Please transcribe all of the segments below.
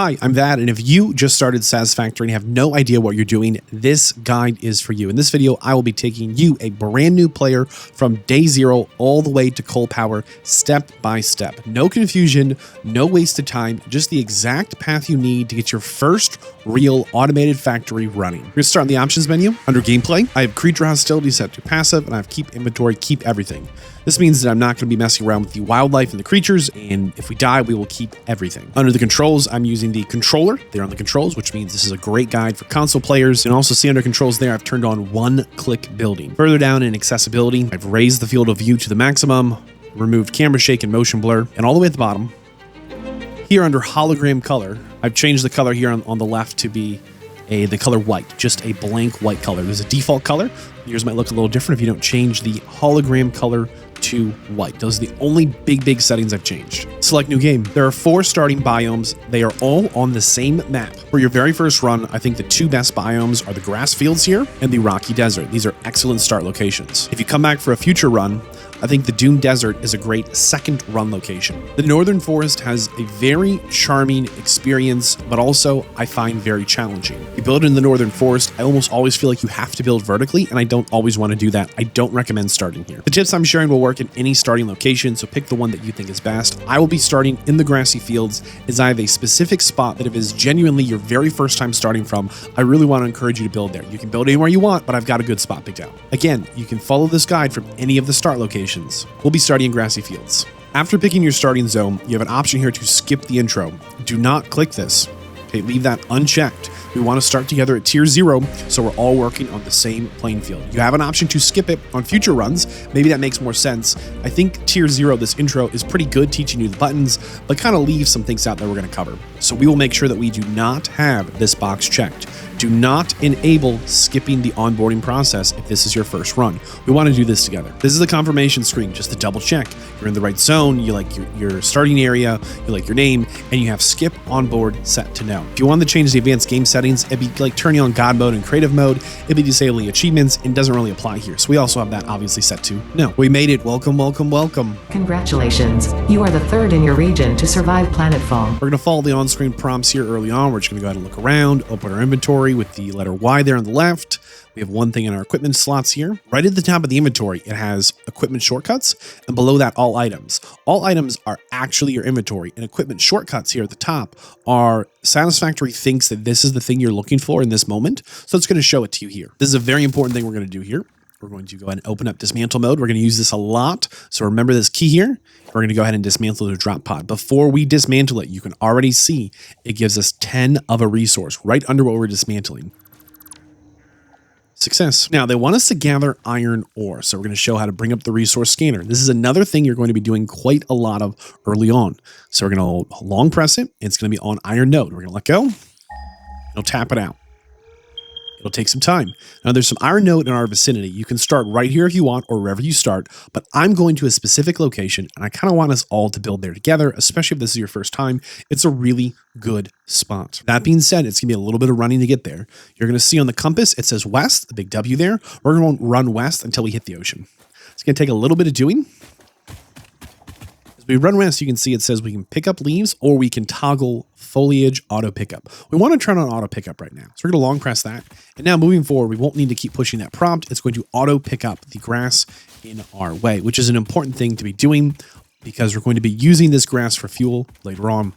Hi, I'm Vadd, and if you just started Satisfactory and have no idea what you're doing, this guide is for you. In this video, I will be taking you, a brand new player, from day zero all the way to coal power, step by step. No confusion, no wasted time, just the exact path you need to get your first real automated factory running. We're going to start in the options menu. Under gameplay, I have creature hostility set to passive, and I have keep inventory, keep everything. This means that I'm not going to be messing around with the wildlife and the creatures, and if we die, we will keep everything. Under the controls, I'm using the controller there on the controls, which means this is a great guide for console players. You can also see under controls there, I've turned on one-click building. Further down in accessibility, I've raised the field of view to the maximum, removed camera shake and motion blur, and all the way at the bottom, here under hologram color, I've changed the color here on the left to be the color white, just a blank white color. There's a default color. Yours might look a little different if you don't change the hologram color to white. Those are the only big settings I've changed. Select new game. There are 4 starting biomes. They are all on the same map. For your very first run, I think the 2 best biomes are the grass fields here and the rocky desert. These are excellent start locations. If you come back for a future run, I think the Dune Desert is a great second run location. The Northern Forest has a very charming experience, but also I find very challenging. You build in the Northern Forest, I almost always feel like you have to build vertically, and I don't always want to do that. I don't recommend starting here. The tips I'm sharing will work in any starting location, so pick the one that you think is best. I will be starting in the grassy fields, as I have a specific spot that if it is genuinely your very first time starting from, I really want to encourage you to build there. You can build anywhere you want, but I've got a good spot picked out. Again, you can follow this guide from any of the start locations. We'll be starting in grassy fields. After picking your starting zone, you have an option here to skip the intro. Do not click this. Okay, leave that unchecked. We want to start together at tier 0, so we're all working on the same playing field. You have an option to skip it on future runs. Maybe that makes more sense. I think tier 0, this intro, is pretty good teaching you the buttons, but kind of leaves some things out that we're going to cover. So we will make sure that we do not have this box checked. Do not enable skipping the onboarding process if this is your first run. We want to do this together. This is the confirmation screen, just to double check. You're in the right zone, you like your starting area, you like your name, and you have skip onboard set to no. If you want to change the advanced game settings, it'd be like turning on God mode and creative mode. It'd be disabling achievements and doesn't really apply here. So we also have that obviously set to no. We made it. Welcome, welcome, welcome. Congratulations. You are the 3rd in your region to survive planetfall. We're going to follow the on-screen prompts here early on. We're just going to go ahead and look around, open our inventory with the letter Y there on the left. We have one thing in our equipment slots here. Right at the top of the inventory, it has equipment shortcuts, and below that, all items. All items are actually your inventory, and equipment shortcuts here at the top are Satisfactory thinks that this is the thing you're looking for in this moment, so it's going to show it to you here. This is a very important thing we're going to do here. We're going to go ahead and open up dismantle mode. We're going to use this a lot, so remember this key here. We're going to go ahead and dismantle the drop pod. Before we dismantle it, you can already see it gives us 10 of a resource right under what we're dismantling. Success. Now, they want us to gather iron ore, so we're going to show how to bring up the resource scanner. This is another thing you're going to be doing quite a lot of early on. So we're going to long press it. It's going to be on iron node. We're going to let go. It'll tap it out. It'll take some time. Now, there's some iron node in our vicinity. You can start right here if you want, or wherever you start, but I'm going to a specific location, and I kind of want us all to build there together, especially if this is your first time. It's a really good spot. That being said, it's going to be a little bit of running to get there. You're going to see on the compass, it says west, the big W there. We're going to run west until we hit the ocean. It's going to take a little bit of doing. As we run west, you can see it says we can pick up leaves or we can toggle foliage auto pickup. We want to turn on auto pickup right now. So we're going to long press that. And now moving forward, we won't need to keep pushing that prompt. It's going to auto pick up the grass in our way, which is an important thing to be doing because we're going to be using this grass for fuel later on.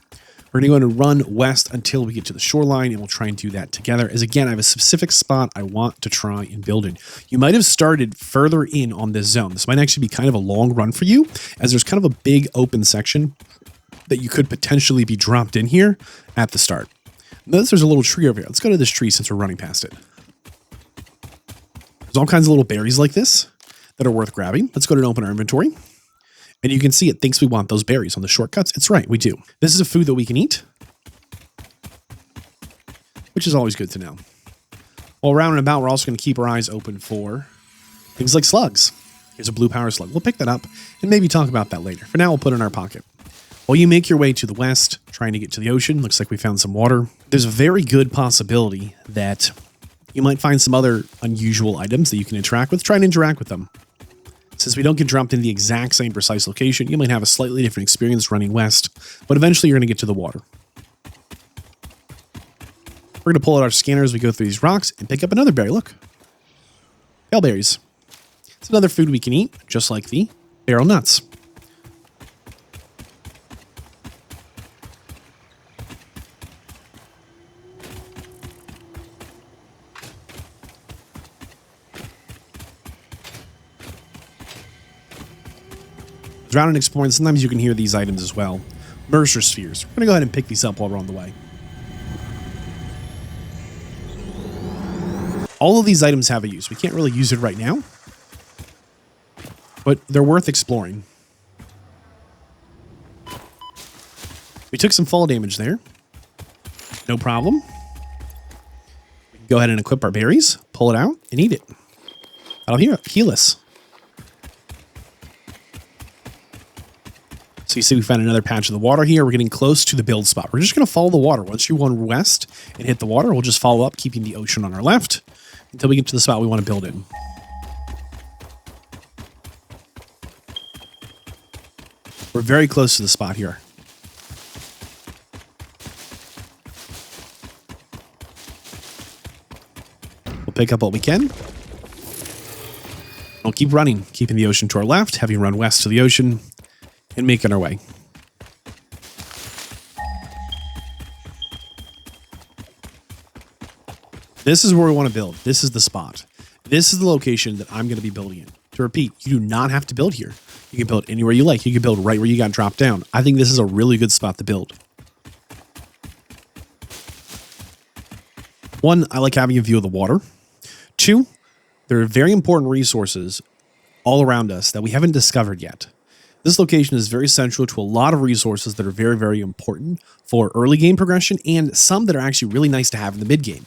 We're going to run west until we get to the shoreline, and we'll try and do that together. As again, I have a specific spot I want to try and build in. You might have started further in on this zone. This might actually be kind of a long run for you, as there's kind of a big open section that you could potentially be dropped in here at the start. Notice there's a little tree over here. Let's go to this tree since we're running past it. There's all kinds of little berries like this that are worth grabbing. Let's go to and open our inventory. And you can see it thinks we want those berries on the shortcuts. It's right, we do. This is a food that we can eat, which is always good to know. While around and about, we're also going to keep our eyes open for things like slugs. Here's a blue power slug. We'll pick that up and maybe talk about that later. For now, we'll put it in our pocket. While you make your way to the west, trying to get to the ocean, looks like we found some water. There's a very good possibility that you might find some other unusual items that you can interact with. Try and interact with them. Since we don't get dropped in the exact same precise location, you might have a slightly different experience running west, but eventually you're going to get to the water. We're going to pull out our scanner as we go through these rocks and pick up another berry. Look. Baleberries. It's another food we can eat, just like the barrel nuts. Around and exploring, sometimes you can hear these items as well. Mercer spheres. We're going to go ahead and pick these up while we're on the way. All of these items have a use. We can't really use it right now, but they're worth exploring. We took some fall damage there. No problem. We can go ahead and equip our berries, pull it out, and eat it. That'll heal us. So you see we found another patch of the water here. We're getting close to the build spot. We're just going to follow the water. Once you run west and hit the water, we'll just follow up, keeping the ocean on our left until we get to the spot we want to build in. We're very close to the spot here. We'll pick up what we can. We'll keep running, keeping the ocean to our left, having run west to the ocean, and making our way. This is where we want to build. This is the spot. This is the location that I'm going to be building in. To repeat, you do not have to build here. You can build anywhere you like. You can build right where you got dropped down. I think this is a really good spot to build. One, I like having a view of the water. Two, there are very important resources all around us that we haven't discovered yet. This location is very central to a lot of resources that are very, very important for early game progression and some that are actually really nice to have in the mid game.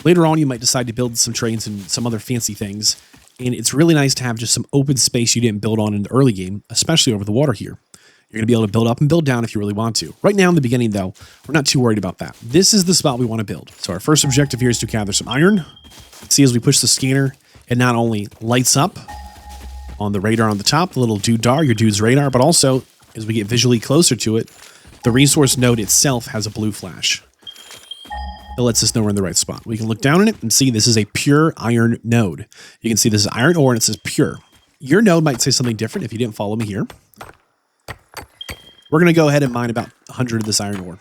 Later on, you might decide to build some trains and some other fancy things, and it's really nice to have just some open space you didn't build on in the early game, especially over the water here. You're going to be able to build up and build down if you really want to. Right now in the beginning, though, we're not too worried about that. This is the spot we want to build. So our first objective here is to gather some iron. See, as we push the scanner, it not only lights up on the radar on the top, the little doodar, your dude's radar, but also, as we get visually closer to it, the resource node itself has a blue flash. It lets us know we're in the right spot. We can look down on it and see this is a pure iron node. You can see this is iron ore and it says pure. Your node might say something different if you didn't follow me here. We're going to go ahead and mine about 100 of this iron ore.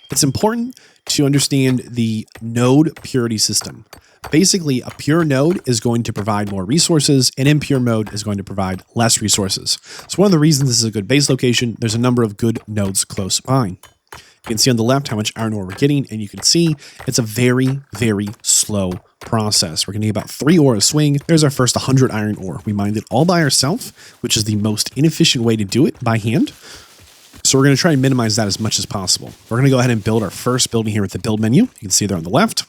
It's important to understand the node purity system. Basically, a pure node is going to provide more resources, and impure mode is going to provide less resources. So one of the reasons this is a good base location, there's a number of good nodes close by. You can see on the left how much iron ore we're getting, and you can see it's a very, very slow process. We're going to get about 3 ore a swing. There's our first 100 iron ore. We mined it all by ourselves, which is the most inefficient way to do it by hand. So we're going to try and minimize that as much as possible. We're going to go ahead and build our first building here with the build menu. You can see there on the left.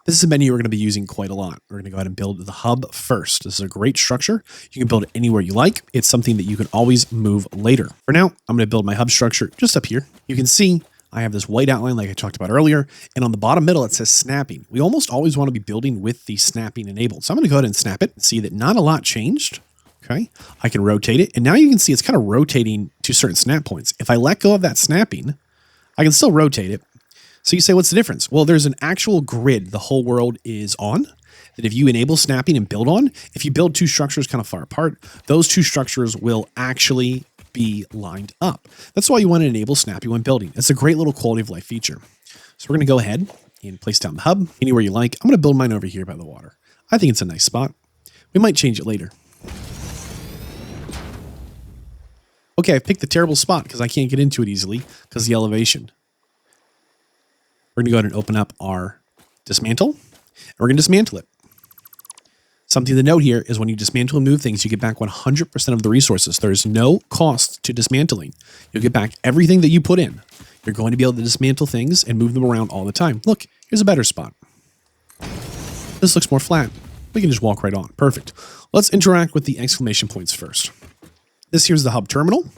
This is a menu we're going to be using quite a lot. We're going to go ahead and build the hub first. This is a great structure. You can build it anywhere you like. It's something that you can always move later. For now, I'm going to build my hub structure just up here. You can see I have this white outline like I talked about earlier, and on the bottom middle, it says snapping. We almost always want to be building with the snapping enabled. So I'm going to go ahead and snap it and see that not a lot changed. Okay, I can rotate it, and now you can see it's kind of rotating to certain snap points. If I let go of that snapping, I can still rotate it. So you say, what's the difference? Well, there's an actual grid the whole world is on that if you enable snapping and build on, if you build two structures kind of far apart, those two structures will actually be lined up. That's why you want to enable snapping when building. It's a great little quality of life feature. So we're going to go ahead and place down the hub anywhere you like. I'm going to build mine over here by the water. I think it's a nice spot. We might change it later. Okay, I picked the terrible spot because I can't get into it easily because of the elevation. We're going to go ahead and open up our dismantle, and we're going to dismantle it. Something to note here is when you dismantle and move things, you get back 100% of the resources. There's no cost to dismantling. You'll get back everything that you put in. You're going to be able to dismantle things and move them around all the time. Look, here's a better spot. This looks more flat. We can just walk right on. Perfect. Let's interact with the exclamation points first. This here's the hub terminal.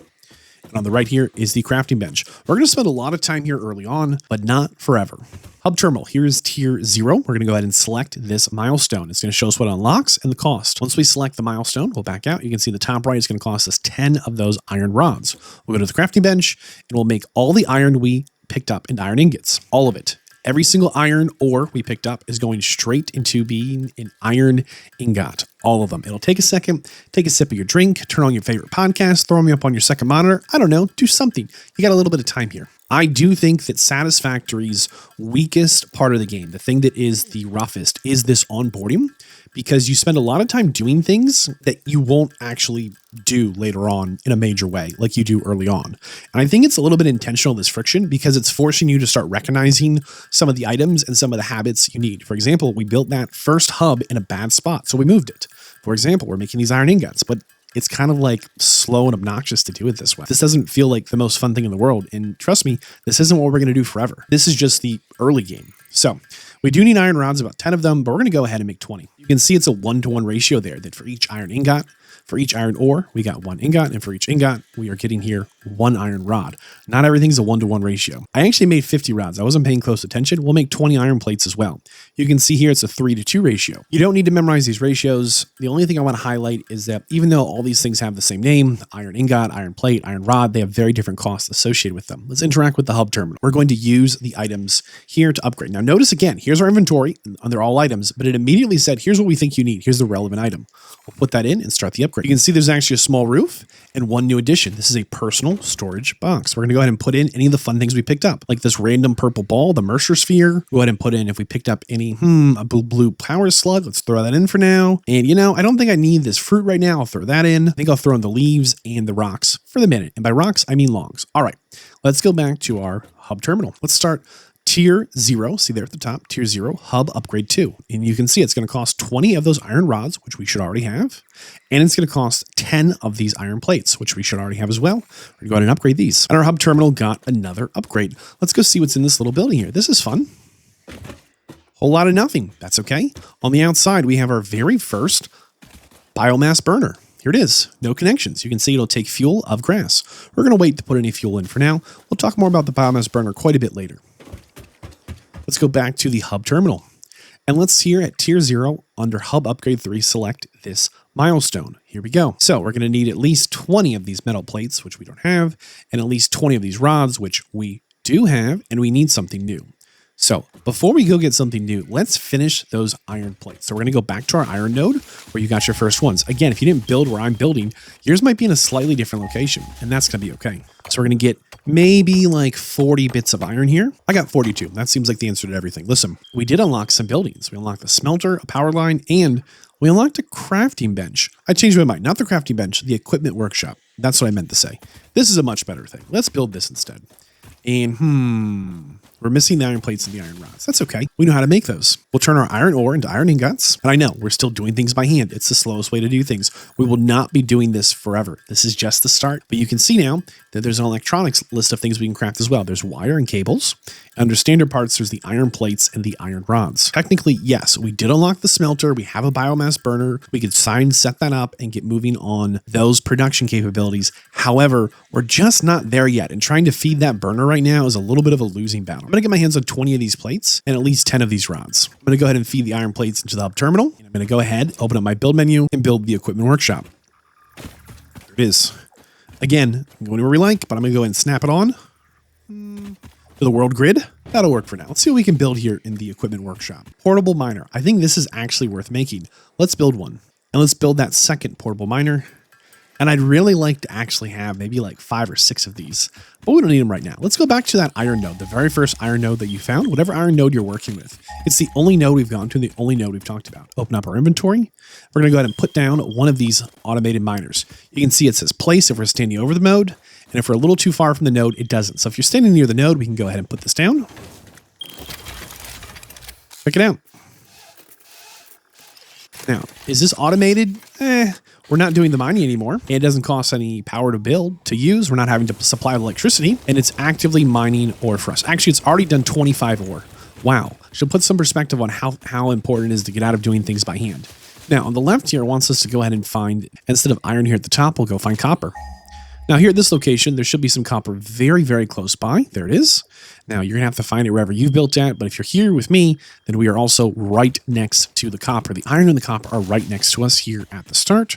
And on the right here is the crafting bench. We're going to spend a lot of time here early on, but not forever. Hub terminal, here is tier 0. We're going to go ahead and select this milestone. It's going to show us what it unlocks and the cost. Once we select the milestone, we'll back out. You can see the top right is going to cost us 10 of those iron rods. We'll go to the crafting bench and we'll make all the iron we picked up into iron ingots. All of it. Every single iron ore we picked up is going straight into being an iron ingot. All of them. It'll take a second, take a sip of your drink, turn on your favorite podcast, throw me up on your second monitor. I don't know, do something. You got a little bit of time here. I do think that Satisfactory's weakest part of the game, the thing that is the roughest, is this onboarding, because you spend a lot of time doing things that you won't actually do later on in a major way like you do early on. And I think it's a little bit intentional, this friction, because it's forcing you to start recognizing some of the items and some of the habits you need. For example, we built that first hub in a bad spot, so we moved it. For example, we're making these iron ingots, but it's kind of like slow and obnoxious to do it this way. This doesn't feel like the most fun thing in the world. And trust me, this isn't what we're going to do forever. This is just the early game. So we do need iron rods, about 10 of them, but we're going to go ahead and make 20. You can see it's a 1-to-1 ratio there, that for each iron ingot, for each iron ore, we got 1 ingot, and for each ingot, we are getting here 1 iron rod. Not everything's a 1-to-1 ratio. I actually made 50 rods. I wasn't paying close attention. We'll make 20 iron plates as well. You can see here it's a 3-to-2 ratio. You don't need to memorize these ratios. The only thing I want to highlight is that even though all these things have the same name, iron ingot, iron plate, iron rod, they have very different costs associated with them. Let's interact with the hub terminal. We're going to use the items here to upgrade. Now notice again, here's our inventory, and they're all items, but it immediately said, here's what we think you need. Here's the relevant item. We'll put that in and start the upgrade. You can see there's actually a small roof and 1 new addition. This is a personal storage box. We're going to go ahead and put in any of the fun things we picked up, like this random purple ball, the Mercer sphere. Go ahead and put in if we picked up any, a blue power slug. Let's throw that in for now. And you know, I don't think I need this fruit right now. I'll throw that in. I think I'll throw in the leaves and the rocks for the minute. And by rocks, I mean longs. All right, let's go back to our hub terminal. Let's start Tier 0, see there at the top, Tier 0, Hub Upgrade 2. And you can see it's going to cost 20 of those iron rods, which we should already have. And it's going to cost 10 of these iron plates, which we should already have as well. We're going to go ahead and upgrade these. And our Hub Terminal got another upgrade. Let's go see what's in this little building here. This is fun. Whole lot of nothing. That's okay. On the outside, we have our very first biomass burner. Here it is. No connections. You can see it'll take fuel of grass. We're going to wait to put any fuel in for now. We'll talk more about the biomass burner quite a bit later. Let's go back to the hub terminal, and let's here at Tier 0 under Hub Upgrade 3, select this milestone. Here we go. So we're going to need at least 20 of these metal plates, which we don't have, and at least 20 of these rods, which we do have, and we need something new. So before we go get something new, let's finish those iron plates. So we're going to go back to our iron node where you got your first ones. Again, if you didn't build where I'm building, yours might be in a slightly different location, and that's going to be okay. So we're going to get maybe like 40 bits of iron here. I got 42. That seems like the answer to everything. Listen, we did unlock some buildings. We unlocked the smelter, a power line, and we unlocked a crafting bench. I changed my mind. Not the crafting bench, the equipment workshop. That's what I meant to say. This is a much better thing. Let's build this instead. And we're missing the iron plates and the iron rods. That's okay. We know how to make those. We'll turn our iron ore into iron ingots. And I know we're still doing things by hand. It's the slowest way to do things. We will not be doing this forever. This is just the start. But you can see now that there's an electronics list of things we can craft as well. There's wire and cables. Under standard parts, there's the iron plates and the iron rods. Technically, yes, we did unlock the smelter. We have a biomass burner. We could set that up and get moving on those production capabilities. However, we're just not there yet. And trying to feed that burner right now is a little bit of a losing battle. I'm going to get my hands on 20 of these plates and at least 10 of these rods. I'm going to go ahead and feed the iron plates into the hub terminal. And I'm going to go ahead, open up my build menu, and build the equipment workshop. There it is. Again, I'm going where we like, but I'm going to go ahead and snap it on to the world grid. That'll work for now. Let's see what we can build here in the equipment workshop. Portable miner. I think this is actually worth making. Let's build one. And let's build that second portable miner. And I'd really like to actually have maybe like 5 or 6 of these, but we don't need them right now. Let's go back to that iron node, the very first iron node that you found, whatever iron node you're working with. It's the only node we've gone to, the only node we've talked about. Open up our inventory. We're going to go ahead and put down one of these automated miners. You can see it says place if we're standing over the node, and if we're a little too far from the node, it doesn't. So if you're standing near the node, we can go ahead and put this down. Check it out. Now, is this automated? We're not doing the mining anymore. It doesn't cost any power to build, to use. We're not having to supply electricity, and it's actively mining ore for us. Actually, it's already done 25 ore. Wow. Should put some perspective on how important it is to get out of doing things by hand. Now, on the left here, it wants us to go ahead and find, instead of iron here at the top, we'll go find copper. Now here at this location, there should be some copper very, very close by. There it is. Now you're gonna have to find it wherever you've built at, but if you're here with me, then we are also right next to the copper. The iron and the copper are right next to us here at the start.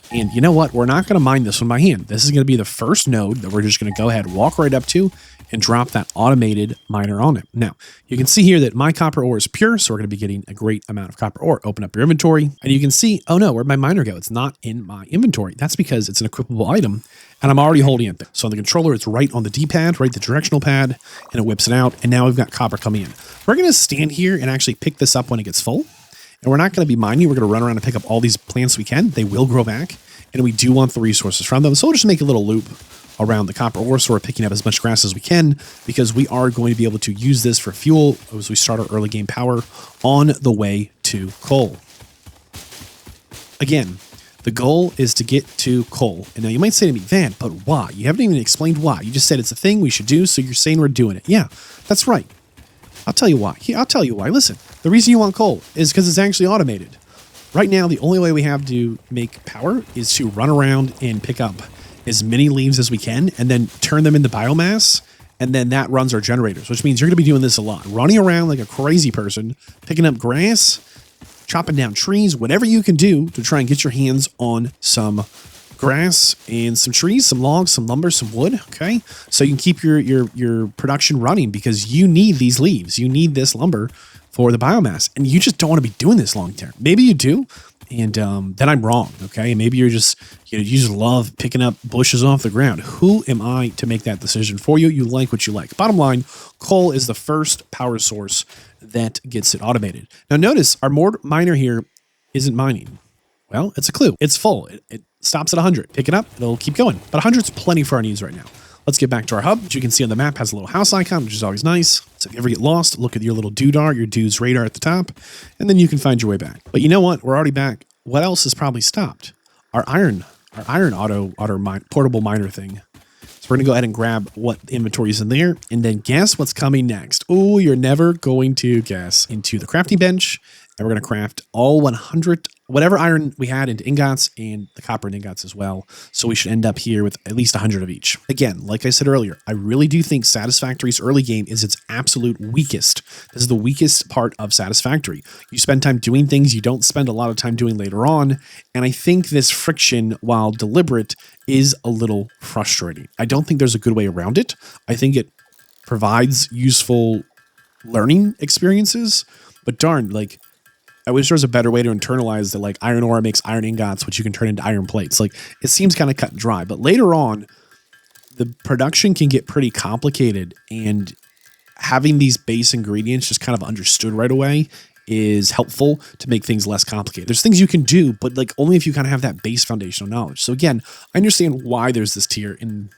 And you know what? We're not going to mine this one by hand. This is going to be the first node that we're just going to go ahead, walk right up to, and drop that automated miner on it. Now, you can see here that my copper ore is pure, so we're going to be getting a great amount of copper ore. Open up your inventory, and you can see, oh no, where'd my miner go? It's not in my inventory. That's because it's an equipable item, and I'm already holding it there. So on the controller, it's right on the D-pad, right the directional pad, and it whips it out, and now we've got copper coming in. We're going to stand here and actually pick this up when it gets full. And we're not going to be mining. We're going to run around and pick up all these plants we can. They will grow back. And we do want the resources from them. So we'll just make a little loop around the copper ore. So we're picking up as much grass as we can because we are going to be able to use this for fuel as we start our early game power on the way to coal. Again, the goal is to get to coal. And now you might say to me, Van, but why? You haven't even explained why. You just said it's a thing we should do. So you're saying we're doing it. Yeah, that's right. I'll tell you why. I'll tell you why. Listen, the reason you want coal is because it's actually automated. Right now, the only way we have to make power is to run around and pick up as many leaves as we can and then turn them into biomass. And then that runs our generators, which means you're going to be doing this a lot. Running around like a crazy person, picking up grass, chopping down trees, whatever you can do to try and get your hands on some grass and some trees, some logs, some lumber, some wood. Okay. So you can keep your production running because you need these leaves. You need this lumber for the biomass, and you just don't want to be doing this long term. Maybe you do, and then I'm wrong. Okay. Maybe you're just, you just love picking up bushes off the ground. Who am I to make that decision for you? You like what you like. Bottom line, coal is the first power source that gets it automated. Now notice our miner here isn't mining. Well, it's a clue. It's full. It stops at 100. Pick it up. It'll keep going. But 100's plenty for our needs right now. Let's get back to our hub, which you can see on the map has a little house icon, which is always nice. So if you ever get lost, look at your little doodar, your dude's radar at the top, and then you can find your way back. But you know what? We're already back. What else has probably stopped? Our iron portable miner thing. So we're going to go ahead and grab what inventory is in there, and then guess what's coming next. Oh, you're never going to guess. Into the crafting bench, and we're going to craft all 100, whatever iron we had into ingots and the copper and ingots as well. So we should end up here with at least 100 of each. Again, like I said earlier, I really do think Satisfactory's early game is its absolute weakest. This is the weakest part of Satisfactory. You spend time doing things you don't spend a lot of time doing later on. And I think this friction, while deliberate, is a little frustrating. I don't think there's a good way around it. I think it provides useful learning experiences, but darn, like, I wish there was a better way to internalize that, like, iron ore makes iron ingots, which you can turn into iron plates. Like, it seems kind of cut and dry, but later on, the production can get pretty complicated, and having these base ingredients just kind of understood right away is helpful to make things less complicated. There's things you can do, but like only if you kind of have that base foundational knowledge. So again, I understand why there's this tier, and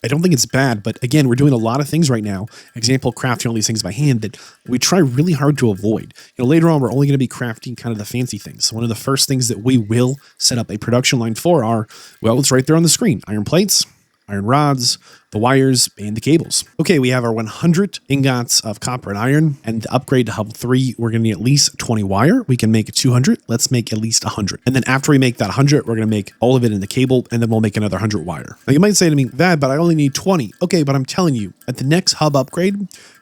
I don't think it's bad, but again, we're doing a lot of things right now. Example, crafting all these things by hand that we try really hard to avoid. Later on, we're only going to be crafting kind of the fancy things. So one of the first things that we will set up a production line for are, well, it's right there on the screen. Iron plates, iron rods, the wires, and the cables. Okay, we have our 100 ingots of copper and iron, and to upgrade to hub 3, we're going to need at least 20 wire. We can make 200. Let's make at least 100. And then after we make that 100, we're going to make all of it in the cable, and then we'll make another 100 wire. Now you might say to me, Vadd, but I only need 20. Okay, but I'm telling you, at the next hub upgrade,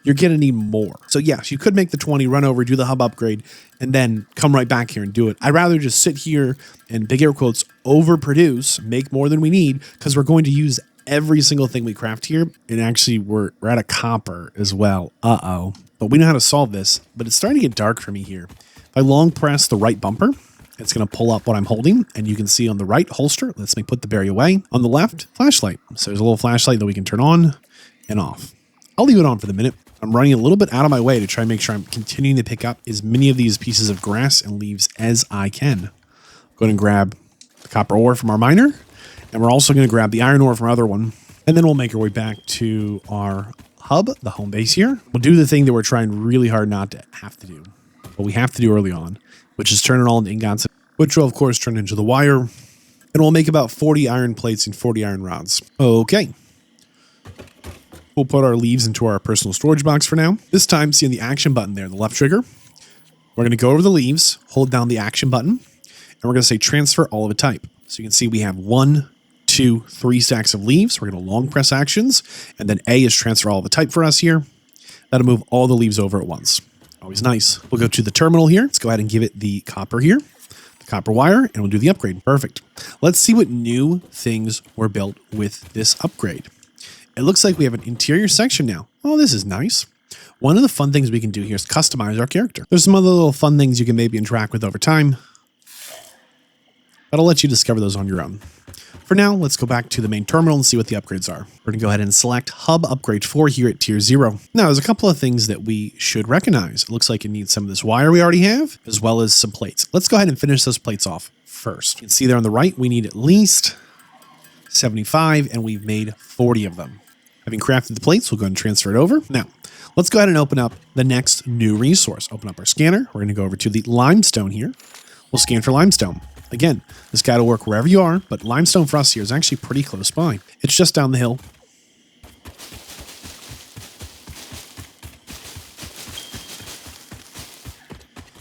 you're going to need more. So yes, you could make the 20, run over, do the hub upgrade, and then come right back here and do it. I'd rather just sit here and, big air quotes, overproduce, make more than we need, because we're going to use every single thing we craft here. And actually we're out of copper as well. Uh-oh. But we know how to solve this, but it's starting to get dark for me here. If I long press the right bumper, it's going to pull up what I'm holding, and you can see on the right holster, lets me put the berry away. On the left, flashlight. So there's a little flashlight that we can turn on and off. I'll leave it on for the minute. I'm running a little bit out of my way to try and make sure I'm continuing to pick up as many of these pieces of grass and leaves as I can. Go ahead and grab the copper ore from our miner. And we're also going to grab the iron ore from our other one. And then we'll make our way back to our hub, the home base here. We'll do the thing that we're trying really hard not to have to do, but we have to do early on, which is turn it all into ingots, which will, of course, turn into the wire. And we'll make about 40 iron plates and 40 iron rods. Okay. We'll put our leaves into our personal storage box for now. This time, seeing the action button there, the left trigger, we're going to go over the leaves, hold down the action button, and we're going to say transfer all of a type. So you can see we have 1, 2, 3 stacks of leaves. We're going to long press actions, and then A is transfer all the type for us here. That'll move all the leaves over at once. Always nice. We'll go to the terminal here. Let's go ahead and give it the copper here. The copper wire, and we'll do the upgrade. Perfect. Let's see what new things were built with this upgrade. It looks like we have an interior section now. Oh, this is nice. One of the fun things we can do here is customize our character. There's some other little fun things you can maybe interact with over time, but I'll let you discover those on your own. For now, let's go back to the main terminal and see what the upgrades are. We're going to go ahead and select Hub Upgrade 4 here at Tier 0. Now, there's a couple of things that we should recognize. It looks like it needs some of this wire we already have, as well as some plates. Let's go ahead and finish those plates off first. You can see there on the right, we need at least 75, and we've made 40 of them. Having crafted the plates, we'll go ahead and transfer it over. Now, let's go ahead and open up the next new resource. Open up our scanner. We're going to go over to the limestone here. We'll scan for limestone. Again, this guide will work wherever you are, but limestone for us here is actually pretty close by. It's just down the hill.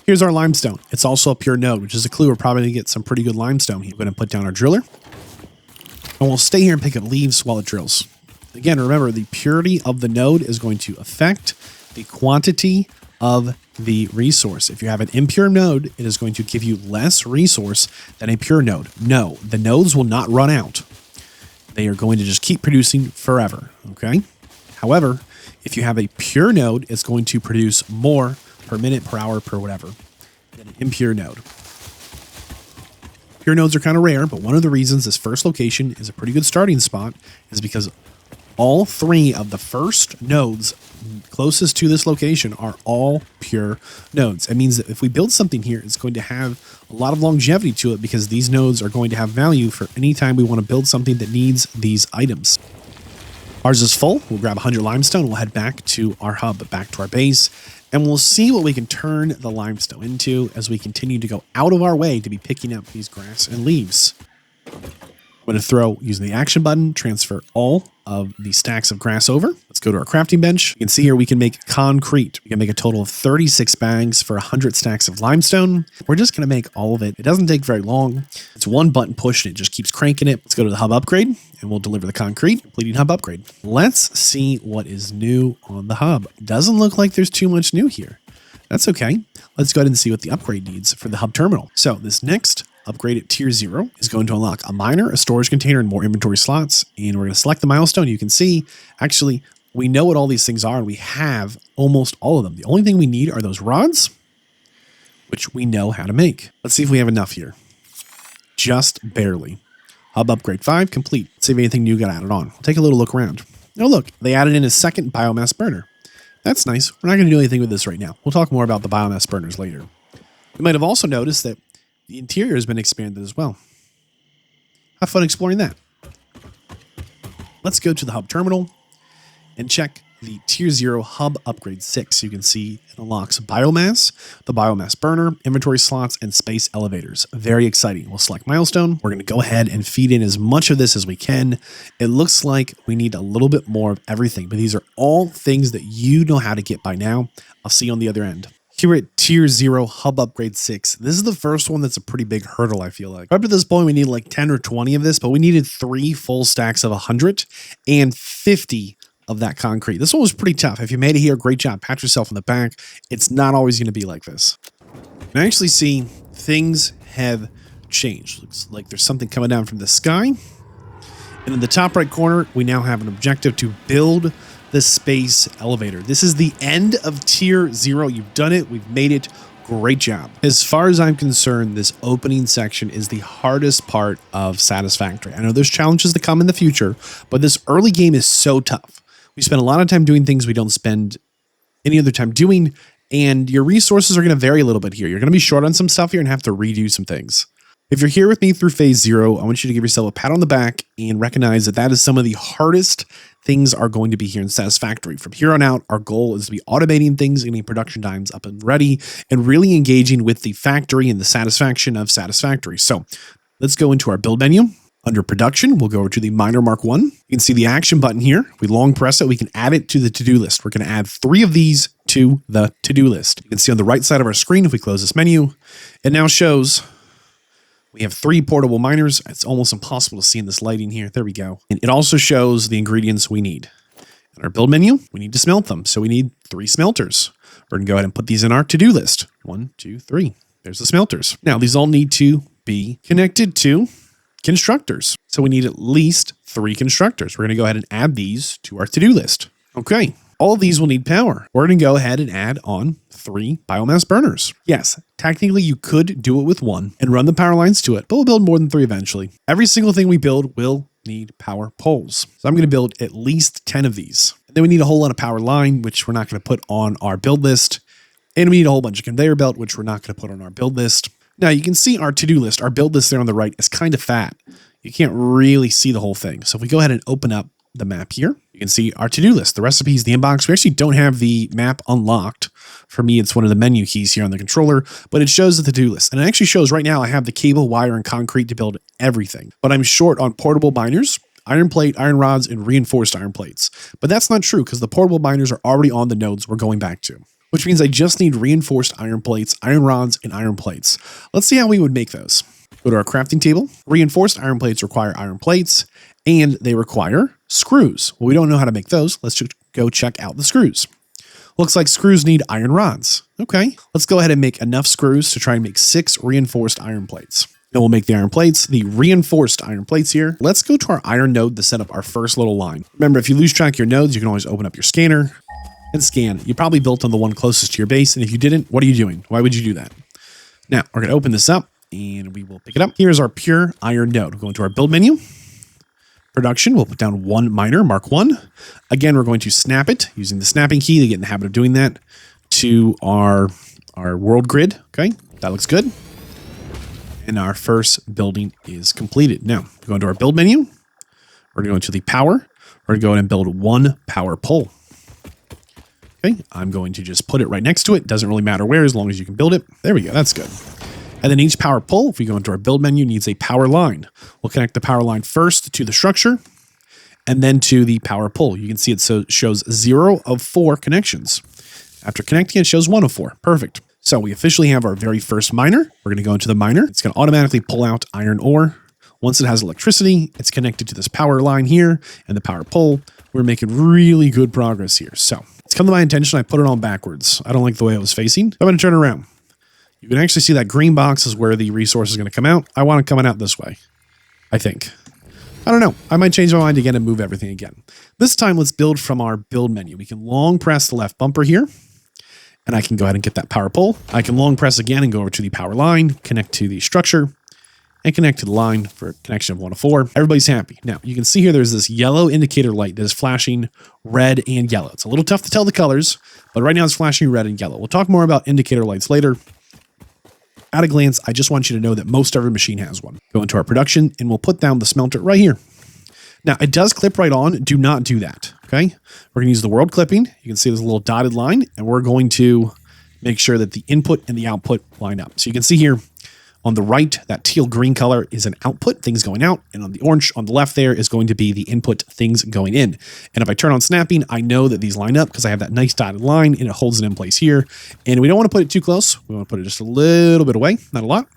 Here's our limestone. It's also a pure node, which is a clue we're probably going to get some pretty good limestone here. We're going to put down our driller, and we'll stay here and pick up leaves while it drills. Again, remember, the purity of the node is going to affect the quantity of the resource. If you have an impure node, it is going to give you less resource than a pure node. No, the nodes will not run out. They are going to just keep producing forever, okay? However, if you have a pure node, it's going to produce more per minute, per hour, per whatever than an impure node. Pure nodes are kind of rare, but one of the reasons this first location is a pretty good starting spot is because all three of the first nodes closest to this location are all pure nodes. It means that if we build something here, it's going to have a lot of longevity to it because these nodes are going to have value for any time we want to build something that needs these items. Ours is full. We'll grab 100 limestone. We'll head back to our hub, back to our base, and we'll see what we can turn the limestone into as we continue to go out of our way to be picking up these grass and leaves. I'm going to throw, using the action button, transfer all of the stacks of grass over. Let's go to our crafting bench. You can see here we can make concrete. We can make a total of 36 bags for 100 stacks of limestone. We're just going to make all of it. It doesn't take very long. It's one button push and it just keeps cranking it. Let's go to the hub upgrade and we'll deliver the concrete, completing hub upgrade. Let's see what is new on the hub. It doesn't look like there's too much new here. That's okay. Let's go ahead and see what the upgrade needs for the hub terminal. So this next upgrade at Tier 0 is going to unlock a miner, a storage container, and more inventory slots. And we're going to select the milestone. You can see, actually, we know what all these things are, and we have almost all of them. The only thing we need are those rods, which we know how to make. Let's see if we have enough here. Just barely. Hub upgrade 5 complete. Let's see if anything new got added on. We'll take a little look around. Oh, look, they added in a second biomass burner. That's nice. We're not going to do anything with this right now. We'll talk more about the biomass burners later. You might have also noticed that the interior has been expanded as well. Have fun exploring that. Let's go to the hub terminal and check the Tier 0 Hub Upgrade 6. You can see it unlocks biomass, the biomass burner, inventory slots, and space elevators. Very exciting. We'll select milestone. We're going to go ahead and feed in as much of this as we can. It looks like we need a little bit more of everything, but these are all things that you know how to get by now. I'll see you on the other end. Here at Tier 0 Hub Upgrade 6, this is the first one that's a pretty big hurdle, I feel like. Up to this point, we need like 10 or 20 of this, but we needed 3 full stacks of 100 and 50 of that concrete. This one was pretty tough. If you made it here, great job. Pat yourself on the back. It's not always going to be like this. I actually see things have changed. Looks like there's something coming down from the sky. And in the top right corner, we now have an objective to build the space elevator. This is the end of Tier 0. You've done it. We've made it. Great job. As far as I'm concerned, this opening section is the hardest part of Satisfactory. I know there's challenges to come in the future, but this early game is so tough. We spend a lot of time doing things we don't spend any other time doing, and your resources are going to vary a little bit here. You're going to be short on some stuff here and have to redo some things. If you're here with me through Phase 0, I want you to give yourself a pat on the back and recognize that that is some of the hardest things are going to be here in Satisfactory. From here on out, our goal is to be automating things, getting production times up and ready, and really engaging with the factory and the satisfaction of Satisfactory. So let's go into our build menu. Under production, we'll go over to the miner mark 1. You can see the action button here. We long press it, we can add it to the to-do list. We're going to add 3 of these to the to-do list. You can see on the right side of our screen, if we close this menu, it now shows we have 3 portable miners. It's almost impossible to see in this lighting here. There we go. And it also shows the ingredients we need. In our build menu, we need to smelt them. So we need 3 smelters. We're going to go ahead and put these in our to-do list. 1, 2, 3. There's the smelters. Now, these all need to be connected to constructors. So we need at least 3 constructors. We're going to go ahead and add these to our to-do list. Okay. All of these will need power. We're going to go ahead and add on 3 biomass burners. Yes, technically you could do it with 1 and run the power lines to it, but we'll build more than 3 eventually. Every single thing we build will need power poles. So I'm going to build at least 10 of these. And then we need a whole lot of power line, which we're not going to put on our build list. And we need a whole bunch of conveyor belt, which we're not going to put on our build list. Now you can see our to-do list, our build list there on the right is kind of fat. You can't really see the whole thing. So if we go ahead and open up the map here, you can see our to-do list, the recipes, the inbox. We actually don't have the map unlocked. For me, it's one of the menu keys here on the controller, but it shows the to-do list. And it actually shows right now I have the cable, wire, and concrete to build everything. But I'm short on portable binders, iron plate, iron rods, and reinforced iron plates. But that's not true because the portable binders are already on the nodes we're going back to, which means I just need reinforced iron plates, iron rods, and iron plates. Let's see how we would make those. Go to our crafting table. Reinforced iron plates require iron plates, and they require screws. Well, we don't know how to make those. Let's just go check out the screws. Looks like screws need iron rods. Okay, let's go ahead and make enough screws to try and make 6 reinforced iron plates. Then we'll make the iron plates, the reinforced iron plates here. Let's go to our iron node to set up our first little line. Remember, if you lose track of your nodes, you can always open up your scanner and scan. You probably built on the one closest to your base, and if you didn't, what are you doing? Why would you do that? Now, we're going to open this up, and we will pick it up. Here's our pure iron node. We'll go into our build menu. Production, we'll put down 1 miner, mark 1. Again, we're going to snap it using the snapping key to get in the habit of doing that to our world grid. Okay, that looks good. And our first building is completed. Now, we go into our build menu. We're going to go into the power. We're going to go ahead and build 1 power pole. Okay, I'm going to just put it right next to it. Doesn't really matter where, as long as you can build it. There we go, that's good. And then each power pole, if we go into our build menu, needs a power line. We'll connect the power line first to the structure and then to the power pole. You can see it shows 0 of 4 connections. After connecting, it shows 1 of 4. Perfect. So we officially have our very first miner. We're going to go into the miner. It's going to automatically pull out iron ore. Once it has electricity, it's connected to this power line here and the power pole. We're making really good progress here. So it's come to my attention. I put it on backwards. I don't like the way it was facing. I'm going to turn it around. You can actually see that green box is where the resource is going to come out. I want it coming out this way, I think. I don't know. I might change my mind again and move everything again. This time, let's build from our build menu. We can long press the left bumper here, and I can go ahead and get that power pole. I can long press again and go over to the power line, connect to the structure, and connect to the line for a connection of 1 of 4. Everybody's happy. Now, you can see here there's this yellow indicator light that is flashing red and yellow. It's a little tough to tell the colors, but right now it's flashing red and yellow. We'll talk more about indicator lights later. At a glance, I just want you to know that most every machine has one. Go into our production, and we'll put down the smelter right here. Now, it does clip right on. Do not do that, okay? We're going to use the world clipping. You can see there's a little dotted line, and we're going to make sure that the input and the output line up. So you can see here on the right, that teal green color is an output, things going out, and on the orange on the left there is going to be the input, things going in. And if I turn on snapping, I know that these line up because I have that nice dotted line and it holds it in place here. And we don't want to put it too close. We want to put it just a little bit away, not a lot.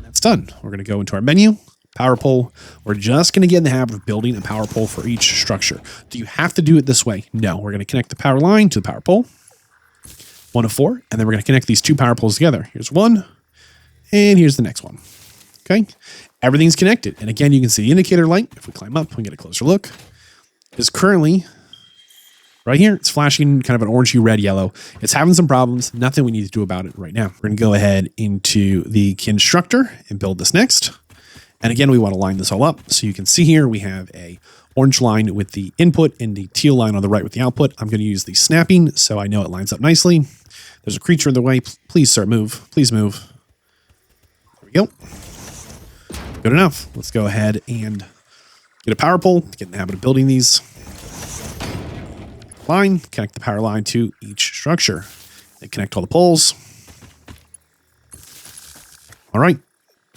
That's done. We're going to go into our menu, power pole. We're just going to get in the habit of building a power pole for each structure. Do you have to do it this way? No, we're going to connect the power line to the power pole. 1 of 4, and then we're going to connect these 2 power poles together. Here's 1, and here's the next one. Okay, everything's connected. And again, you can see the indicator light. If we climb up, we can get a closer look. Is currently right here. It's flashing kind of an orangey red yellow. It's having some problems. Nothing we need to do about it right now. We're going to go ahead into the constructor and build this next. And again, we want to line this all up. So you can see here we have a orange line with the input and the teal line on the right with the output. I'm going to use the snapping so I know it lines up nicely. There's a creature in the way. Please, sir, move. Please move. There we go. Good enough. Let's go ahead and get a power pole. Get in the habit of building these. Line. Connect the power line to each structure. And connect all the poles. All right.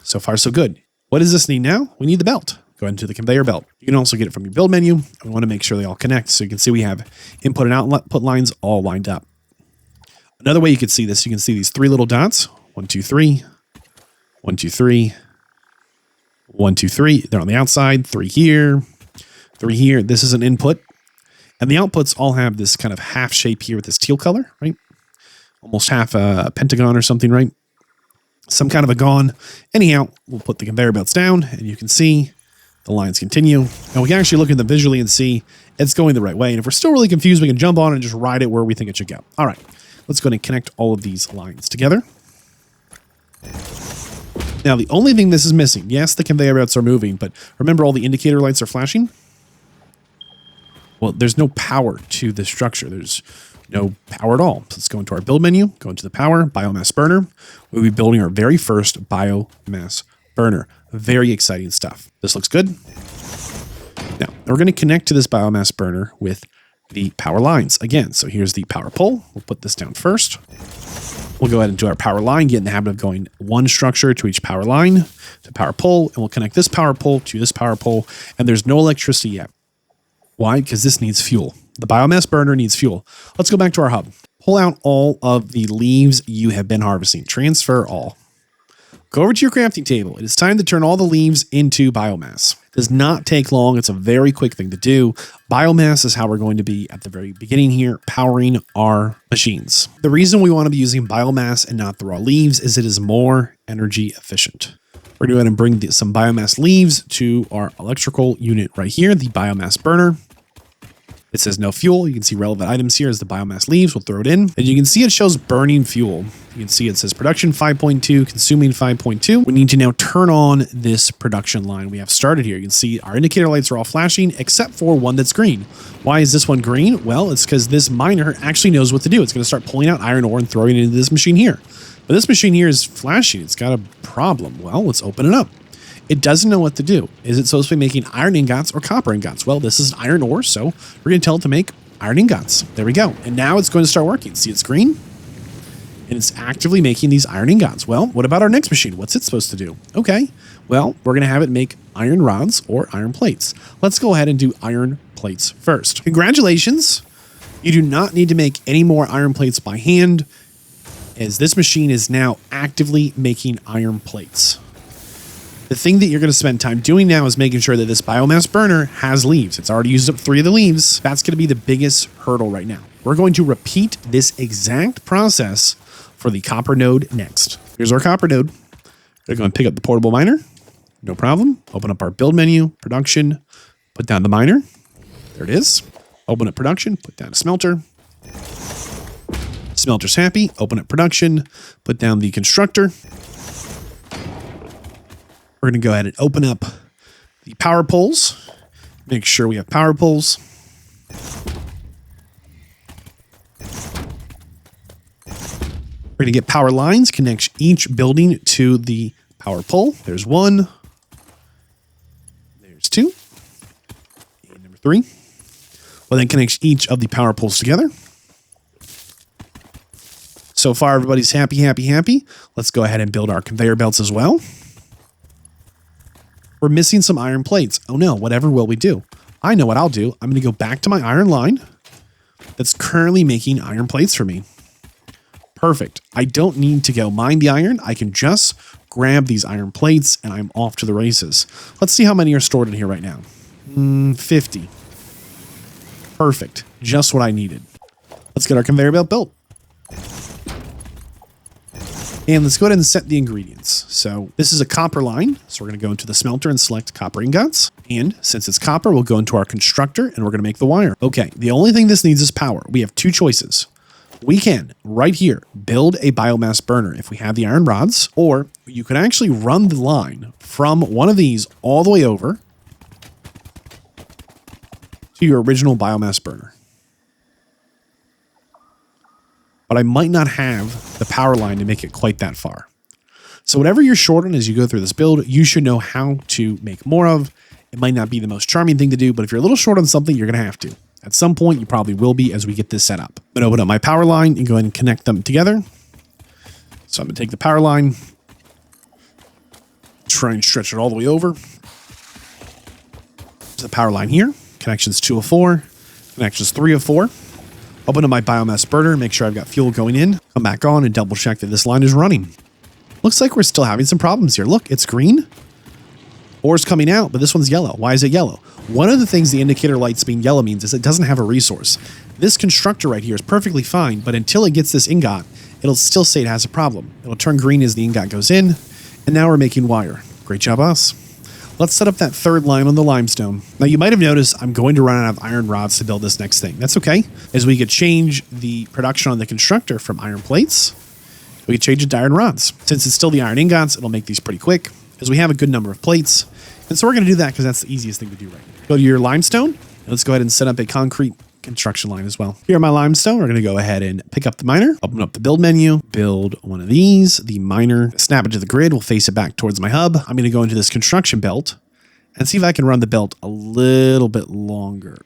So far, so good. What does this need now? We need the belt. Go into the conveyor belt. You can also get it from your build menu. We want to make sure they all connect. So you can see we have input and output lines all lined up. Another way you could see this, you can see these 3 little dots. 1, 2, 3. 1, 2, 3. 1, 2, 3. They're on the outside. 3 here. 3 here. This is an input. And the outputs all have this kind of half shape here with this teal color, right? almost half a pentagon or something, right? Some kind of a gon. Anyhow, we'll put the conveyor belts down and you can see the lines continue. And we can actually look at them visually and see it's going the right way. And if we're still really confused, we can jump on and just ride it where we think it should go. All right, let's go ahead and connect all of these lines together. Now, the only thing this is missing, yes, the conveyor belts are moving, but remember all the indicator lights are flashing? Well, there's no power to this structure. There's no power at all. So let's go into our build menu, go into the power, biomass burner. We'll be building our very first biomass burner. Very exciting stuff. This looks good. Now, we're going to connect to this biomass burner with the power lines again. So here's the power pole. We'll put this down first. We'll go ahead and do our power line, get in the habit of going one structure to each power line, to power pole, and we'll connect this power pole to this power pole, and there's no electricity yet. Why? Because this needs fuel. The biomass burner needs fuel. Let's go back to our hub. Pull out all of the leaves you have been harvesting. Transfer all. Go over to your crafting table. It is time to turn all the leaves into biomass. It does not take long. It's a very quick thing to do. Biomass is how we're going to be at the very beginning here, powering our machines. The reason we want to be using biomass and not the raw leaves is it is more energy efficient. We're going to go ahead and bring some biomass leaves to our electrical unit right here, the biomass burner. It says no fuel. You can see relevant items here as the biomass leaves. We'll throw it in. And you can see it shows burning fuel. You can see it says production 5.2, consuming 5.2. We need to now turn on this production line we have started here. You can see our indicator lights are all flashing except for one that's green. Why is this one green? Well, it's because this miner actually knows what to do. It's going to start pulling out iron ore and throwing it into this machine here. But this machine here is flashing. It's got a problem. Well, let's open it up. It doesn't know what to do. Is it supposed to be making iron ingots or copper ingots? Well, this is iron ore, so we're going to tell it to make iron ingots. There we go. And now it's going to start working. See, it's green, and it's actively making these iron ingots. Well, what about our next machine? What's it supposed to do? Okay, well, we're going to have it make iron rods or iron plates. Let's go ahead and do iron plates first. Congratulations. You do not need to make any more iron plates by hand, as this machine is now actively making iron plates. The thing that you're going to spend time doing now is making sure that this biomass burner has leaves. It's already used up 3 of the leaves. That's going to be the biggest hurdle right now. We're going to repeat this exact process for the copper node next. Here's our copper node. We're going to pick up the portable miner. No problem. Open up our build menu, production, put down the miner. There it is. Open up production, put down a smelter. Smelter's happy. Open up production, put down the constructor. We're going to go ahead and open up the power poles. Make sure we have power poles. We're going to get power lines, connect each building to the power pole. There's 1. There's 2. And number 3. We'll then connect each of the power poles together. So far, everybody's happy, happy, happy. Let's go ahead and build our conveyor belts as well. We're missing some iron plates. Oh no, whatever will we do? I know what I'll do. I'm going to go back to my iron line that's currently making iron plates for me. Perfect. I don't need to go mine the iron. I can just grab these iron plates and I'm off to the races. Let's see how many are stored in here right now. 50. Perfect. Just what I needed. Let's get our conveyor belt built. And let's go ahead and set the ingredients. So this is a copper line. So we're going to go into the smelter and select copper ingots. And since it's copper, we'll go into our constructor and we're going to make the wire. Okay, the only thing this needs is power. We have 2 choices. We can, right here, build a biomass burner if we have the iron rods, or you can actually run the line from one of these all the way over to your original biomass burner. But I might not have the power line to make it quite that far. So whatever you're short on as you go through this build, you should know how to make more of. It might not be the most charming thing to do, but if you're a little short on something, you're going to have to. At some point, you probably will be as we get this set up. I'm going to open up my power line and go ahead and connect them together. So I'm going to take the power line, try and stretch it all the way over. To the power line here. Connections 2 of 4, connections 3 of 4. Open up my biomass burner, make sure I've got fuel going in, come back on and double check that this line is running. Looks like we're still having some problems here. Look, it's green. Ore's coming out, but this one's yellow. Why is it yellow? One of the things the indicator lights being yellow means is it doesn't have a resource. This constructor right here is perfectly fine, but until it gets this ingot, it'll still say it has a problem. It'll turn green as the ingot goes in, and now we're making wire. Great job, us. Let's set up that third line on the limestone. Now, you might have noticed I'm going to run out of iron rods to build this next thing. That's okay, as we could change the production on the constructor from iron plates. We could change it to iron rods. Since it's still the iron ingots, it'll make these pretty quick, as we have a good number of plates. And so we're going to do that because that's the easiest thing to do right now. Go to your limestone, and let's go ahead and set up a concrete construction line as well. Here on my limestone, we're going to go ahead and pick up the miner, open up the build menu, build one of these, the miner, snap it to the grid. We'll face it back towards my hub. I'm going to go into this construction belt and see if I can run the belt a little bit longer.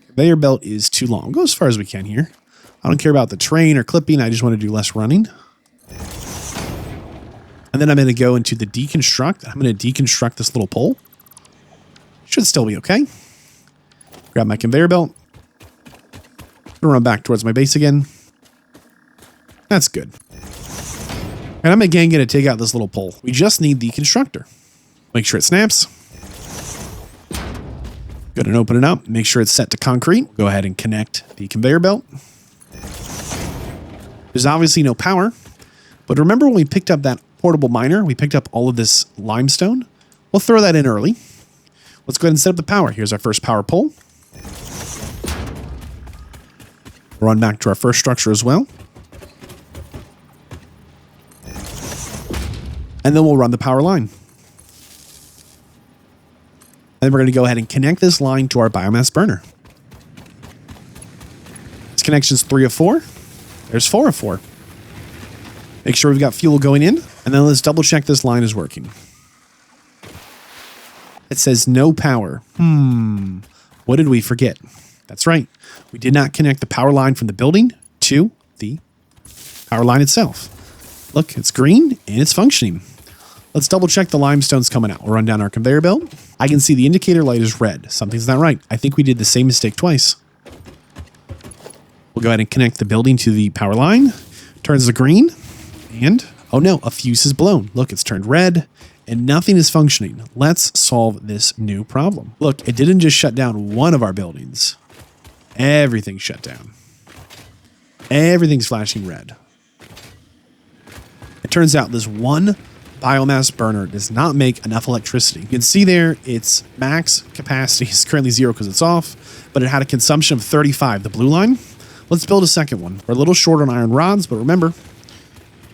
Conveyor belt is too long. We'll go as far as we can here. I don't care about the train or clipping. I just want to do less running. And then I'm going to go into the deconstruct. I'm going to deconstruct this little pole. Should still be okay. Grab my conveyor belt. Run back towards my base again. That's good. And I'm again going to take out this little pole. We just need the constructor. Make sure it snaps. Go ahead and open it up. Make sure it's set to concrete. Go ahead and connect the conveyor belt. There's obviously no power. But remember when we picked up that portable miner, we picked up all of this limestone? We'll throw that in early. Let's go ahead and set up the power. Here's our first power pole. Run back to our first structure as well. And then we'll run the power line. And we're going to go ahead and connect this line to our biomass burner. This connection's 3 of 4. There's 4 of 4. Make sure we've got fuel going in. And then let's double check this line is working. It says no power. What did we forget? That's right. We did not connect the power line from the building to the power line itself. Look, it's green and it's functioning. Let's double check the limestone's coming out. We'll run down our conveyor belt. I can see the indicator light is red. Something's not right. I think we did the same mistake twice. We'll go ahead and connect the building to the power line. Turns to green. And, oh no, a fuse is blown. Look, it's turned red and nothing is functioning. Let's solve this new problem. Look, it didn't just shut down one of our buildings. Everything shut down. Everything's flashing red. It turns out this one biomass burner does not make enough electricity. You can see there its max capacity is currently 0 because it's off, but it had a consumption of 35, the blue line. Let's build a second one. We're a little short on iron rods, but remember,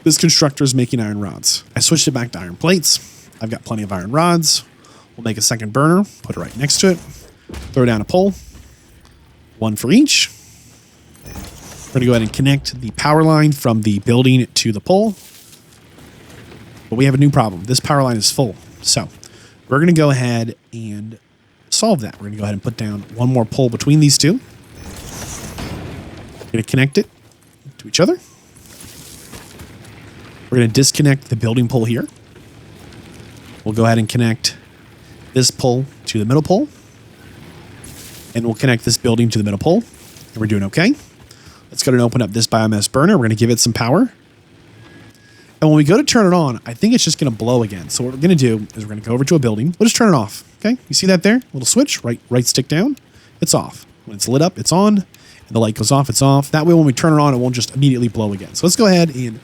this constructor is making iron rods. I switched it back to iron plates. I've got plenty of iron rods. We'll make a second burner, put it right next to it, throw down a pole, one for each. We're going to go ahead and connect the power line from the building to the pole. But we have a new problem. This power line is full. So we're going to go ahead and solve that. We're going to go ahead and put down one more pole between these two. We're going to connect it to each other. We're going to disconnect the building pole here. We'll go ahead and connect this pole to the middle pole. And we'll connect this building to the middle pole. And we're doing okay. Let's go ahead and open up this biomass burner. We're going to give it some power. And when we go to turn it on, I think it's just going to blow again. So what we're going to do is we're going to go over to a building. We'll just turn it off. Okay. You see that there? Little switch, right stick down. It's off. When it's lit up, it's on. And the light goes off, it's off. That way when we turn it on, it won't just immediately blow again. So let's go ahead and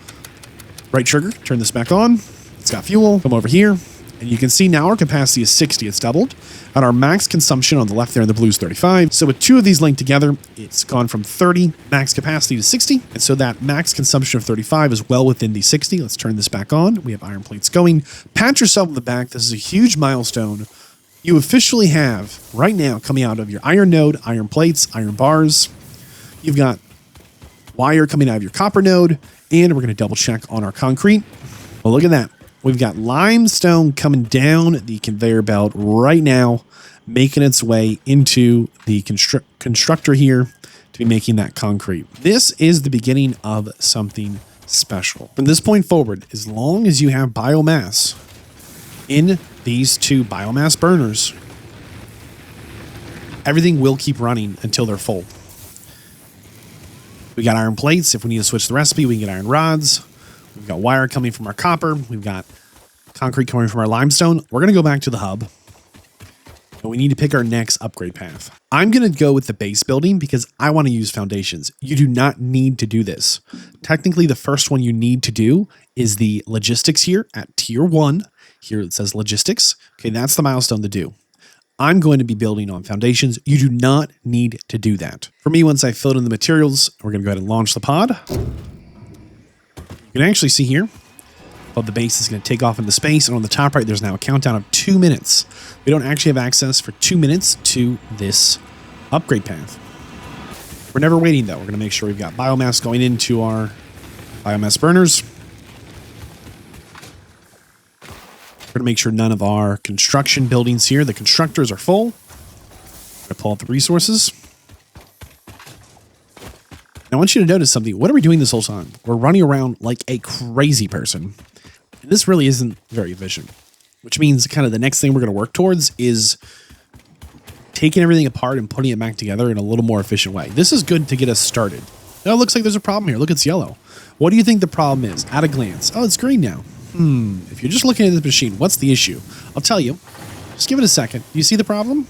right trigger, turn this back on. It's got fuel. Come over here. And you can see now our capacity is 60. It's doubled. And our max consumption on the left there in the blue is 35. So with two of these linked together, it's gone from 30 max capacity to 60. And so that max consumption of 35 is well within the 60. Let's turn this back on. We have iron plates going. Pat yourself on the back. This is a huge milestone. You officially have right now coming out of your iron node, iron plates, iron bars. You've got wire coming out of your copper node. And we're going to double check on our concrete. Well, look at that. We've got limestone coming down the conveyor belt right now, making its way into the constructor here to be making that concrete. This is the beginning of something special. From this point forward, as long as you have biomass in these two biomass burners, everything will keep running until they're full. We got iron plates. If we need to switch the recipe, we can get iron rods. We've got wire coming from our copper. We've got concrete coming from our limestone. We're going to go back to the hub. And we need to pick our next upgrade path. I'm going to go with the base building because I want to use foundations. You do not need to do this. Technically, the first one you need to do is the logistics here at tier 1. Here it says logistics. Okay, that's the milestone to do. I'm going to be building on foundations. You do not need to do that. For me, once I filled in the materials, we're going to go ahead and launch the pod. You can actually see here, but the base is going to take off into space, and on the top right, there's now a countdown of 2 minutes. We don't actually have access for 2 minutes to this upgrade path. We're never waiting, though. We're going to make sure we've got biomass going into our biomass burners. We're going to make sure none of our construction buildings here, the constructors, are full. We're going to pull out the resources. Now, I want you to notice something. What are we doing this whole time? We're running around like a crazy person. And this really isn't very efficient, which means kind of the next thing we're going to work towards is taking everything apart and putting it back together in a little more efficient way. This is good to get us started. Now, it looks like there's a problem here. Look, it's yellow. What do you think the problem is at a glance? Oh, it's green now. If you're just looking at this machine, what's the issue? I'll tell you. Just give it a second. Do you see the problem?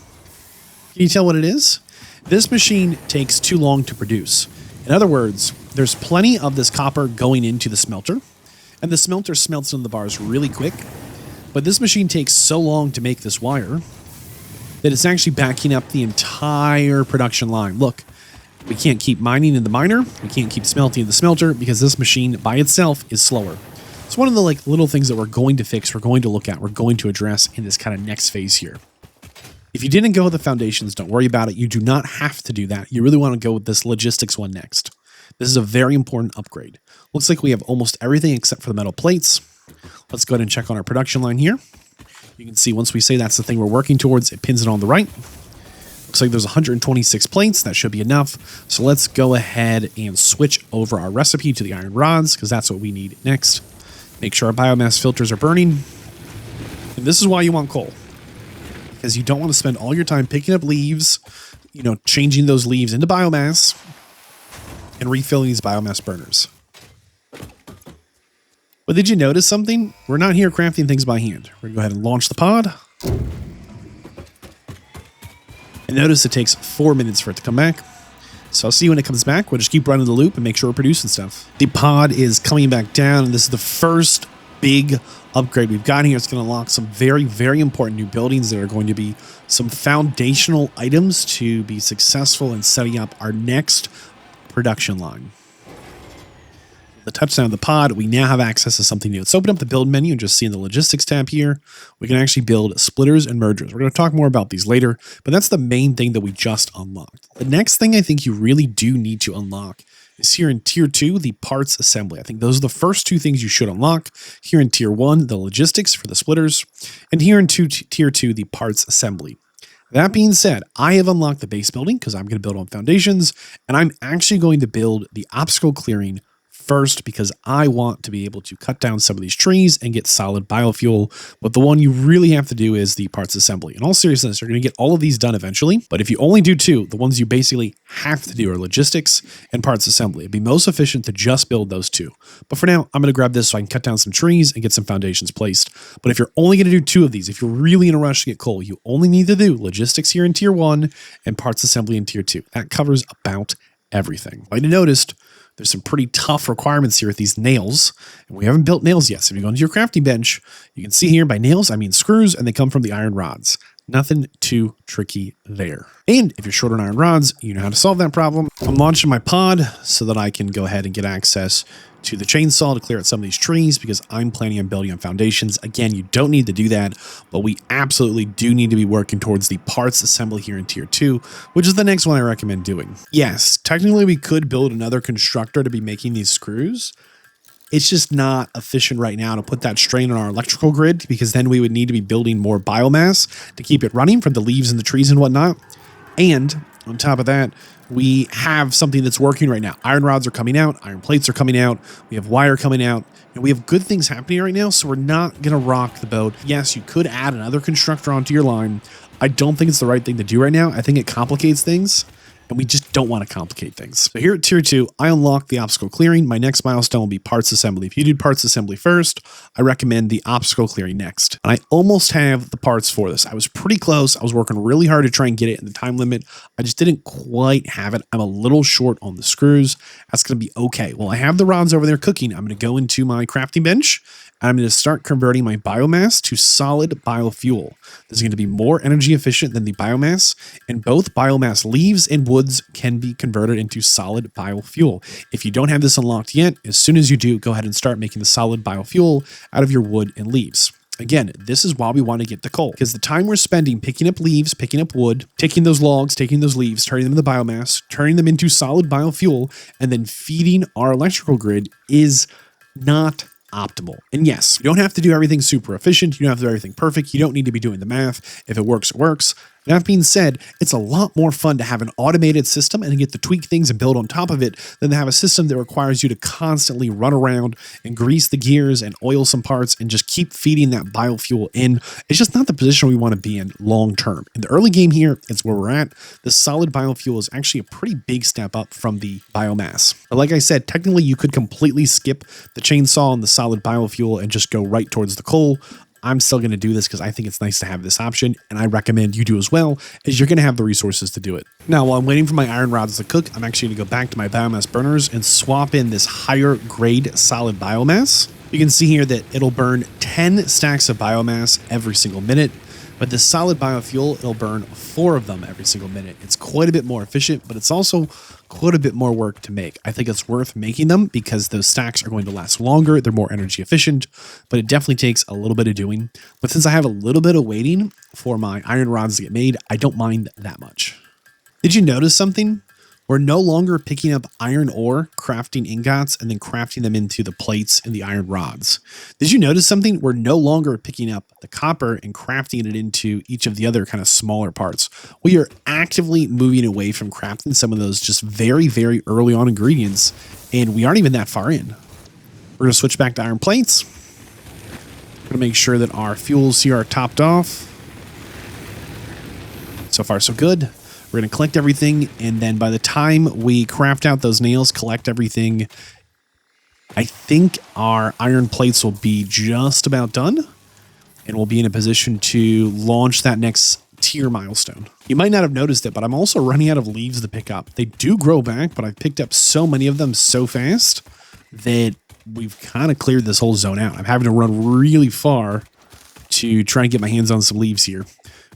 Can you tell what it is? This machine takes too long to produce. In other words, there's plenty of this copper going into the smelter, and the smelter smelts into the bars really quick. But this machine takes so long to make this wire that it's actually backing up the entire production line. Look, we can't keep mining in the miner. We can't keep smelting in the smelter because this machine by itself is slower. It's one of the little things that we're going to fix, we're going to look at, we're going to address in this kind of next phase here. If you didn't go with the foundations, don't worry about it. You do not have to do that. You really want to go with this logistics one next. This is a very important upgrade. Looks like we have almost everything except for the metal plates. Let's go ahead and check on our production line here. You can see once we say that's the thing we're working towards, it pins it on the right. Looks like there's 126 plates. That should be enough. So let's go ahead and switch over our recipe to the iron rods because that's what we need next. Make sure our biomass filters are burning. And this is why you want coal. Because you don't want to spend all your time picking up leaves, changing those leaves into biomass and refilling these biomass burners. But did you notice something? We're not here crafting things by hand. We're going to go ahead and launch the pod. And notice it takes 4 minutes for it to come back. So I'll see you when it comes back. We'll just keep running the loop and make sure we're producing stuff. The pod is coming back down, and this is the first big upgrade we've got here. It's going to unlock some very, very important new buildings that are going to be some foundational items to be successful in setting up our next production line. The touchdown of the pod, we now have access to something new. Let's open up the build menu and just see in the logistics tab here, we can actually build splitters and mergers. We're going to talk more about these later, but that's the main thing that we just unlocked. The next thing I think you really do need to unlock is here in tier 2, the parts assembly. I think those are the first two things you should unlock. Here in tier 1, the logistics for the splitters, and here in tier 2, the parts assembly. That being said, I have unlocked the base building because I'm going to build on foundations, and I'm actually going to build the obstacle clearing first because I want to be able to cut down some of these trees and get solid biofuel. But the one you really have to do is the parts assembly. In all seriousness, you're going to get all of these done eventually. But if you only do two, the ones you basically have to do are logistics and parts assembly. It'd be most efficient to just build those two. But for now, I'm going to grab this so I can cut down some trees and get some foundations placed. But if you're only going to do two of these, if you're really in a rush to get coal, you only need to do logistics here in tier 1 and parts assembly in tier 2. That covers about everything. Might have noticed there's some pretty tough requirements here with these nails, and we haven't built nails yet. So if you go into your crafting bench, you can see here by nails, I mean screws, and they come from the iron rods. Nothing too tricky there. And if you're short on iron rods, you know how to solve that problem. I'm launching my pod so that I can go ahead and get access to the chainsaw to clear out some of these trees because I'm planning on building on foundations. Again, you don't need to do that, but we absolutely do need to be working towards the parts assembly here in tier 2, which is the next one I recommend doing. Yes, technically we could build another constructor to be making these screws. It's just not efficient right now to put that strain on our electrical grid because then we would need to be building more biomass to keep it running from the leaves and the trees and whatnot. And on top of that, we have something that's working right now. Iron rods are coming out. Iron plates are coming out. We have wire coming out. And we have good things happening right now, so we're not going to rock the boat. Yes, you could add another constructor onto your line. I don't think it's the right thing to do right now. I think it complicates things, and we just don't want to complicate things. So here at tier 2, I unlock the obstacle clearing. My next milestone will be parts assembly. If you did parts assembly first, I recommend the obstacle clearing next. And I almost have the parts for this. I was pretty close. I was working really hard to try and get it in the time limit. I just didn't quite have it. I'm a little short on the screws. That's going to be okay. Well, I have the rods over there cooking. I'm going to go into my crafting bench. I'm going to start converting my biomass to solid biofuel. This is going to be more energy efficient than the biomass, and both biomass leaves and woods can be converted into solid biofuel. If you don't have this unlocked yet, as soon as you do, go ahead and start making the solid biofuel out of your wood and leaves. Again, this is why we want to get the coal, because the time we're spending picking up leaves, picking up wood, taking those logs, taking those leaves, turning them into biomass, turning them into solid biofuel, and then feeding our electrical grid is not optimal. And yes, you don't have to do everything super efficient. You don't have to do everything perfect. You don't need to be doing the math. If it works, it works. That being said, it's a lot more fun to have an automated system and get to tweak things and build on top of it than to have a system that requires you to constantly run around and grease the gears and oil some parts and just keep feeding that biofuel in. It's just not the position we want to be in long term. In the early game here, it's where we're at. The solid biofuel is actually a pretty big step up from the biomass. But like I said, technically you could completely skip the chainsaw and the solid biofuel and just go right towards the coal. I'm still going to do this because I think it's nice to have this option, and I recommend you do as well, as you're going to have the resources to do it. Now, while I'm waiting for my iron rods to cook, I'm actually going to go back to my biomass burners and swap in this higher grade solid biomass. You can see here that it'll burn 10 stacks of biomass every single minute, but this solid biofuel, it'll burn 4 of them every single minute. It's quite a bit more efficient, but it's also quite a bit more work to make. I think it's worth making them because those stacks are going to last longer. They're more energy efficient, but it definitely takes a little bit of doing. But since I have a little bit of waiting for my iron rods to get made, I don't mind that much. Did you notice something? We're no longer picking up iron ore, crafting ingots, and then crafting them into the plates and the iron rods. Did you notice something? We're no longer picking up the copper and crafting it into each of the other kind of smaller parts. We are actively moving away from crafting some of those just very, very early on ingredients, and we aren't even that far in. We're going to switch back to iron plates. We're going to make sure that our fuels here are topped off. So far, so good. We're going to collect everything, and then by the time we craft out those nails, collect everything, I think our iron plates will be just about done, and we'll be in a position to launch that next tier milestone. You might not have noticed it, but I'm also running out of leaves to pick up. They do grow back, but I've picked up so many of them so fast that we've kind of cleared this whole zone out. I'm having to run really far to try and get my hands on some leaves here,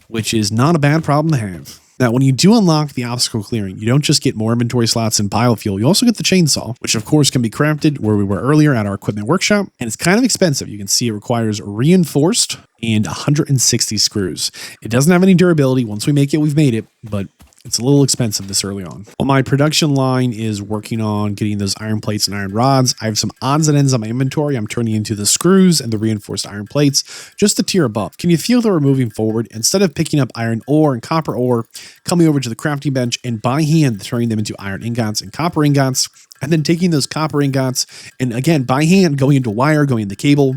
which is not a bad problem to have. Now, when you do unlock the obstacle clearing, you don't just get more inventory slots and biofuel, you also get the chainsaw, which of course can be crafted where we were earlier at our equipment workshop, and it's kind of expensive. You can see it requires reinforced and 160 screws. It doesn't have any durability. Once we make it, we've made it, but it's a little expensive this early on. While my production line is working on getting those iron plates and iron rods, I have some odds and ends on my inventory. I'm turning into the screws and the reinforced iron plates, just a tier above. Can you feel that we're moving forward? Instead of picking up iron ore and copper ore, coming over to the crafting bench and by hand turning them into iron ingots and copper ingots, and then taking those copper ingots and again, by hand going into wire, going into cable.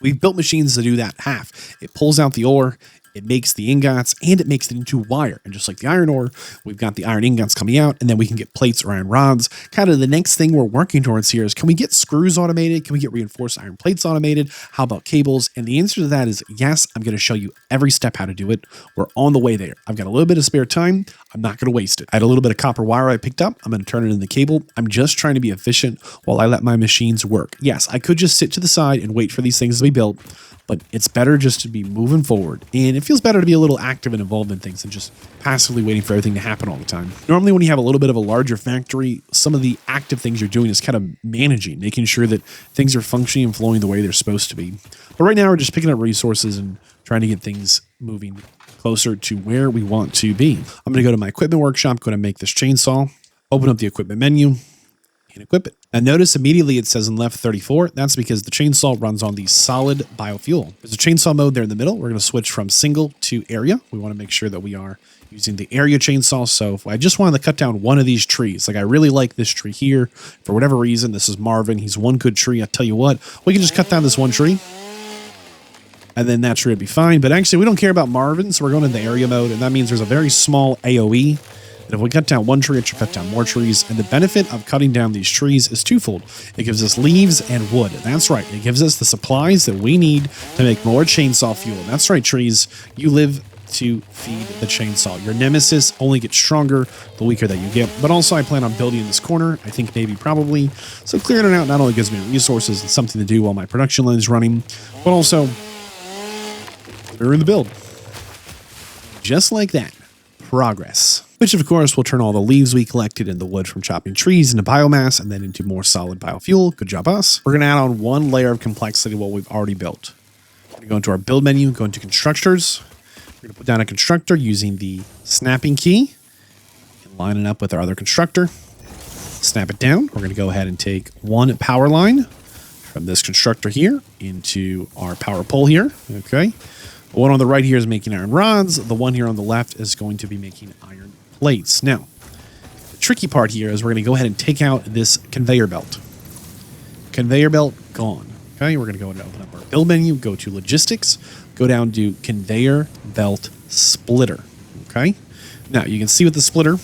We've built machines to do that half. It pulls out the ore, it makes the ingots, and it makes it into wire. And just like the iron ore, we've got the iron ingots coming out, and then we can get plates or iron rods. Kind of the next thing we're working towards here is, can we get screws automated? Can we get reinforced iron plates automated? How about cables? And the answer to that is yes. I'm going to show you every step how to do it. We're on the way there. I've got a little bit of spare time. I'm not going to waste it. I had a little bit of copper wire I picked up. I'm going to turn it into the cable. I'm just trying to be efficient while I let my machines work. Yes, I could just sit to the side and wait for these things to be built, but it's better just to be moving forward. And it feels better to be a little active and involved in things than just passively waiting for everything to happen all the time. Normally, when you have a little bit of a larger factory, some of the active things you're doing is kind of managing, making sure that things are functioning and flowing the way they're supposed to be. But right now, we're just picking up resources and trying to get things moving closer to where we want to be. I'm going to go to my equipment workshop, going to make this chainsaw, open up the equipment menu, and equip it. And notice immediately it says in left 34. That's because the chainsaw runs on the solid biofuel. There's a chainsaw mode there in the middle. We're going to switch from single to area. We want to make sure that we are using the area chainsaw. So if I just wanted to cut down one of these trees, like I really like this tree here, for whatever reason, this is Marvin. He's one good tree. I tell you what, we can just cut down this one tree, and then that tree would be fine. But actually, we don't care about Marvin, so we're going into area mode, and that means there's a very small AoE But if we cut down one tree, it should cut down more trees. And the benefit of cutting down these trees is twofold. It gives us leaves and wood. That's right. It gives us the supplies that we need to make more chainsaw fuel. That's right, trees. You live to feed the chainsaw. Your nemesis only gets stronger the weaker that you get. But also, I plan on building in this corner. I think maybe probably. So clearing it out not only gives me resources and something to do while my production line is running, but also we're in the build. Just like that. Progress. Which of course will turn all the leaves we collected and the wood from chopping trees into biomass and then into more solid biofuel. Good job us. We're going to add on one layer of complexity to what we've already built. We're going to go into our build menu, go into constructors. We're going to put down a constructor using the snapping key and line it up with our other constructor. Snap it down. We're going to go ahead and take one power line from this constructor here into our power pole here. Okay. The one on the right here is making iron rods. The one here on the left is going to be making iron plates. Now, the tricky part here is we're going to go ahead and take out this conveyor belt. Conveyor belt gone. Okay, we're going to go and open up our build menu, go to logistics, go down to conveyor belt splitter. Okay, now you can see with the splitter,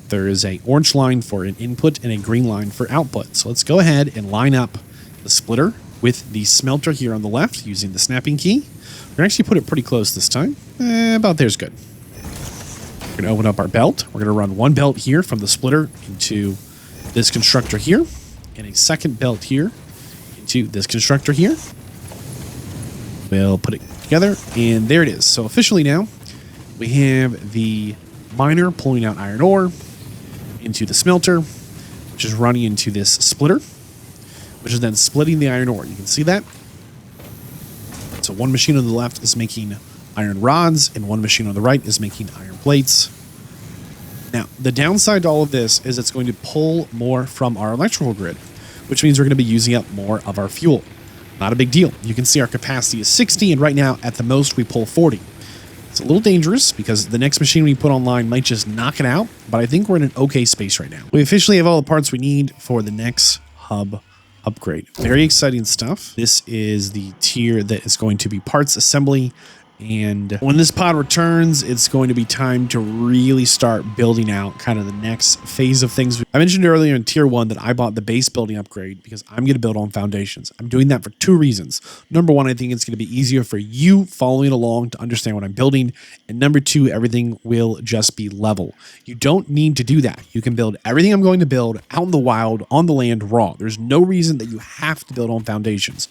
there is an orange line for an input and a green line for output. So let's go ahead and line up the splitter with the smelter here on the left using the snapping key. We're going to actually put it pretty close this time. About there's good. We're going to open up our belt. We're going to run one belt here from the splitter into this constructor here, and a second belt here into this constructor here. We'll put it together, and there it is. So officially now, we have the miner pulling out iron ore into the smelter, which is running into this splitter, which is then splitting the iron ore. You can see that. So one machine on the left is making iron rods, and one machine on the right is making iron plates. Now, the downside to all of this is it's going to pull more from our electrical grid, which means we're going to be using up more of our fuel. Not a big deal. You can see our capacity is 60, and right now, at the most, we pull 40. It's a little dangerous because the next machine we put online might just knock it out, but I think we're in an okay space right now. We officially have all the parts we need for the next hub upgrade. Very exciting stuff. This is the tier that is going to be parts assembly. And when this pod returns, it's going to be time to really start building out kind of the next phase of things. I mentioned earlier in tier 1 that I bought the base building upgrade because I'm going to build on foundations. I'm doing that for two reasons. Number one, I think it's going to be easier for you following along to understand what I'm building. And number two, everything will just be level. You don't need to do that. You can build everything I'm going to build out in the wild, on the land, raw. There's no reason that you have to build on foundations.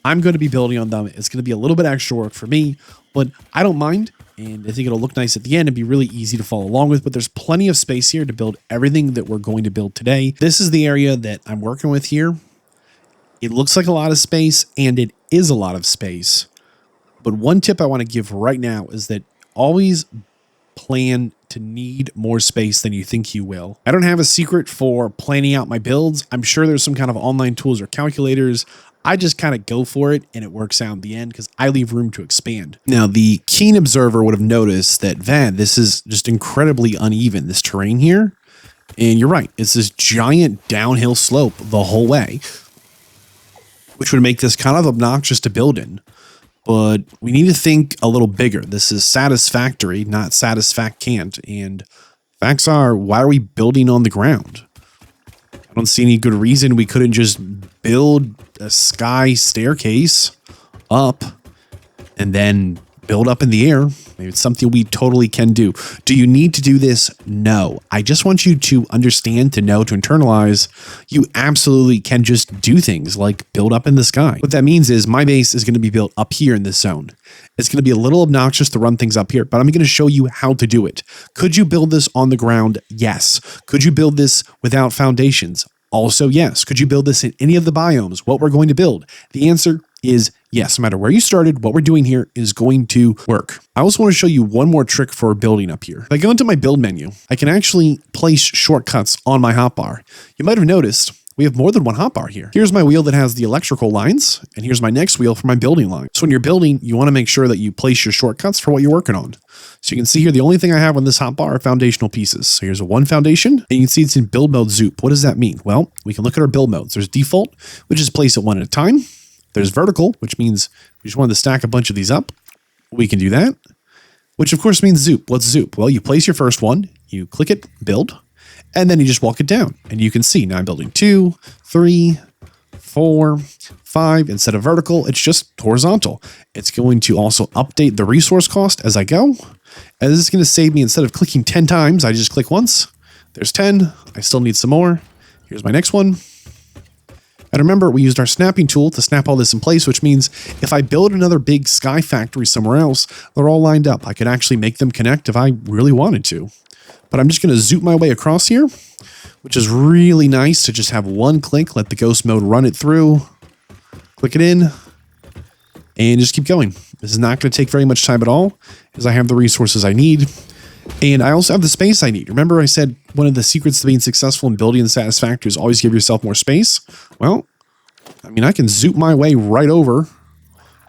I'm going to be building on them. It's going to be a little bit extra work for me, but I don't mind. And I think it'll look nice at the end and be really easy to follow along with. But there's plenty of space here to build everything that we're going to build today. This is the area that I'm working with here. It looks like a lot of space, and it is a lot of space. But one tip I want to give right now is that always plan to need more space than you think you will. I don't have a secret for planning out my builds. I'm sure there's some kind of online tools or calculators. I just kind of go for it and it works out in the end because I leave room to expand. Now, the keen observer would have noticed that Vadd, this is just incredibly uneven, this terrain here. And you're right, it's this giant downhill slope the whole way, which would make this kind of obnoxious to build in. But we need to think a little bigger. This is Satisfactory, not Satisfact-can't. And facts are, why are we building on the ground? I don't see any good reason we couldn't just build a sky staircase up and then build up in the air. Maybe it's something we totally can do. Do you need to do this? No. I just want you to understand, to know, to internalize. You absolutely can just do things like build up in the sky. What that means is my base is going to be built up here in this zone. It's going to be a little obnoxious to run things up here, but I'm going to show you how to do it. Could you build this on the ground? Yes. Could you build this without foundations? Also, yes. Could you build this in any of the biomes? What we're going to build? The answer is yes. No matter where you started, what we're doing here is going to work. I also want to show you one more trick for building up here. If I go into my build menu, I can actually place shortcuts on my hotbar. You might have noticed we have more than one hotbar here. Here's my wheel that has the electrical lines, and here's my next wheel for my building line. So when you're building, you want to make sure that you place your shortcuts for what you're working on. So you can see here, the only thing I have on this hotbar are foundational pieces. So here's a one foundation, and you can see it's in build mode Zoop. What does that mean? Well, we can look at our build modes. There's default, which is place it one at a time. There's vertical, which means we just wanted to stack a bunch of these up. We can do that, which of course means Zoop. What's Zoop? Well, you place your first one, you click it, build, and then you just walk it down. And you can see now I'm building 2, 3, 4, 5. Instead of vertical, it's just horizontal. It's going to also update the resource cost as I go. And this is going to save me, instead of clicking 10 times, I just click once. There's 10. I still need some more. Here's my next one. And remember, we used our snapping tool to snap all this in place, which means if I build another big sky factory somewhere else, they're all lined up. I could actually make them connect if I really wanted to. But I'm just going to zoom my way across here, which is really nice to just have one click, let the ghost mode run it through, click it in, and just keep going. This is not going to take very much time at all, as I have the resources I need. And I also have the space I need. Remember I said one of the secrets to being successful in building in Satisfactory is always give yourself more space? Well, I mean, I can zoom my way right over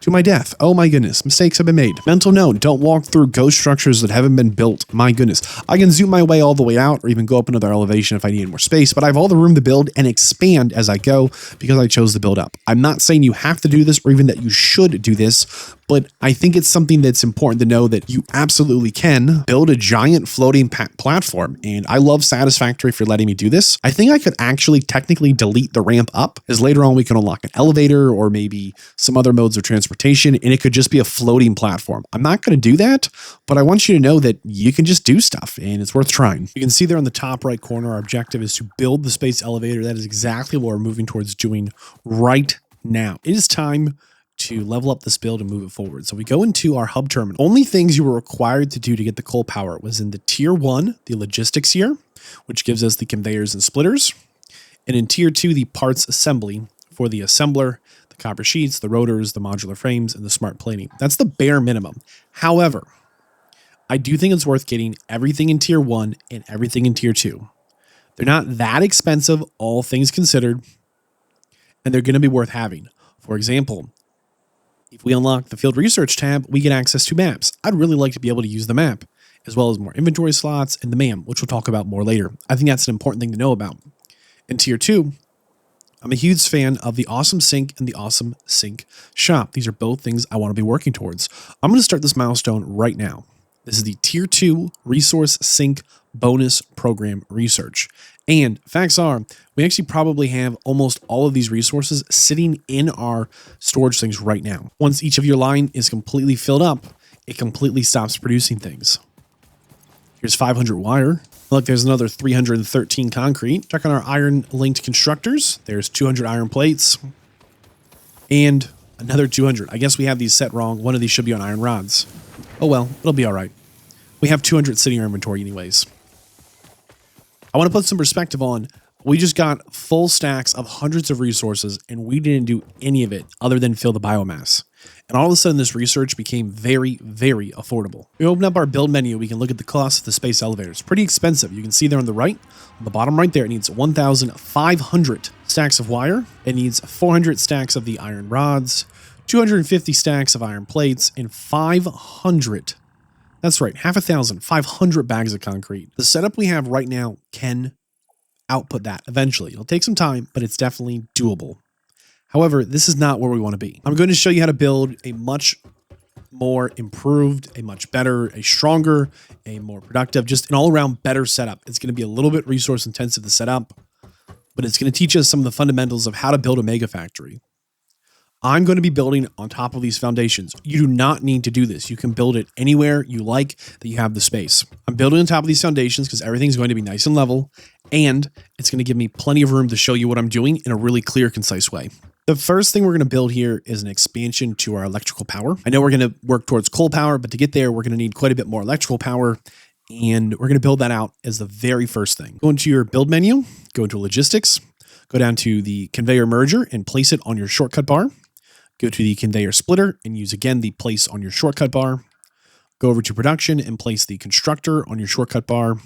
to my death. Oh my goodness, mistakes have been made. Mental note, don't walk through ghost structures that haven't been built. My goodness. I can zoom my way all the way out or even go up another elevation if I need more space, but I have all the room to build and expand as I go because I chose to build up. I'm not saying you have to do this or even that you should do this, but I think it's something that's important to know that you absolutely can build a giant floating platform. And I love Satisfactory for letting me do this. I think I could actually technically delete the ramp up, as later on we can unlock an elevator or maybe some other modes of transportation, and it could just be a floating platform. I'm not going to do that, but I want you to know that you can just do stuff and it's worth trying. You can see there on the top right corner, our objective is to build the space elevator. That is exactly what we're moving towards doing right now. It is time to level up this build and move it forward. So we go into our hub terminal. Only things you were required to do to get the coal power was in the tier 1, the logistics here, which gives us the conveyors and splitters. And in tier 2, the parts assembly for the assembler, the copper sheets, the rotors, the modular frames, and the smart plating. That's the bare minimum. However, I do think it's worth getting everything in tier 1 and everything in tier 2. They're not that expensive, all things considered, and they're going to be worth having. For example, if we unlock the field research tab, we get access to maps. I'd really like to be able to use the map, as well as more inventory slots and the MAM, which we'll talk about more later. I think that's an important thing to know about. In tier 2, I'm a huge fan of the Awesome Sync and the Awesome Sync Shop. These are both things I want to be working towards. I'm going to start this milestone right now. This is the tier 2 resource sync bonus program research. And facts are, we actually probably have almost all of these resources sitting in our storage things right now. Once each of your line is completely filled up, it completely stops producing things. Here's 500 wire. Look, there's another 313 concrete. Check on our iron linked constructors. There's 200 iron plates and another 200. I guess we have these set wrong. One of these should be on iron rods. Oh well, it'll be all right. We have 200 sitting in our inventory anyways. I want to put some perspective on, we just got full stacks of hundreds of resources and we didn't do any of it other than fill the biomass. And all of a sudden this research became very, very affordable. We open up our build menu, we can look at the cost of the space elevator. It's pretty expensive. You can see there on the right, on the bottom right there, it needs 1,500 stacks of wire. It needs 400 stacks of the iron rods, 250 stacks of iron plates, and 500, that's right, 500 bags of concrete. The setup we have right now can output that eventually. It'll take some time, but it's definitely doable. However, this is not where we want to be. I'm going to show you how to build a much more improved, a much better, a stronger, a more productive, just an all-around better setup. It's going to be a little bit resource intensive to set up, but it's going to teach us some of the fundamentals of how to build a mega factory. I'm going to be building on top of these foundations. You do not need to do this. You can build it anywhere you like that you have the space. I'm building on top of these foundations because everything's going to be nice and level, and it's going to give me plenty of room to show you what I'm doing in a really clear, concise way. The first thing we're going to build here is an expansion to our electrical power. I know we're going to work towards coal power, but to get there, we're going to need quite a bit more electrical power, and we're going to build that out as the very first thing. Go into your build menu, go into logistics, go down to the conveyor merger and place it on your shortcut bar. Go to the conveyor splitter and use again the place on your shortcut bar. Go over to production and place the constructor on your shortcut bar.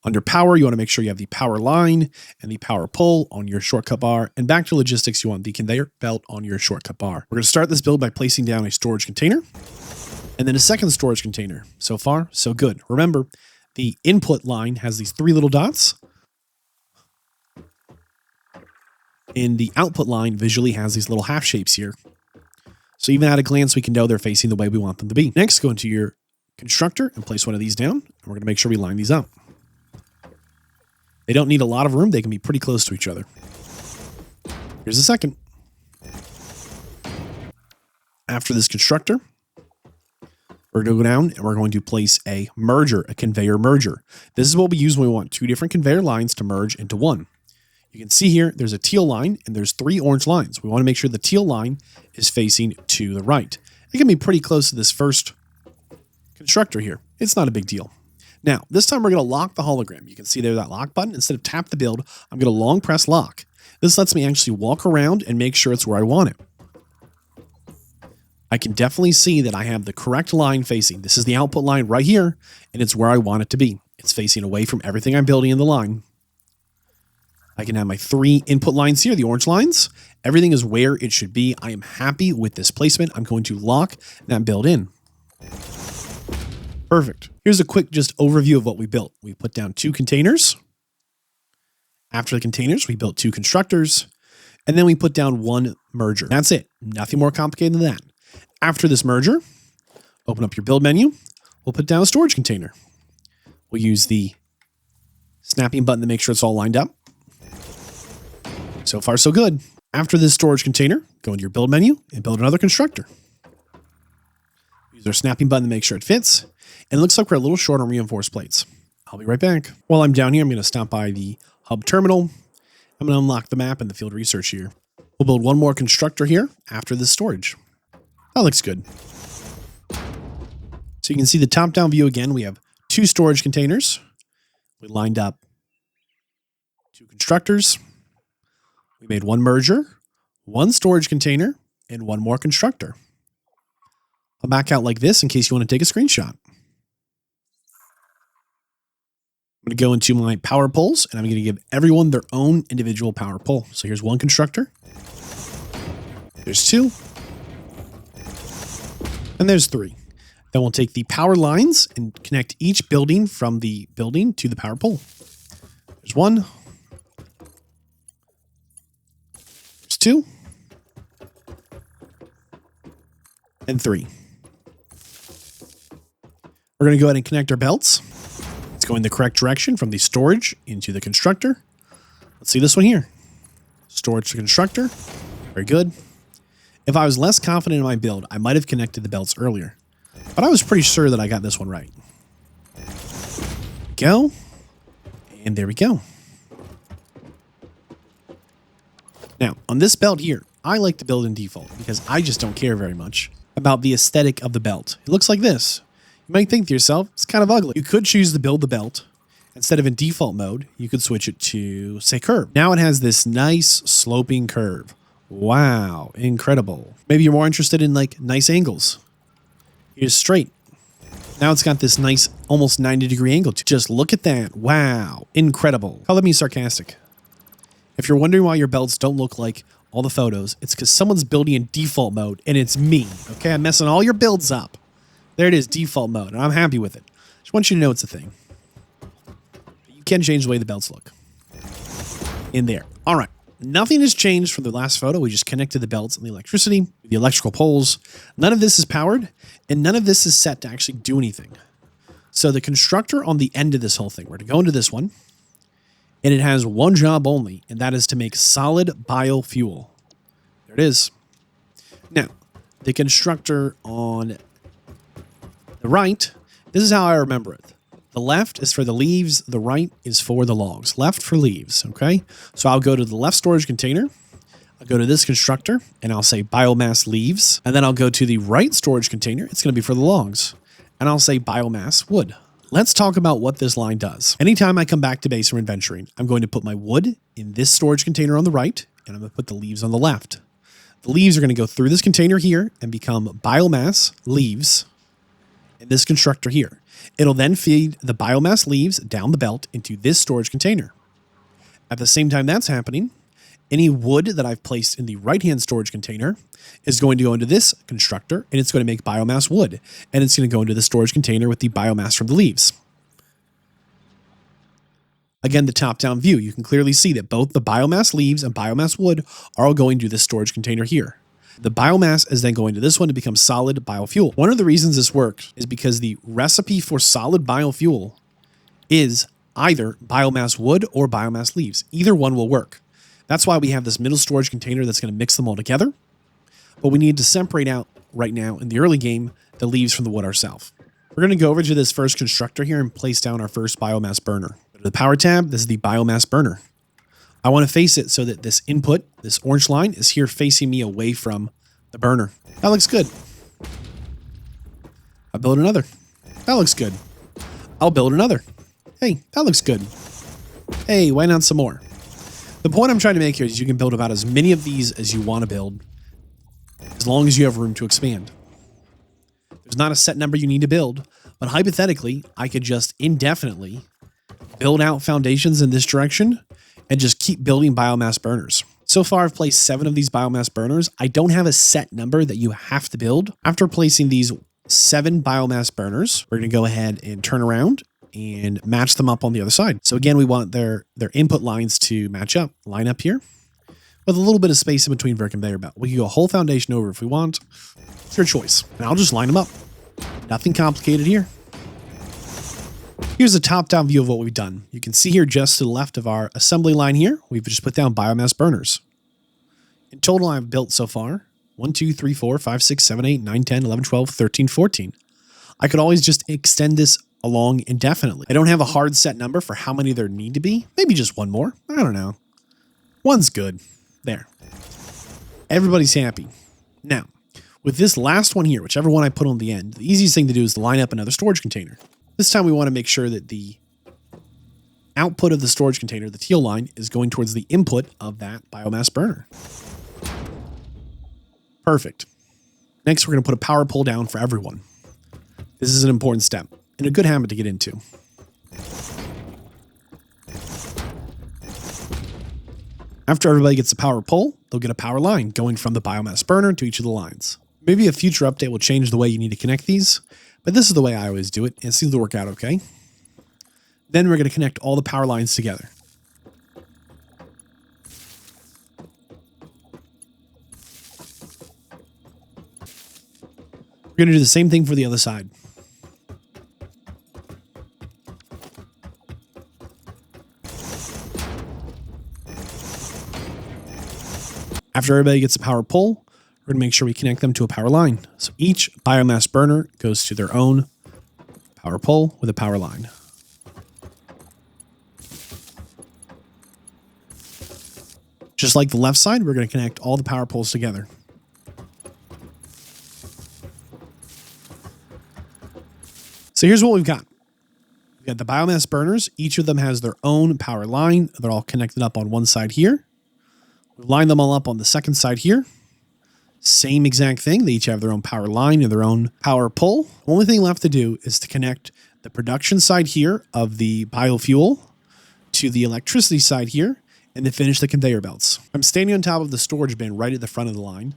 Under power, you want to make sure you have the power line and the power pull on your shortcut bar. And back to logistics, you want the conveyor belt on your shortcut bar. We're going to start this build by placing down a storage container and then a second storage container. So far, so good. Remember, the input line has these 3 little dots. And the output line visually has these little half shapes here. So even at a glance, we can know they're facing the way we want them to be. Next, go into your constructor and place one of these down. And we're going to make sure we line these up. They don't need a lot of room. They can be pretty close to each other. Here's a second. After this constructor, we're going to go down and we're going to place a merger, a conveyor merger. This is what we use when we want two different conveyor lines to merge into one. You can see here, there's a teal line and there's 3 orange lines. We want to make sure the teal line is facing to the right. It can be pretty close to this first constructor here. It's not a big deal. Now, this time we're going to lock the hologram. You can see there that lock button. Instead of tap the build, I'm going to long press lock. This lets me actually walk around and make sure it's where I want it. I can definitely see that I have the correct line facing. This is the output line right here, and it's where I want it to be. It's facing away from everything I'm building in the line. I can have my 3 input lines here, the orange lines. Everything is where it should be. I am happy with this placement. I'm going to lock that build in. Perfect. Here's a quick just overview of what we built. We put down 2 containers. After the containers, we built 2 constructors. And then we put down 1 merger. That's it. Nothing more complicated than that. After this merger, open up your build menu. We'll put down a storage container. We'll use the snapping button to make sure it's all lined up. So far, so good. After this storage container, go into your build menu and build another constructor. Use our snapping button to make sure it fits. And it looks like we're a little short on reinforced plates. I'll be right back. While I'm down here, I'm going to stop by the hub terminal. I'm going to unlock the map and the field research here. We'll build 1 more constructor here after this storage. That looks good. So you can see the top-down view again. We have 2 storage containers. We lined up 2 constructors. We made 1 merger, 1 storage container, and 1 more constructor. I'll back out like this in case you want to take a screenshot. I'm going to go into my power poles, and I'm going to give everyone their own individual power pole. So here's 1 constructor. There's 2. And there's 3. Then we'll take the power lines and connect each building from the building to the power pole. There's 1. There's 2. And 3. We're going to go ahead and connect our belts. Let's go in the correct direction from the storage into the constructor. Let's see this one here. Storage to constructor. Very good. If I was less confident in my build, I might have connected the belts earlier. But I was pretty sure that I got this one right. Go. And there we go. Now, on this belt here, I like to build in default because I just don't care very much about the aesthetic of the belt. It looks like this. You might think to yourself, it's kind of ugly. You could choose to build the belt. Instead of in default mode, you could switch it to, say, curve. Now it has this nice sloping curve. Wow, incredible. Maybe you're more interested in like nice angles. Here's straight. Now it's got this nice, almost 90-degree angle. Just look at that. Wow, incredible. Color me sarcastic. If you're wondering why your belts don't look like all the photos, it's because someone's building in default mode and it's me. Okay, I'm messing all your builds up. There it is, default mode, and I'm happy with it. Just want you to know it's a thing. You can change the way the belts look. In there. All right. Nothing has changed from the last photo. We just connected the belts and the electricity, the electrical poles. None of this is powered, and none of this is set to actually do anything. So the constructor on the end of this whole thing, we're going to go into this one, and it has 1 job only, and that is to make solid biofuel. There it is. Now, the constructor on the right, this is how I remember it. The left is for the leaves. The right is for the logs. Left for leaves, okay? So I'll go to the left storage container. I'll go to this constructor, and I'll say biomass leaves. And then I'll go to the right storage container. It's going to be for the logs. And I'll say biomass wood. Let's talk about what this line does. Anytime I come back to base from adventuring, I'm going to put my wood in this storage container on the right, and I'm going to put the leaves on the left. The leaves are going to go through this container here and become biomass leaves in this constructor here. It'll then feed the biomass leaves down the belt into this storage container. At the same time that's happening, any wood that I've placed in the right-hand storage container is going to go into this constructor, and it's going to make biomass wood. And it's going to go into the storage container with the biomass from the leaves. Again, the top-down view, you can clearly see that both the biomass leaves and biomass wood are all going to this storage container here. The biomass is then going to this one to become solid biofuel. One of the reasons this works is because the recipe for solid biofuel is either biomass wood or biomass leaves. Either one will work. That's why we have this middle storage container that's going to mix them all together. But we need to separate out right now in the early game the leaves from the wood ourselves. We're going to go over to this first constructor here and place down our first biomass burner. Go to the power tab. This is the biomass burner. I want to face it so that this input, this orange line, is here facing me away from the burner. That looks good. I'll build another. That looks good. I'll build another. Hey, that looks good. Hey, why not some more? The point I'm trying to make here is you can build about as many of these as you want to build, as long as you have room to expand. There's not a set number you need to build, but hypothetically, I could just indefinitely build out foundations in this direction and just keep building biomass burners. So far, I've placed 7 of these biomass burners. I don't have a set number that you have to build. After placing these 7 biomass burners, we're going to go ahead and turn around and match them up on the other side. So again, we want their input lines to match up, line up here, with a little bit of space in between for a conveyor belt. We can go a whole foundation over if we want. It's your choice. And I'll just line them up. Nothing complicated here. Here's a top-down view of what we've done. You can see here just to the left of our assembly line here, we've just put down biomass burners. In total, I've built so far 1, 2, 3, 4, 5, 6, 7, 8, 9, 10, 11, 12, 13, 14. I could always just extend this along indefinitely. I don't have a hard set number for how many there need to be. Maybe just one more. I don't know. One's good. There. Everybody's happy. Now, with this last one here, whichever one I put on the end, the easiest thing to do is to line up another storage container. This time we want to make sure that the output of the storage container, the teal line, is going towards the input of that biomass burner. Perfect. Next, we're going to put a power pole down for everyone. This is an important step and a good habit to get into. After everybody gets a power pole, they'll get a power line going from the biomass burner to each of the lines. Maybe a future update will change the way you need to connect these, but this is the way I always do it, and it seems to work out okay. Then we're going to connect all the power lines together. We're going to do the same thing for the other side. After everybody gets a power pole, we're going to make sure we connect them to a power line. So each biomass burner goes to their own power pole with a power line. Just like the left side, we're going to connect all the power poles together. So here's what we've got. We've got the biomass burners. Each of them has their own power line. They're all connected up on one side here. We've lined them all up on the second side here. Same exact thing. They each have their own power line and their own power pole. The only thing left to do is to connect the production side here of the biofuel to the electricity side here and then finish the conveyor belts. I'm standing on top of the storage bin right at the front of the line.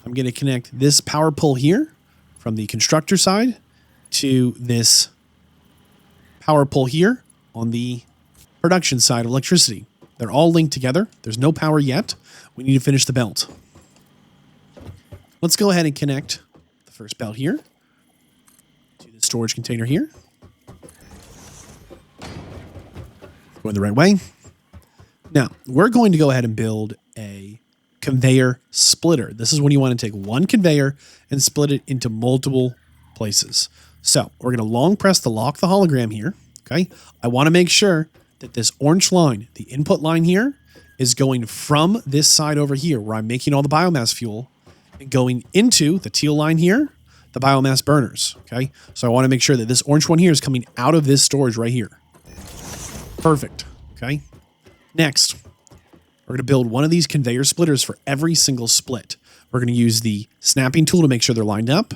I'm going to connect this power pole here from the constructor side to this power pole here on the production side of electricity. They're all linked together. There's no power yet. We need to finish the belt. Let's go ahead and connect the first belt here to the storage container here. Going the right way. Now, we're going to go ahead and build a conveyor splitter. This is when you want to take one conveyor and split it into multiple places. So we're going to long press to lock the hologram here. Okay. I want to make sure that this orange line, the input line here, is going from this side over here where I'm making all the biomass fuel and going into the teal line here, the biomass burners. Okay. So I want to make sure that this orange one here is coming out of this storage right here. Perfect. Okay. Next, we're going to build one of these conveyor splitters for every single split. We're going to use the snapping tool to make sure they're lined up.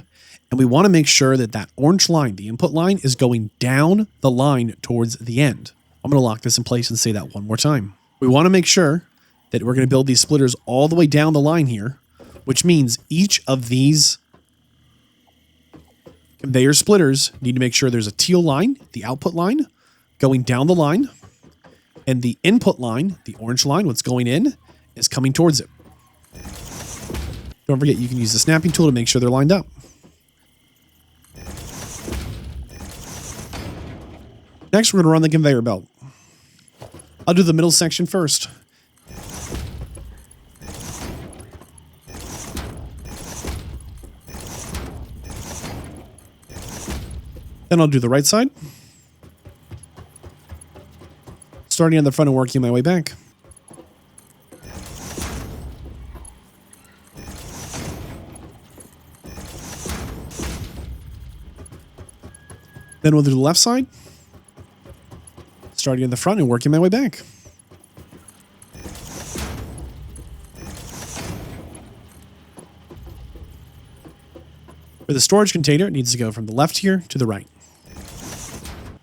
And we want to make sure that that orange line, the input line, is going down the line towards the end. I'm going to lock this in place and say that one more time. We want to make sure that we're going to build these splitters all the way down the line here, which means each of these conveyor splitters need to make sure there's a teal line, the output line, going down the line, and the input line, the orange line, what's going in, is coming towards it. Don't forget, you can use the snapping tool to make sure they're lined up. Next, we're going to run the conveyor belt. I'll do the middle section first. Then I'll do the right side. Starting on the front and working my way back. Then we'll do the left side. Starting in the front and working my way back. For the storage container, it needs to go from the left here to the right.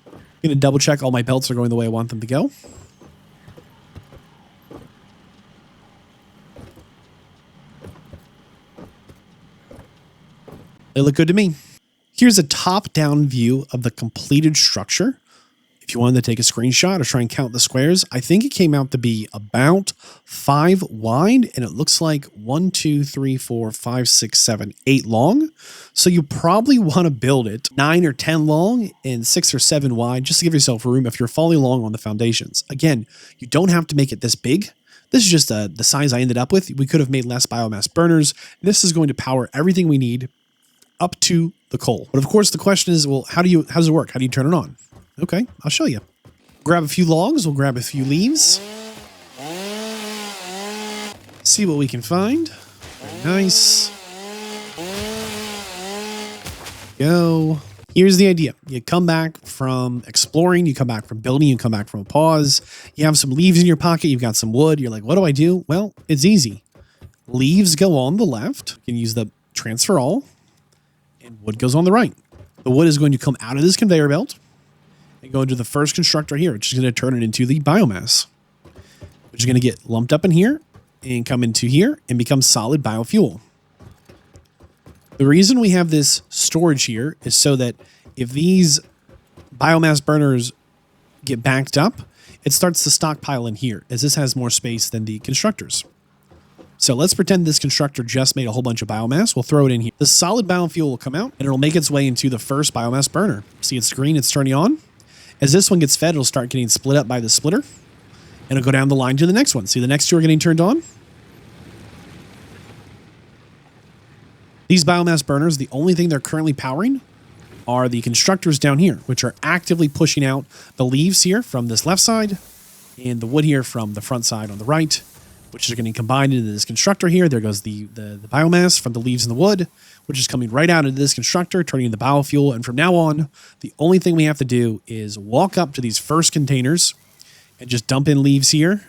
I'm going to double check all my belts are going the way I want them to go. They look good to me. Here's a top-down view of the completed structure. If you wanted to take a screenshot or try and count the squares, I think it came out to be about 5 wide, and it looks like 1, 2, 3, 4, 5, 6, 7, 8 long. So you probably want to build it 9 or 10 long and 6 or 7 wide, just to give yourself room if you're following along on the foundations. Again, you don't have to make it this big. This is just the size I ended up with. We could have made less biomass burners. This is going to power everything we need up to the coal. But of course, the question is, well, how does it work? How do you turn it on? Okay, I'll show you. Grab a few logs. We'll grab a few leaves. See what we can find. Very nice. Go. Here's the idea. You come back from exploring, you come back from building, you come back from a pause. You have some leaves in your pocket, you've got some wood. You're like, what do I do? Well, it's easy. Leaves go on the left. You can use the transfer all. And wood goes on the right. The wood is going to come out of this conveyor belt and go into the first constructor here, which is going to turn it into the biomass, which is going to get lumped up in here and come into here and become solid biofuel. The reason we have this storage here is so that if these biomass burners get backed up, it starts to stockpile in here, as this has more space than the constructors. So let's pretend this constructor just made a whole bunch of biomass. We'll throw it in here. The solid biofuel will come out and it'll make its way into the first biomass burner. See, it's green, it's turning on. As this one gets fed, it'll start getting split up by the splitter and it'll go down the line to the next one. See, the next two are getting turned on. These biomass burners, the only thing they're currently powering are the constructors down here, which are actively pushing out the leaves here from this left side and the wood here from the front side on the right, which is getting combined into this constructor here. There goes the biomass from the leaves and the wood, which is coming right out into this constructor, turning into biofuel. And from now on, the only thing we have to do is walk up to these first containers and just dump in leaves here,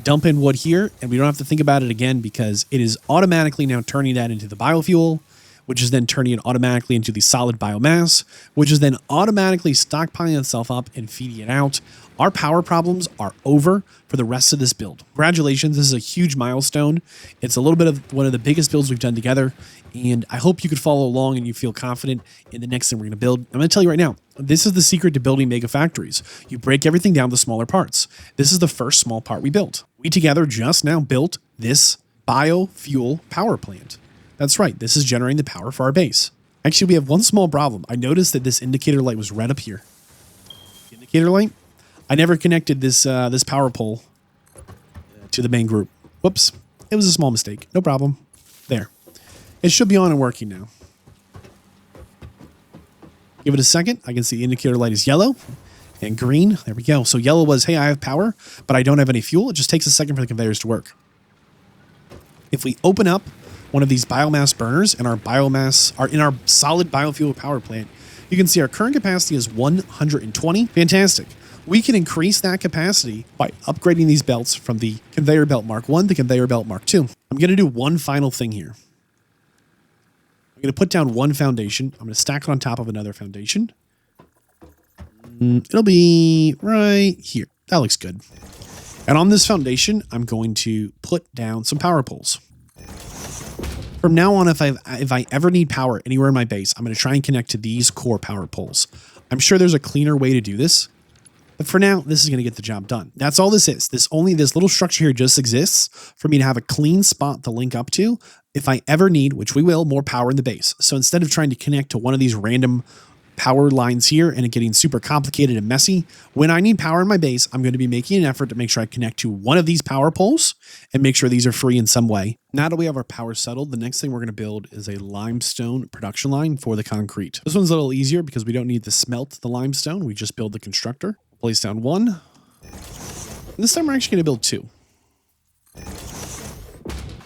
dump in wood here, and we don't have to think about it again because it is automatically now turning that into the biofuel, which is then turning it automatically into the solid biomass, which is then automatically stockpiling itself up and feeding it out. Our power problems are over for the rest of this build. Congratulations, this is a huge milestone. It's a little bit of one of the biggest builds we've done together, and I hope you could follow along and you feel confident in the next thing we're going to build. I'm going to tell you right now, this is the secret to building mega factories. You break everything down to smaller parts. This is the first small part we built. We together just now built this biofuel power plant. That's right, this is generating the power for our base. Actually, we have one small problem. I noticed that this indicator light was red up here. The indicator light? I never connected this this power pole to the main group. Whoops. It was a small mistake. No problem. There. It should be on and working now. Give it a second. I can see the indicator light is yellow and green. There we go. So yellow was, hey, I have power, but I don't have any fuel. It just takes a second for the conveyors to work. If we open up one of these biomass burners and our biomass are in our solid biofuel power plant, you can see our current capacity is 120. Fantastic. We can increase that capacity by upgrading these belts from the conveyor belt Mark 1 to conveyor belt Mark 2. I'm going to do one final thing here. I'm going to put down one foundation. I'm going to stack it on top of another foundation. It'll be right here. That looks good. And on this foundation, I'm going to put down some power poles. From now on, if I ever need power anywhere in my base, I'm going to try and connect to these core power poles. I'm sure there's a cleaner way to do this. But for now, this is going to get the job done. That's all this is. This little structure here just exists for me to have a clean spot to link up to if I ever need, which we will, more power in the base. So instead of trying to connect to one of these random power lines here and it getting super complicated and messy. When I need power in my base, I'm going to be making an effort to make sure I connect to one of these power poles and make sure these are free in some way. Now that we have our power settled, the next thing we're going to build is a limestone production line for the concrete. This one's a little easier because we don't need to smelt the limestone. We just build the constructor. Place down one. And this time we're actually going to build two.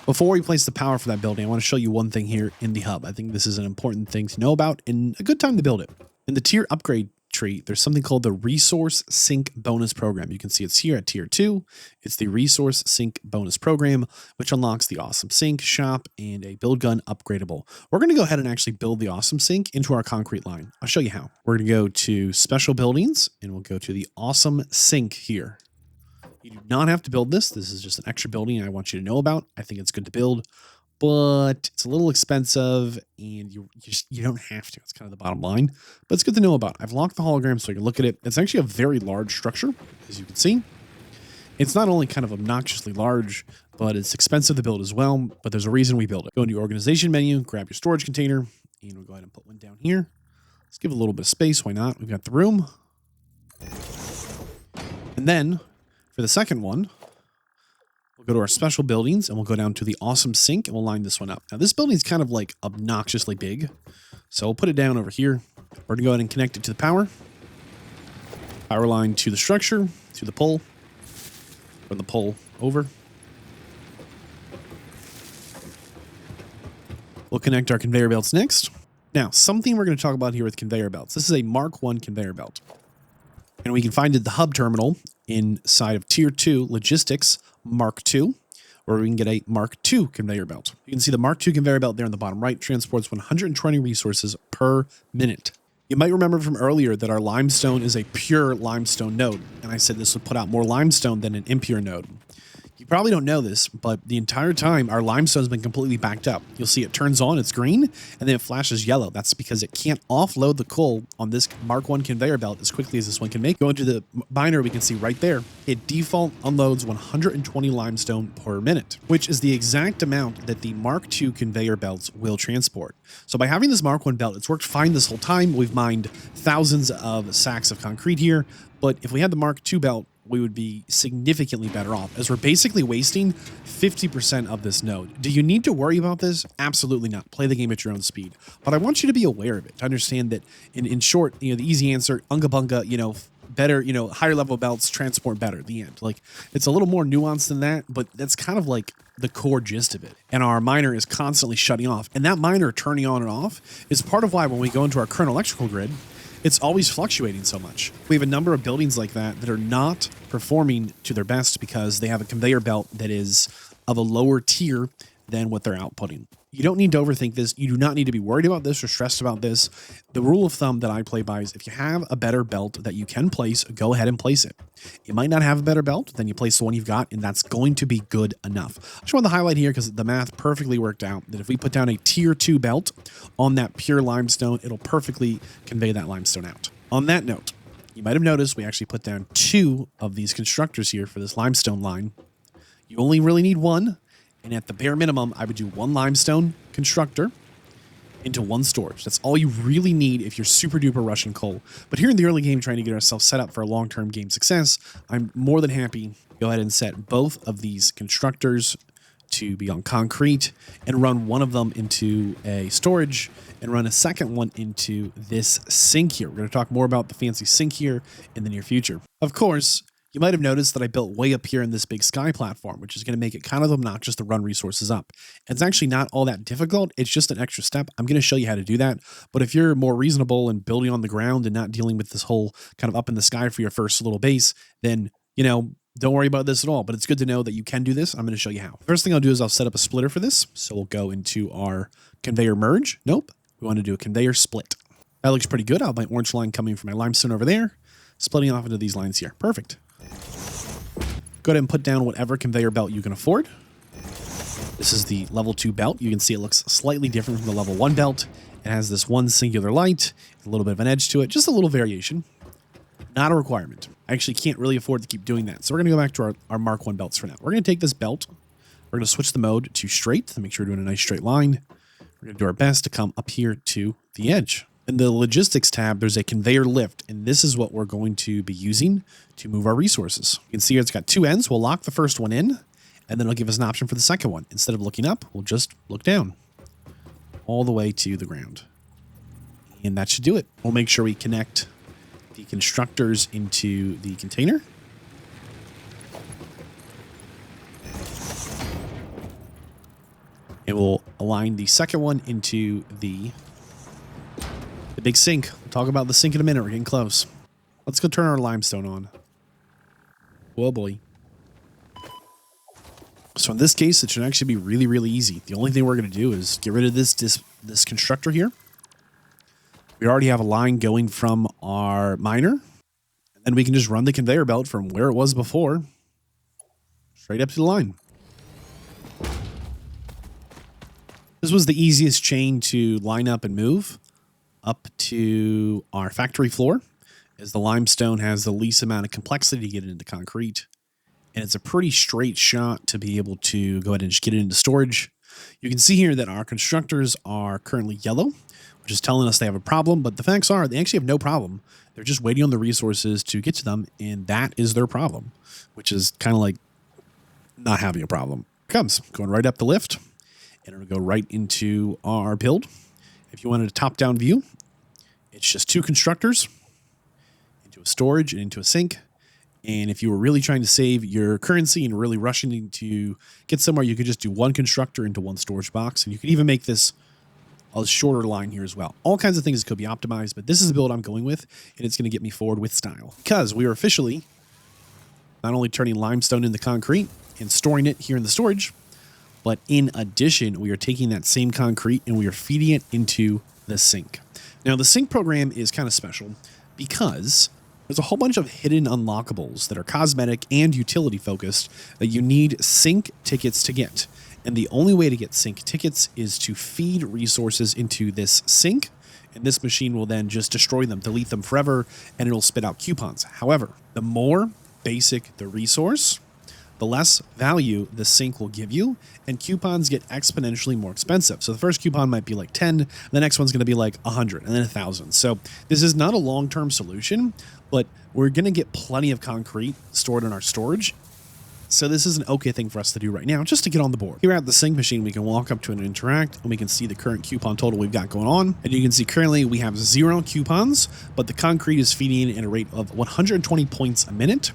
Before we place the power for that building, I want to show you one thing here in the hub. I think this is an important thing to know about and a good time to build it. In the tier upgrade tree, there's something called the Resource Sync Bonus Program. You can see it's here at tier 2. It's the Resource Sync Bonus Program, which unlocks the Awesome Sink, Shop, and a Build Gun upgradable. We're going to go ahead and actually build the Awesome Sink into our concrete line. I'll show you how. We're going to go to Special Buildings, and we'll go to the Awesome Sink here. You do not have to build this. This is just an extra building I want you to know about. I think it's good to build, but it's a little expensive and you don't have to. It's kind of the bottom line, but it's good to know about. I've locked the hologram so you can look at it. It's actually a very large structure, as you can see. It's not only kind of obnoxiously large, but it's expensive to build as well, but there's a reason we build it. Go into your organization menu, grab your storage container, and we'll go ahead and put one down here. Let's give it a little bit of space. Why not? We've got the room. And then for the second one, we'll go to our special buildings and we'll go down to the Awesome Sink and we'll line this one up. Now this building is kind of like obnoxiously big. So we'll put it down over here. We're going to go ahead and connect it to the power. Power line to the structure, to the pole. Run the pole over. We'll connect our conveyor belts next. Now, something we're going to talk about here with conveyor belts. This is a Mark 1 conveyor belt. And we can find it at the hub terminal inside of Tier 2 Logistics Mark 2, where we can get a Mark 2 conveyor belt. You can see the Mark 2 conveyor belt there in the bottom right transports 120 resources per minute. You might remember from earlier that our limestone is a pure limestone node, and I said this would put out more limestone than an impure node. You probably don't know this, but the entire time our limestone has been completely backed up. You'll see it turns on, it's green, and then it flashes yellow. That's because it can't offload the coal on this Mark 1 conveyor belt as quickly as this one can make. Go into the binary, we can see right there, it default unloads 120 limestone per minute, which is the exact amount that the Mark 2 conveyor belts will transport. So by having this Mark 1 belt, it's worked fine this whole time. We've mined thousands of sacks of concrete here, but if we had the Mark 2 belt, we would be significantly better off, as we're basically wasting 50% of this node. Do you need to worry about this? Absolutely not. Play the game at your own speed. But I want you to be aware of it, to understand that in short, the easy answer, unga bunga, better, higher level belts transport better, the end. Like, it's a little more nuanced than that, but that's kind of like the core gist of it. And our miner is constantly shutting off. And that miner turning on and off is part of why when we go into our current electrical grid, it's always fluctuating so much. We have a number of buildings like that are not performing to their best because they have a conveyor belt that is of a lower tier than what they're outputting. You don't need to overthink this. You do not need to be worried about this or stressed about this. The rule of thumb that I play by is if you have a better belt that you can place, go ahead and place it. You might not have a better belt, then you place the one you've got, and that's going to be good enough. I just want to highlight here because the math perfectly worked out that if we put down a tier 2 belt on that pure limestone, it'll perfectly convey that limestone out. On that note, you might have noticed we actually put down 2 of these constructors here for this limestone line. You only really need one. And at the bare minimum, I would do 1 limestone constructor into 1 storage. That's all you really need if you're super duper rushing coal. But here in the early game, trying to get ourselves set up for a long-term game success, I'm more than happy to go ahead and set both of these constructors to be on concrete and run one of them into a storage and run a second one into this sink here. We're going to talk more about the fancy sink here in the near future. Of course, you might have noticed that I built way up here in this big sky platform, which is going to make it kind of obnoxious to run resources up. It's actually not all that difficult. It's just an extra step. I'm going to show you how to do that. But if you're more reasonable and building on the ground and not dealing with this whole kind of up in the sky for your first little base, then, don't worry about this at all. But it's good to know that you can do this. I'm going to show you how. First thing I'll do is I'll set up a splitter for this. So we'll go into our conveyor merge. Nope. We want to do a conveyor split. That looks pretty good. I'll have my orange line coming from my limestone over there, splitting off into these lines here. Perfect. Go ahead and put down whatever conveyor belt you can afford. This is the level 2 belt. You can see it looks slightly different from the level 1 belt. It has this one singular light, a little bit of an edge to it, just a little variation. Not a requirement. I actually can't really afford to keep doing that. So we're going to go back to our Mark 1 belts for now. We're going to take this belt. We're going to switch the mode to straight to make sure we're doing a nice straight line. We're going to do our best to come up here to the edge. In the logistics tab, there's a conveyor lift, and this is what we're going to be using to move our resources. You can see here it's got two ends. We'll lock the first one in, and then it'll give us an option for the second one. Instead of looking up, we'll just look down all the way to the ground. And that should do it. We'll make sure we connect the constructors into the container. And we'll align the second one into the big sink. We'll talk about the sink in a minute. We're getting close. Let's go turn our limestone on. Oh boy. So in this case, it should actually be really, really easy. The only thing we're going to do is get rid of this constructor here. We already have a line going from our miner. And then we can just run the conveyor belt from where it was before straight up to the line. This was the easiest chain to line up and move up to our factory floor, as the limestone has the least amount of complexity to get it into concrete. And it's a pretty straight shot to be able to go ahead and just get it into storage. You can see here that our constructors are currently yellow, which is telling us they have a problem, but the facts are they actually have no problem. They're just waiting on the resources to get to them, and that is their problem, which is kind of like not having a problem. Here it comes, going right up the lift, and it'll go right into our build. If you wanted a top-down view, it's just two constructors into a storage and into a sink. And if you were really trying to save your currency and really rushing to get somewhere, you could just do one constructor into one storage box. And you could even make this a shorter line here as well. All kinds of things could be optimized, but this is the build I'm going with, and it's going to get me forward with style. Because we are officially not only turning limestone into concrete and storing it here in the storage, but in addition, we are taking that same concrete and we are feeding it into the sink. Now, the sink program is kind of special because there's a whole bunch of hidden unlockables that are cosmetic and utility focused that you need sink tickets to get. And the only way to get sink tickets is to feed resources into this sink, and this machine will then just destroy them, delete them forever, and it'll spit out coupons. However, the more basic the resource, the less value the sink will give you, and coupons get exponentially more expensive. So the first coupon might be like 10, the next one's going to be like 100, and then 1,000. So this is not a long-term solution, but we're going to get plenty of concrete stored in our storage. So this is an okay thing for us to do right now, just to get on the board. Here at the sink machine, we can walk up to it and interact, and we can see the current coupon total we've got going on. And you can see currently we have 0 coupons, but the concrete is feeding at a rate of 120 points a minute.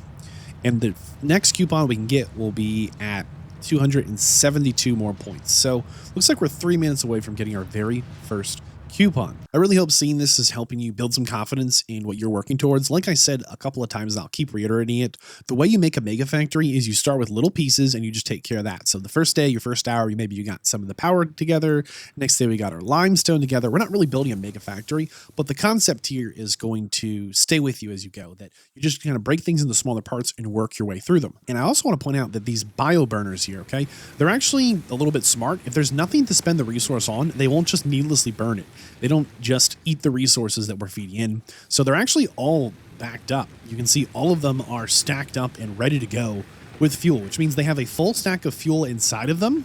And the next coupon we can get will be at 272 more points. So looks like we're 3 minutes away from getting our very first coupon. I really hope seeing this is helping you build some confidence in what you're working towards. Like I said a couple of times, and I'll keep reiterating it, the way you make a mega factory is you start with little pieces and you just take care of that. So the first day, your first hour, maybe you got some of the power together. Next day, we got our limestone together. We're not really building a mega factory, but the concept here is going to stay with you as you go, that you just kind of break things into smaller parts and work your way through them. And I also want to point out that these bio burners here, okay, they're actually a little bit smart. If there's nothing to spend the resource on, they won't just needlessly burn it. They don't just eat the resources that we're feeding in. So they're actually all backed up. You can see all of them are stacked up and ready to go with fuel, which means they have a full stack of fuel inside of them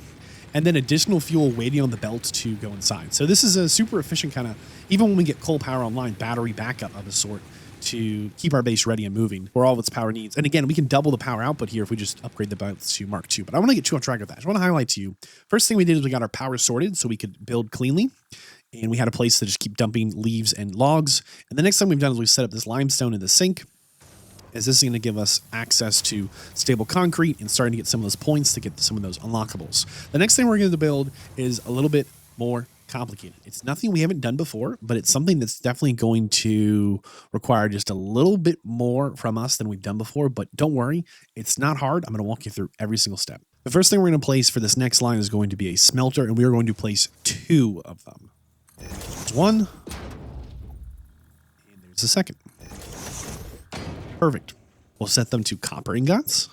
and then additional fuel waiting on the belt to go inside. So this is a super efficient kind of, even when we get coal power online, battery backup of a sort to keep our base ready and moving for all of its power needs. And again, we can double the power output here if we just upgrade the belts to Mark II. But I want to get too on track of that. I just want to highlight to you, first thing we did is we got our power sorted so we could build cleanly. And we had a place to just keep dumping leaves and logs. And the next thing we've done is we set up this limestone in the sink, as this is going to give us access to stable concrete and starting to get some of those points to get some of those unlockables. The next thing we're going to build is a little bit more complicated. It's nothing we haven't done before, but it's something that's definitely going to require just a little bit more from us than we've done before. But don't worry, it's not hard. I'm going to walk you through every single step. The first thing we're going to place for this next line is going to be a smelter, and we are going to place 2 of them. There's 1, and there's the second. Perfect. We'll set them to copper ingots.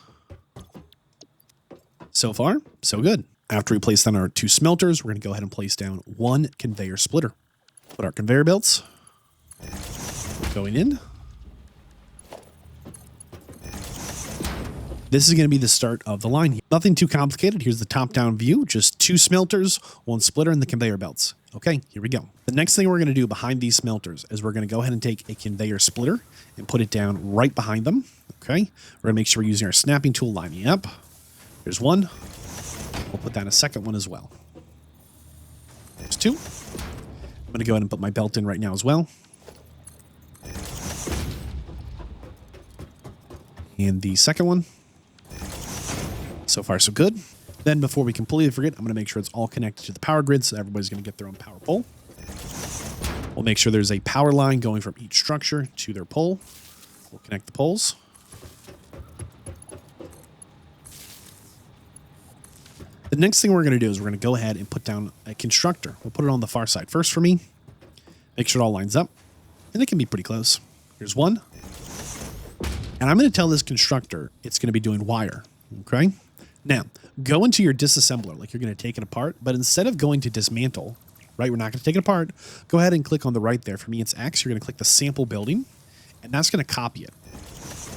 So far, so good. After we place down our 2 smelters, we're going to go ahead and place down 1 conveyor splitter. Put our conveyor belts going in. This is going to be the start of the line here. Nothing too complicated. Here's the top-down view. Just 2 smelters, 1 splitter, and the conveyor belts. Okay, here we go. The next thing we're going to do behind these smelters is we're going to go ahead and take a conveyor splitter and put it down right behind them. Okay, we're going to make sure we're using our snapping tool, lining up. There's one. We'll put down a second one as well. There's two. I'm going to go ahead and put my belt in right now as well. And the second one. So far, so good. Then before we completely forget, I'm going to make sure it's all connected to the power grid so everybody's going to get their own power pole. We'll make sure there's a power line going from each structure to their pole. We'll connect the poles. The next thing we're going to do is we're going to go ahead and put down a constructor. We'll put it on the far side first for me. Make sure it all lines up. And it can be pretty close. Here's one. And I'm going to tell this constructor it's going to be doing wire. Okay? Now, go into your disassembler like you're going to take it apart, but instead of going to dismantle, right, we're not going to take it apart, go ahead and click on the right there. For me, it's X. You're going to click the sample building, and that's going to copy it.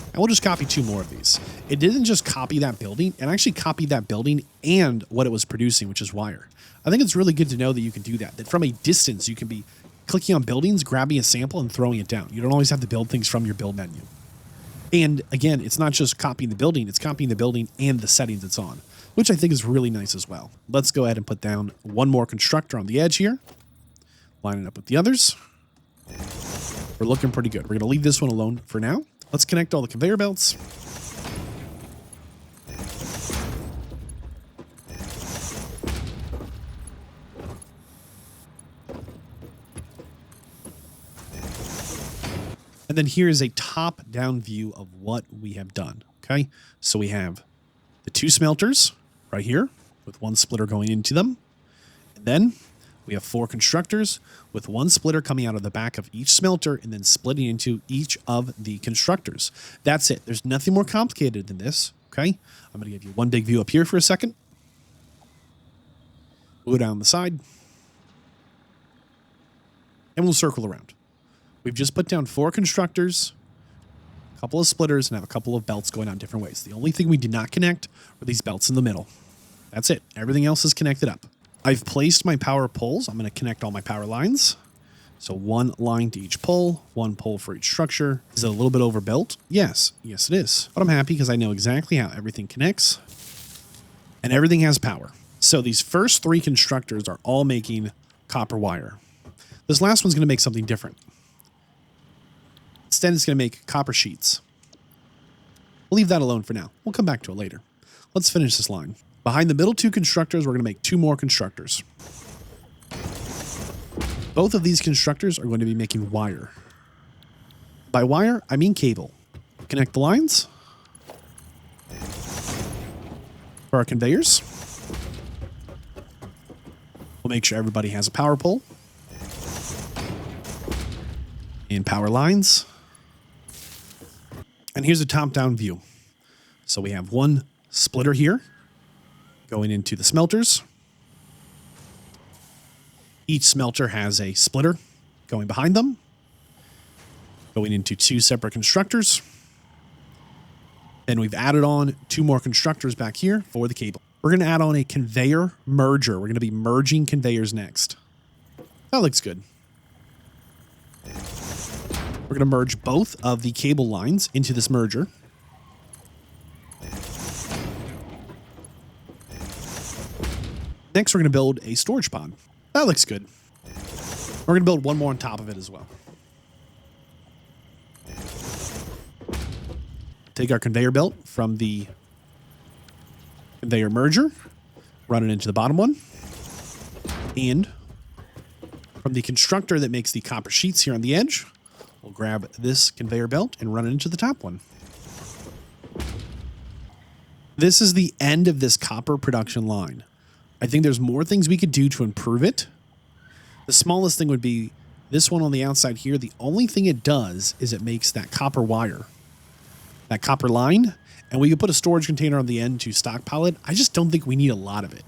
And we'll just copy two more of these. It didn't just copy that building, it actually copied that building and what it was producing, which is wire. I think it's really good to know that you can do that, that from a distance, you can be clicking on buildings, grabbing a sample, and throwing it down. You don't always have to build things from your build menu. And again, it's not just copying the building, it's copying the building and the settings it's on, which I think is really nice as well. Let's go ahead and put down one more constructor on the edge here. Line it up with the others. We're looking pretty good. We're going to leave this one alone for now. Let's connect all the conveyor belts. And then here's a top-down view of what we have done, okay? So we have the two smelters right here with one splitter going into them. And then we have four constructors with one splitter coming out of the back of each smelter and then splitting into each of the constructors. That's it. There's nothing more complicated than this, okay? I'm going to give you one big view up here for a second. We'll go down the side. And we'll circle around. We've just put down four constructors, a couple of splitters, and have a couple of belts going on different ways. The only thing we did not connect were these belts in the middle. That's it. Everything else is connected up. I've placed my power poles. I'm going to connect all my power lines. So one line to each pole, one pole for each structure. Is it a little bit overbuilt? Yes. Yes, it is. But I'm happy because I know exactly how everything connects. And everything has power. So these first three constructors are all making copper wire. This last one's going to make something different. Instead, it's going to make copper sheets. We'll leave that alone for now. We'll come back to it later. Let's finish this line. Behind the middle two constructors, we're going to make two more constructors. Both of these constructors are going to be making wire. By wire, I mean cable. Connect the lines for our conveyors. We'll make sure everybody has a power pole and power lines. And here's a top-down view. So we have one splitter here going into the smelters. Each smelter has a splitter going behind them, going into two separate constructors. Then we've added on two more constructors back here for the cable. We're going to add on a conveyor merger. We're going to be merging conveyors next. That looks good. We're going to merge both of the cable lines into this merger. Next, we're going to build a storage pod. That looks good. We're going to build one more on top of it as well. Take our conveyor belt from the conveyor merger, run it into the bottom one, and from the constructor that makes the copper sheets here on the edge, we'll grab this conveyor belt and run it into the top one. This is the end of this copper production line. I think there's more things we could do to improve it. The smallest thing would be this one on the outside here. The only thing it does is it makes that copper wire, that copper line, and we could put a storage container on the end to stockpile it. I just don't think we need a lot of it.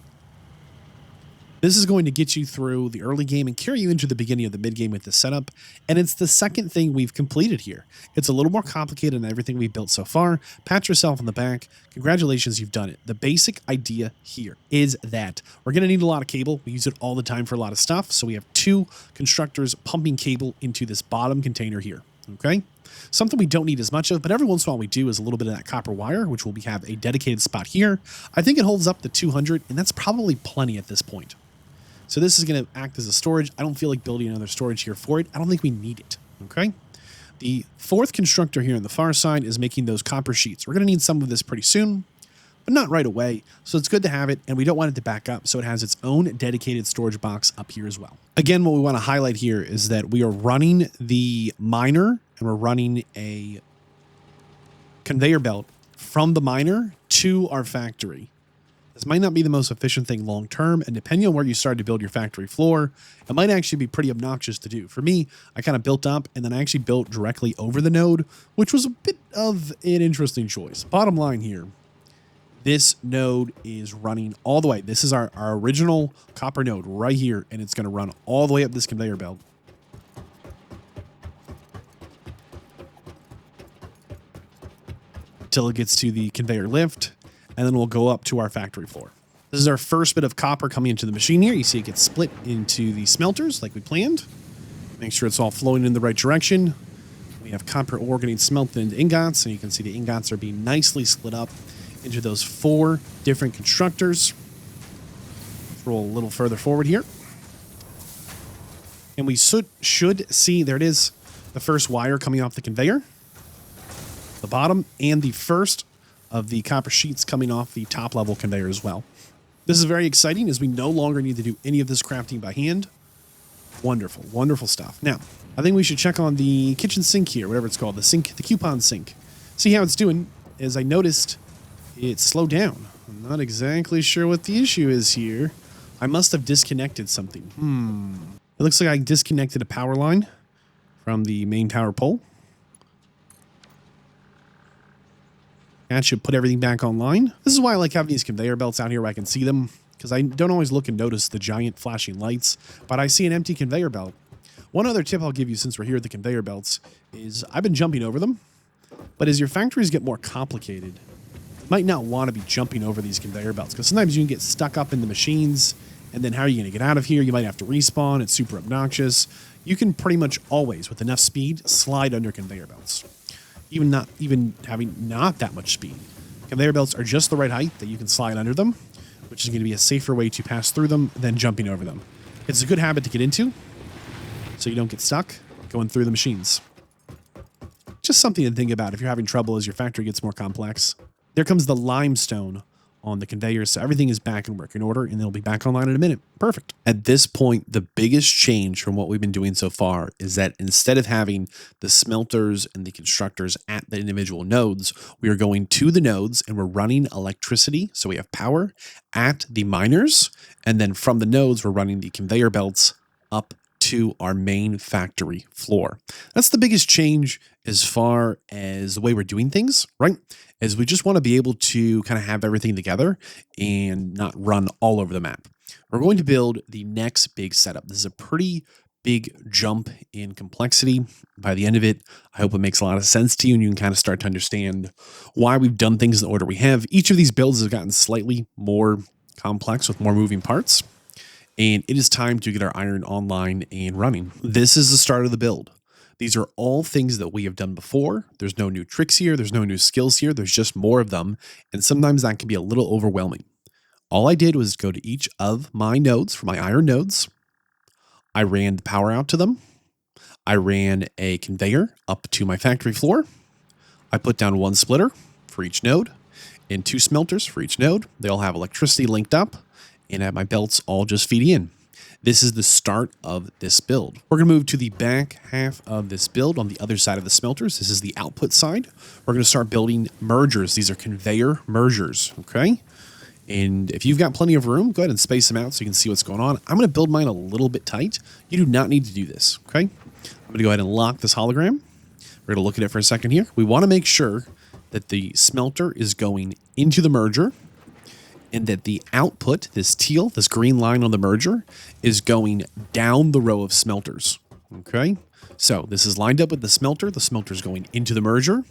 This is going to get you through the early game and carry you into the beginning of the mid game with the setup. And it's the second thing we've completed here. It's a little more complicated than everything we've built so far. Pat yourself on the back. Congratulations, you've done it. The basic idea here is that we're going to need a lot of cable. We use it all the time for a lot of stuff. So we have 2 constructors pumping cable into this bottom container here. Okay. Something we don't need as much of, but every once in a while we do, is a little bit of that copper wire, which will have a dedicated spot here. I think it holds up to 200, and that's probably plenty at this point. So this is going to act as a storage. I don't feel like building another storage here for it. I don't think we need it, okay? The 4th constructor here on the far side is making those copper sheets. We're going to need some of this pretty soon, but not right away. So it's good to have it, and we don't want it to back up, so it has its own dedicated storage box up here as well. Again, what we want to highlight here is that we are running the miner, and we're running a conveyor belt from the miner to our factory. This might not be the most efficient thing long term, and depending on where you start to build your factory floor, it might actually be pretty obnoxious to do. For me, I kind of built up, and then I actually built directly over the node, which was a bit of an interesting choice. Bottom line here, this node is running all the way. This is our original copper node right here, and it's going to run all the way up this conveyor belt. Till it gets to the conveyor lift, and then we'll go up to our factory floor. This is our first bit of copper coming into the machine here. You see it gets split into the smelters like we planned. Make sure it's all flowing in the right direction. We have copper ore getting smelted into ingots, and you can see the ingots are being nicely split up into those 4 different constructors. Let's roll a little further forward here. And we should see, there it is, the first wire coming off the conveyor, the bottom, and the first of the copper sheets coming off the top level conveyor as well. This is very exciting as we no longer need to do any of this crafting by hand. Wonderful, wonderful stuff. Now, I think we should check on the kitchen sink here, whatever it's called, the sink, the coupon sink. See how it's doing. As I noticed, it slowed down. I'm not exactly sure what the issue is here. I must have disconnected something. It looks like I disconnected a power line from the main tower pole. That should put everything back online. This is why I like having these conveyor belts out here where I can see them, because I don't always look and notice the giant flashing lights, but I see an empty conveyor belt. One other tip I'll give you since we're here at the conveyor belts is I've been jumping over them, but as your factories get more complicated, you might not want to be jumping over these conveyor belts, because sometimes you can get stuck up in the machines, and then how are you going to get out of here? You might have to respawn. It's super obnoxious. You can pretty much always, with enough speed, slide under conveyor belts. Even having not that much speed. Conveyor belts are just the right height that you can slide under them, which is going to be a safer way to pass through them than jumping over them. It's a good habit to get into, so you don't get stuck going through the machines. Just something to think about if you're having trouble as your factory gets more complex. There comes the limestone on the conveyor, so everything is back in working order, and they'll be back online in a minute. Perfect. At this point, the biggest change from what we've been doing so far is that instead of having the smelters and the constructors at the individual nodes, we are going to the nodes and we're running electricity. So we have power at the miners, and then from the nodes, we're running the conveyor belts up to our main factory floor. That's the biggest change as far as the way we're doing things, right? Is we just want to be able to kind of have everything together and not run all over the map. We're going to build the next big setup. This is a pretty big jump in complexity. By the end of it, I hope it makes a lot of sense to you and you can kind of start to understand why we've done things in the order we have. Each of these builds has gotten slightly more complex with more moving parts. And it is time to get our iron online and running. This is the start of the build. These are all things that we have done before. There's no new tricks here. There's no new skills here. There's just more of them. And sometimes that can be a little overwhelming. All I did was go to each of my nodes for my iron nodes. I ran the power out to them. I ran a conveyor up to my factory floor. I put down one splitter for each node and 2 smelters for each node. They all have electricity linked up, and at my belts all just feed in. This is the start of this build. We're going to move to the back half of this build on the other side of the smelters. This is the output side. We're going to start building mergers. These are conveyor mergers, okay? And if you've got plenty of room, go ahead and space them out so you can see what's going on. I'm going to build mine a little bit tight. You do not need to do this, okay? I'm going to go ahead and lock this hologram. We're going to look at it for a second here. We want to make sure that the smelter is going into the merger, and that the output, this teal, this green line on the merger, is going down the row of smelters. Okay, so this is lined up with the smelter. The smelter is going into the merger,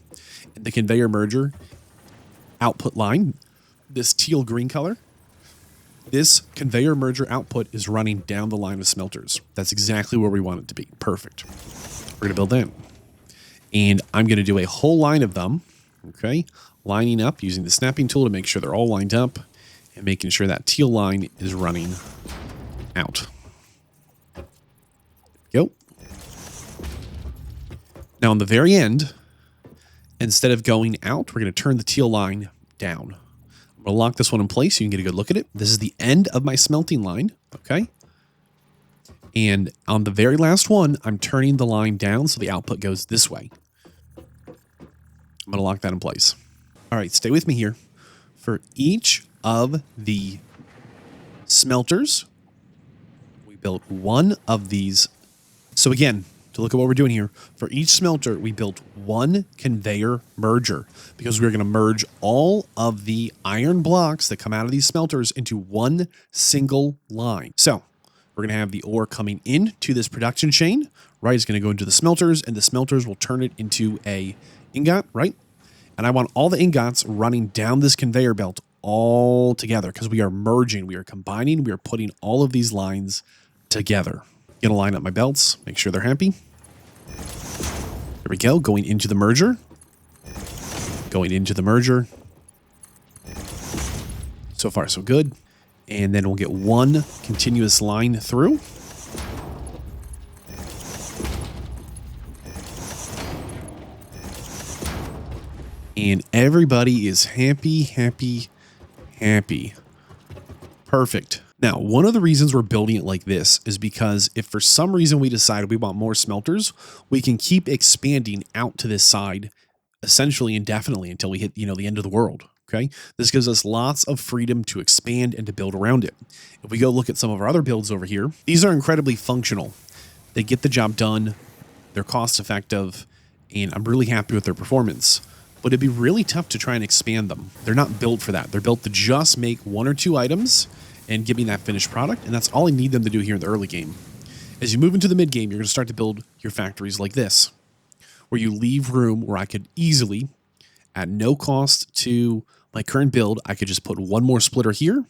and the conveyor merger output line, this teal green color, this conveyor merger output is running down the line of smelters. That's exactly where we want it to be. Perfect. We're going to build that. And I'm going to do a whole line of them, okay, lining up using the snapping tool to make sure they're all lined up and making sure that teal line is running out. Go. Now on the very end, instead of going out, we're going to turn the teal line down. I'm going to lock this one in place so you can get a good look at it. This is the end of my smelting line, okay? And on the very last one, I'm turning the line down so the output goes this way. I'm going to lock that in place. All right, stay with me here. For each of the smelters, we built one of these. So again, to look at what we're doing here, for each smelter, we built one conveyor merger because we're going to merge all of the iron blocks that come out of these smelters into one single line. So we're going to have the ore coming into this production chain, right? It's going to go into the smelters, and the smelters will turn it into a ingot, right? And I want all the ingots running down this conveyor belt all together because we are merging, we are combining, we are putting all of these lines together. Going to line up my belts, make sure they're happy. There we go, going into the merger. Going into the merger. So far, so good. And then we'll get one continuous line through. And everybody is happy, happy, happy. Perfect. Now, one of the reasons we're building it like this is because if for some reason we decide we want more smelters, we can keep expanding out to this side essentially indefinitely until we hit, the end of the world. Okay. This gives us lots of freedom to expand and to build around it. If we go look at some of our other builds over here, these are incredibly functional. They get the job done. They're cost effective, and I'm really happy with their performance. But it'd be really tough to try and expand them. They're not built for that. They're built to just make one or two items and give me that finished product, and that's all I need them to do here in the early game. As you move into the mid game, you're going to start to build your factories like this, where you leave room where I could easily, at no cost to my current build, I could just put one more splitter here,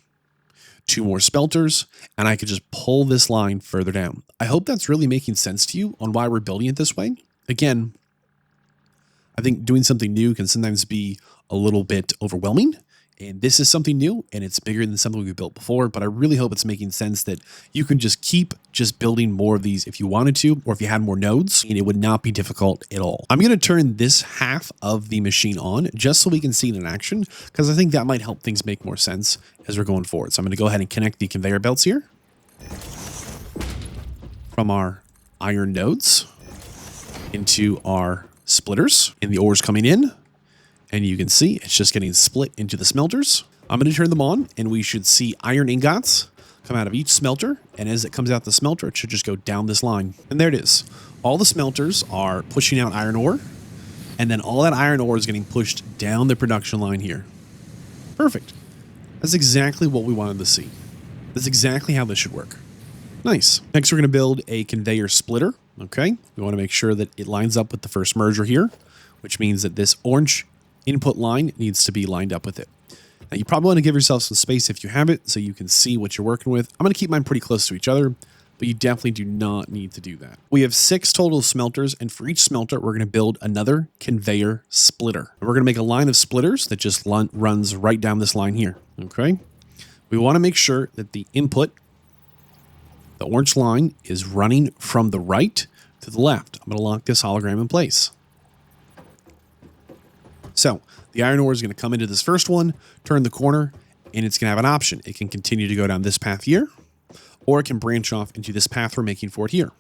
two more smelters, and I could just pull this line further down. I hope that's really making sense to you on why we're building it this way. Again, I think doing something new can sometimes be a little bit overwhelming. And this is something new, and it's bigger than something we've built before, but I really hope it's making sense that you can just keep building more of these if you wanted to, or if you had more nodes, and it would not be difficult at all. I'm going to turn this half of the machine on just so we can see it in action, because I think that might help things make more sense as we're going forward. So I'm going to go ahead and connect the conveyor belts here from our iron nodes into our splitters, and the ore's coming in. And you can see it's just getting split into the smelters. I'm going to turn them on, and we should see iron ingots come out of each smelter. And as it comes out the smelter, it should just go down this line. And there it is. All the smelters are pushing out iron ore, and then all that iron ore is getting pushed down the production line here. Perfect. That's exactly what we wanted to see. That's exactly how this should work. Nice. Next, we're going to build a conveyor splitter. Okay. We want to make sure that it lines up with the first merger here, which means that this orange input line needs to be lined up with it. Now, you probably want to give yourself some space if you have it so you can see what you're working with. I'm going to keep mine pretty close to each other, but you definitely do not need to do that. We have 6 total smelters, and for each smelter, we're going to build another conveyor splitter. And we're going to make a line of splitters that just runs right down this line here, okay? We want to make sure that the input, the orange line, is running from the right to the left. I'm going to lock this hologram in place. So the iron ore is going to come into this first one, turn the corner, and it's going to have an option. It can continue to go down this path here, or it can branch off into this path we're making for it here.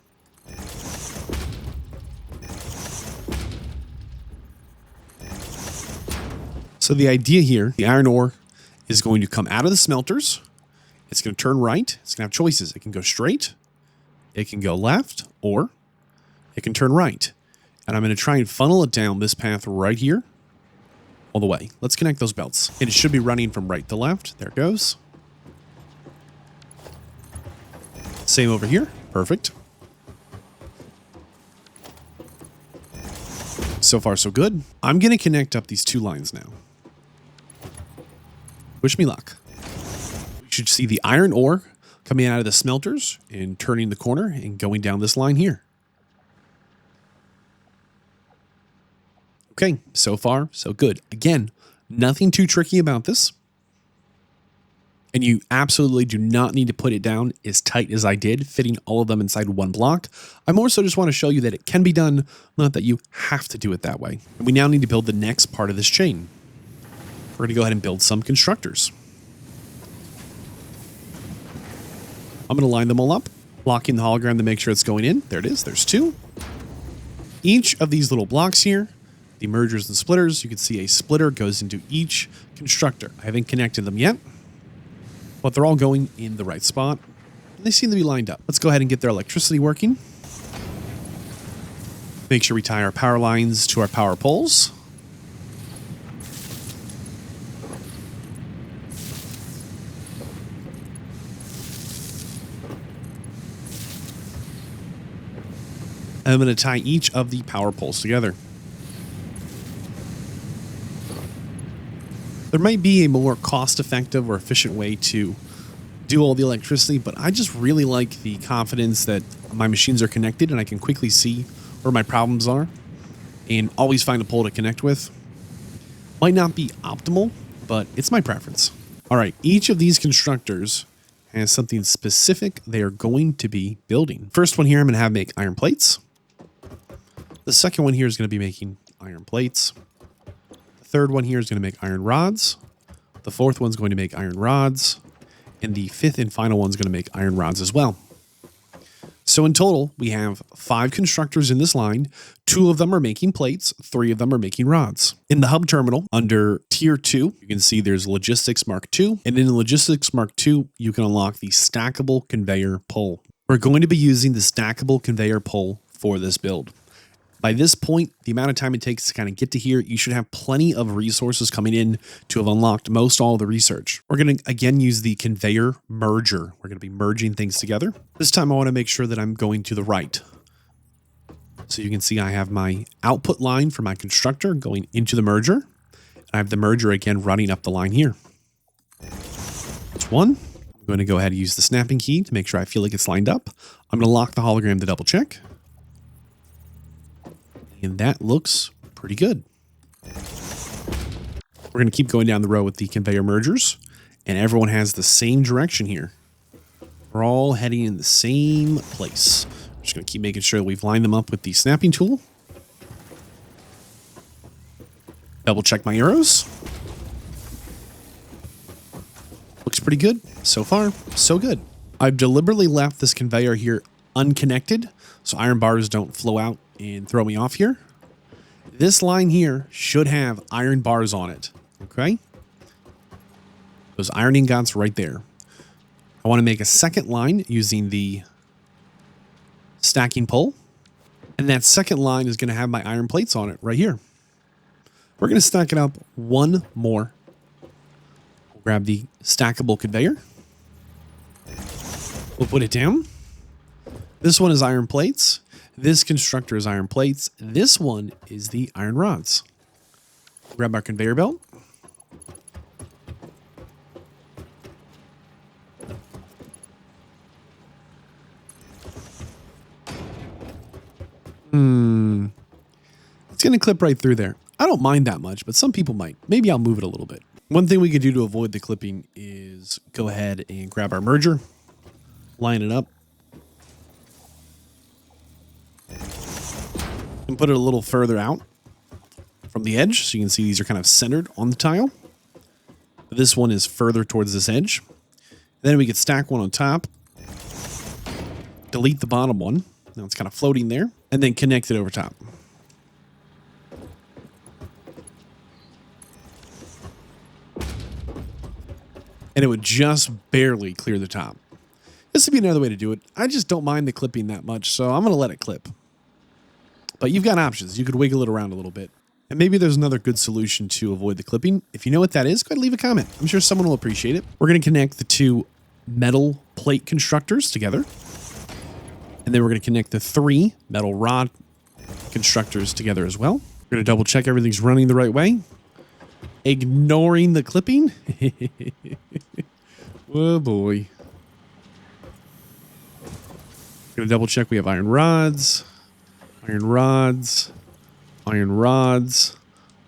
So the idea here, the iron ore is going to come out of the smelters. It's going to turn right. It's going to have choices. It can go straight, it can go left, or it can turn right. And I'm going to try and funnel it down this path right here. all the way. Let's connect those belts. And it should be running from right to left. There it goes. Same over here. Perfect. So far, so good. I'm going to connect up these two lines now. Wish me luck. We should see the iron ore coming out of the smelters and turning the corner and going down this line here. Okay, so far, so good. Again, nothing too tricky about this. And you absolutely do not need to put it down as tight as I did, fitting all of them inside one block. I more so just want to show you that it can be done, not that you have to do it that way. And we now need to build the next part of this chain. We're going to go ahead and build some constructors. I'm going to line them all up, locking the hologram to make sure it's going in. There it is. There's two. Each of these little blocks here, the mergers and splitters, you can see a splitter goes into each constructor. I haven't connected them yet, but they're all going in the right spot. And they seem to be lined up. Let's go ahead and get their electricity working. Make sure we tie our power lines to our power poles. And I'm going to tie each of the power poles together. There might be a more cost-effective or efficient way to do all the electricity, but I just really like the confidence that my machines are connected and I can quickly see where my problems are and always find a pole to connect with. Might not be optimal, but it's my preference. All right, each of these constructors has something specific they are going to be building. First one here, I'm going to have make iron plates. The second one here is going to be making iron plates. Third one here is going to make iron rods. The fourth one's going to make iron rods. And the fifth and final one's going to make iron rods as well. So in total, we have 5 constructors in this line. 2 of them are making plates. 3 of them are making rods. In the hub terminal, under tier 2, you can see there's Logistics Mark II. And in Logistics Mark II, you can unlock the stackable conveyor pole. We're going to be using the stackable conveyor pole for this build. By this point, the amount of time it takes to kind of get to here, you should have plenty of resources coming in to have unlocked most all of the research. We're going to, again, use the conveyor merger. We're going to be merging things together. This time, I want to make sure that I'm going to the right. So you can see I have my output line for my constructor going into the merger. And I have the merger, again, running up the line here. That's one. I'm going to go ahead and use the snapping key to make sure I feel like it's lined up. I'm going to lock the hologram to double check. And that looks pretty good. We're going to keep going down the row with the conveyor mergers. And everyone has the same direction here. We're all heading in the same place. I'm just going to keep making sure we've lined them up with the snapping tool. Double check my arrows. Looks pretty good. So far, so good. I've deliberately left this conveyor here unconnected so iron bars don't flow out and throw me off here. This line here should have iron bars on it. Okay. Those iron ingots right there. I want to make a second line using the stacking pole. And that second line is going to have my iron plates on it right here. We're going to stack it up one more. We'll grab the stackable conveyor. We'll put it down. This one is iron plates. This constructor is iron plates. This one is the iron rods. Grab our conveyor belt. It's going to clip right through there. I don't mind that much, but some people might. Maybe I'll move it a little bit. One thing we could do to avoid the clipping is go ahead and grab our merger, line it up, and put it a little further out from the edge. So you can see these are kind of centered on the tile. This one is further towards this edge. Then we could stack one on top, delete the bottom one. Now it's kind of floating there, and then connect it over top. And it would just barely clear the top. This would be another way to do it. I just don't mind the clipping that much, so I'm going to let it clip. But you've got options. You could wiggle it around a little bit. And maybe there's another good solution to avoid the clipping. If you know what that is, go ahead and leave a comment. I'm sure someone will appreciate it. We're going to connect the two metal plate constructors together. And then we're going to connect the 3 metal rod constructors together as well. We're going to double check everything's running the right way. Ignoring the clipping. Oh boy. We're going to double check we have iron rods,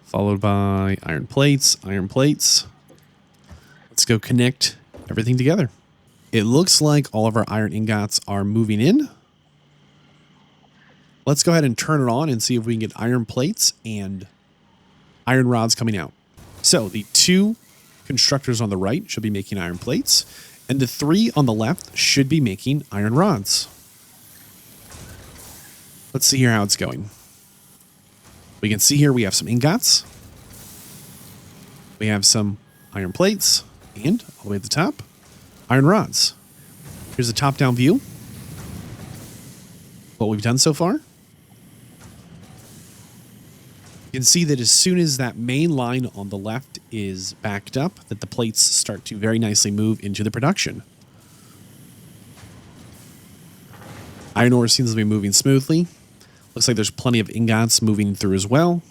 followed by iron plates. Let's go connect everything together. It looks like all of our iron ingots are moving in. Let's go ahead and turn it on and see if we can get iron plates and iron rods coming out. So the 2 constructors on the right should be making iron plates, and the 3 on the left should be making iron rods. Let's see here how it's going. We can see here we have some ingots. We have some iron plates, and all the way at the top, iron rods. Here's a top-down view. What we've done so far. You can see that as soon as that main line on the left is backed up, that the plates start to very nicely move into the production. Iron ore seems to be moving smoothly. Looks like there's plenty of ingots moving through as well.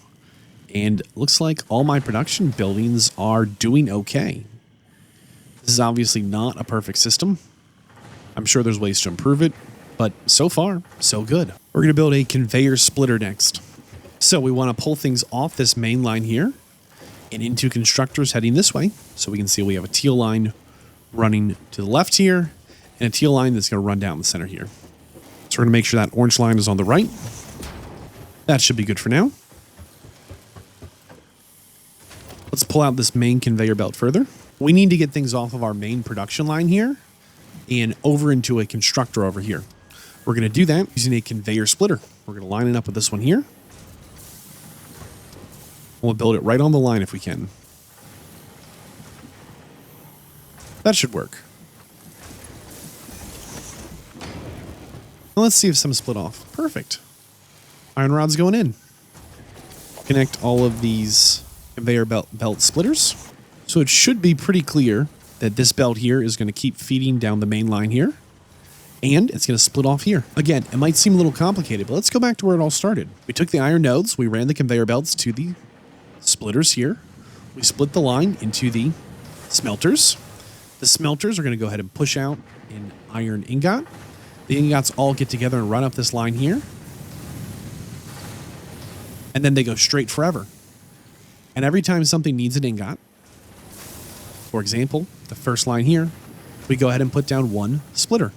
And looks like all my production buildings are doing okay. This is obviously not a perfect system. I'm sure there's ways to improve it, but so far, so good. We're going to build a conveyor splitter next. So we want to pull things off this main line here and into constructors heading this way. So we can see we have a teal line running to the left here and a teal line that's going to run down the center here. So we're going to make sure that orange line is on the right. That should be good for now. Let's pull out this main conveyor belt further. We need to get things off of our main production line here and over into a constructor over here. We're going to do that using a conveyor splitter. We're going to line it up with this one here. We'll build it right on the line if we can. That should work. Now let's see if some split off. Perfect. Iron rods going in. Connect all of these conveyor belt splitters. So it should be pretty clear that this belt here is going to keep feeding down the main line here. And it's going to split off here. Again, it might seem a little complicated, but let's go back to where it all started. We took the iron nodes, we ran the conveyor belts to the splitters here. We split the line into the smelters. The smelters are going to go ahead and push out an iron ingot. The ingots all get together and run up this line here. And then they go straight forever. And every time something needs an ingot, for example, the first line here, we go ahead and put down 1 splitter.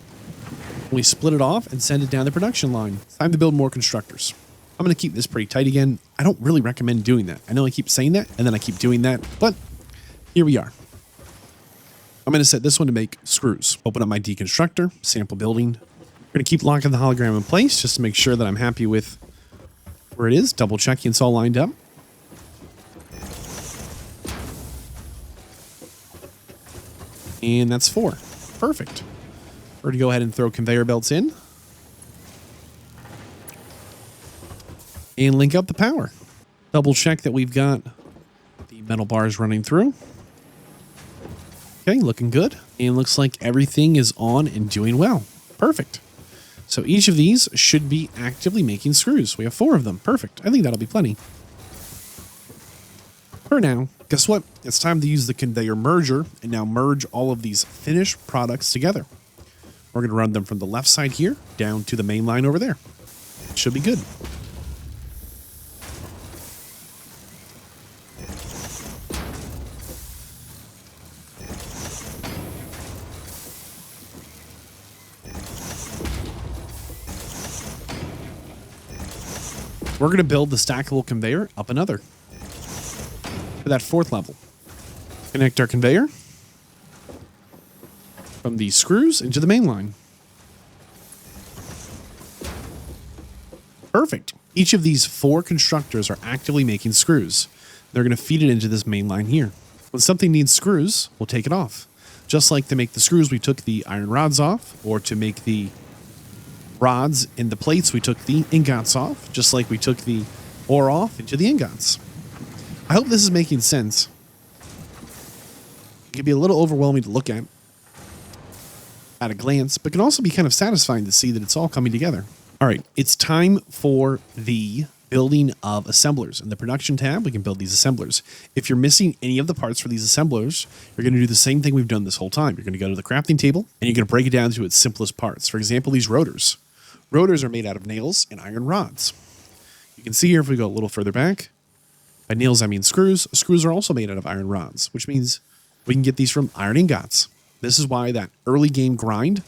We split it off and send it down the production line. It's time to build more constructors. I'm going to keep this pretty tight again. I don't really recommend doing that. I know I keep saying that, and then I keep doing that, but here we are. I'm going to set this one to make screws. Open up my deconstructor, sample building. We're going to keep locking the hologram in place just to make sure that I'm happy with where it is. Double checking it's all lined up. And that's 4. Perfect. We're going to go ahead and throw conveyor belts in. And link up the power. Double check that we've got the metal bars running through. Okay, looking good. And looks like everything is on and doing well. Perfect. So each of these should be actively making screws. We have 4 of them. Perfect. I think that'll be plenty. For now, guess what? It's time to use the conveyor merger and now merge all of these finished products together. We're going to run them from the left side here down to the main line over there. Should be good. We're going to build the stackable conveyor up another for that 4th level. Connect our conveyor from the screws into the main line. Perfect. Each of these 4 constructors are actively making screws. They're going to feed it into this main line here. When something needs screws, we'll take it off. Just like to make the screws, we took the iron rods off, or to make the rods in the plates, we took the ingots off, just like we took the ore off into the ingots. I hope this is making sense. It can be a little overwhelming to look at a glance, but can also be kind of satisfying to see that it's all coming together. All right, it's time for the building of assemblers. In the production tab, we can build these assemblers. If you're missing any of the parts for these assemblers, you're going to do the same thing we've done this whole time. You're going to go to the crafting table and you're going to break it down to its simplest parts. For example, these rotors. Rotors are made out of nails and iron rods. You can see here if we go a little further back, by nails I mean screws. Screws are also made out of iron rods, which means we can get these from iron ingots. This is why that early game grind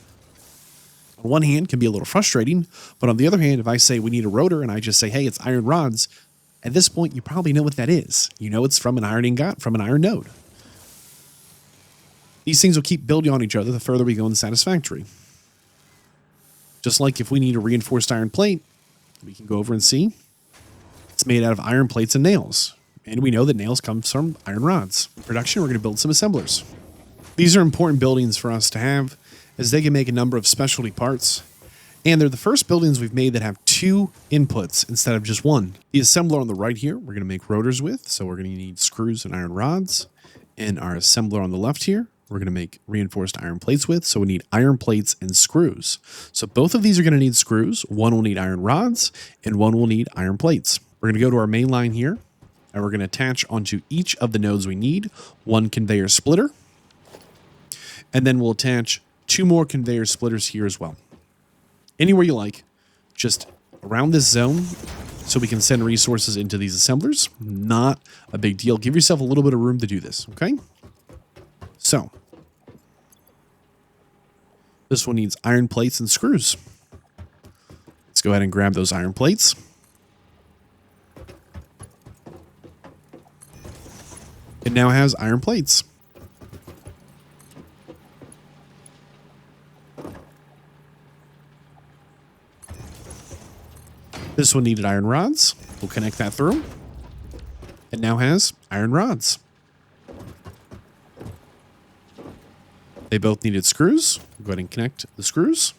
on one hand can be a little frustrating, but on the other hand, if I say we need a rotor and I just say, hey, it's iron rods, at this point, you probably know what that is. You know it's from an iron ingot, from an iron node. These things will keep building on each other the further we go in Satisfactory. Just like if we need a reinforced iron plate, we can go over and see it's made out of iron plates and nails. And we know that nails come from iron rods. In production, we're going to build some assemblers. These are important buildings for us to have, as they can make a number of specialty parts. And they're the first buildings we've made that have two inputs instead of just one. The assembler on the right here, we're going to make rotors with. So we're going to need screws and iron rods. And our assembler on the left here, we're going to make reinforced iron plates with. So we need iron plates and screws. So both of these are going to need screws. One will need iron rods and one will need iron plates. We're going to go to our main line here and we're going to attach onto each of the nodes we need one conveyor splitter. And then we'll attach two more conveyor splitters here as well. Anywhere you like, just around this zone so we can send resources into these assemblers. Not a big deal. Give yourself a little bit of room to do this, okay? So, this one needs iron plates and screws. Let's go ahead and grab those iron plates. It now has iron plates. This one needed iron rods. We'll connect that through. It now has iron rods. They both needed screws. We'll go ahead and connect the screws.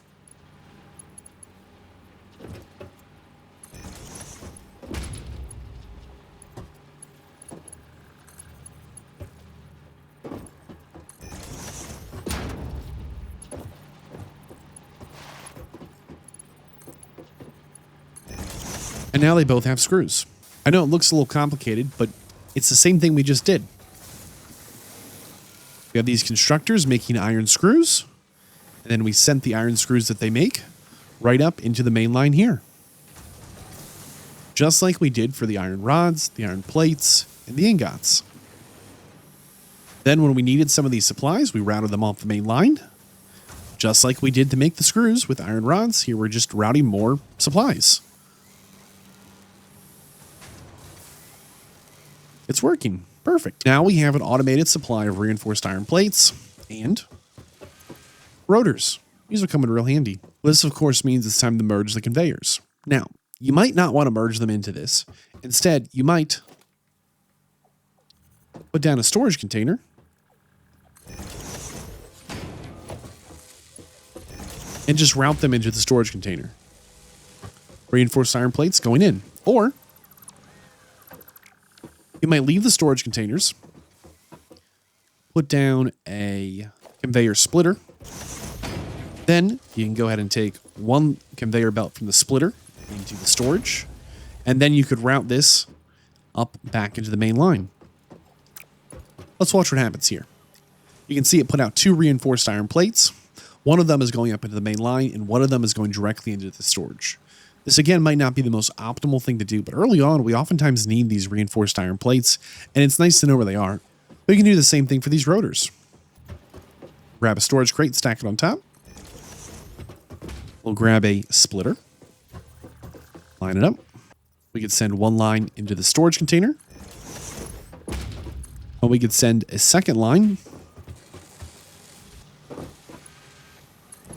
And now they both have screws. I know it looks a little complicated, but it's the same thing we just did. We have these constructors making iron screws, and then we sent the iron screws that they make right up into the main line here. Just like we did for the iron rods, the iron plates, and the ingots. Then when we needed some of these supplies, we routed them off the main line. Just like we did to make the screws with iron rods, here we're just routing more supplies. It's working. Perfect. Now we have an automated supply of reinforced iron plates and rotors. These will come in real handy. This, of course, means it's time to merge the conveyors. Now, you might not want to merge them into this. Instead, you might put down a storage container and just route them into the storage container. Reinforced iron plates going in. Or you might leave the storage containers, put down a conveyor splitter. Then you can go ahead and take one conveyor belt from the splitter into the storage. And then you could route this up back into the main line. Let's watch what happens here. You can see it put out two reinforced iron plates. One of them is going up into the main line and one of them is going directly into the storage. This again might not be the most optimal thing to do, but early on we oftentimes need these reinforced iron plates, and it's nice to know where they are. But you can do the same thing for these rotors. Grab a storage crate, stack it on top. We'll grab a splitter, line it up. We could send one line into the storage container. And we could send a second line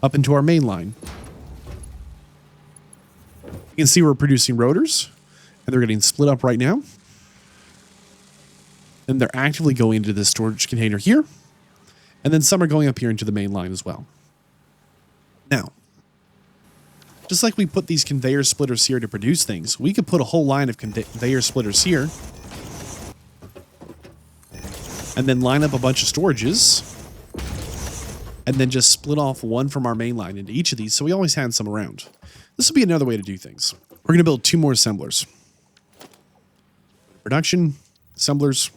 up into our main line. You can see we're producing rotors, and they're getting split up right now. And they're actively going into this storage container here. And then some are going up here into the main line as well. Now, just like we put these conveyor splitters here to produce things, we could put a whole line of conveyor splitters here and then line up a bunch of storages, and then just split off one from our main line into each of these so we always had some around. This will be another way to do things. We're going to build 2 more assemblers. Production, assemblers,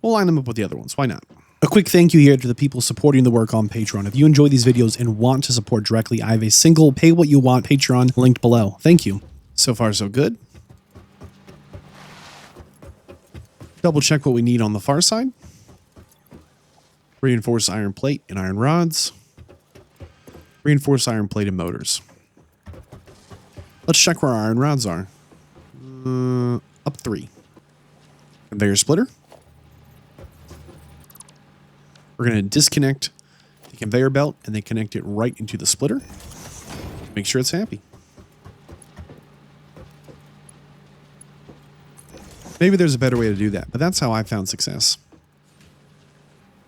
we'll line them up with the other ones. Why not? A quick thank you here to the people supporting the work on Patreon. If you enjoy these videos and want to support directly, I have a single pay what you want Patreon linked below. Thank you. So far, so good. Double check what we need on the far side. Reinforced iron plate and iron rods. Reinforced iron plate and motors. Let's check where our iron rods are. Up 3. Conveyor splitter. We're going to disconnect the conveyor belt and then connect it right into the splitter. Make sure it's happy. Maybe there's a better way to do that, but that's how I found success.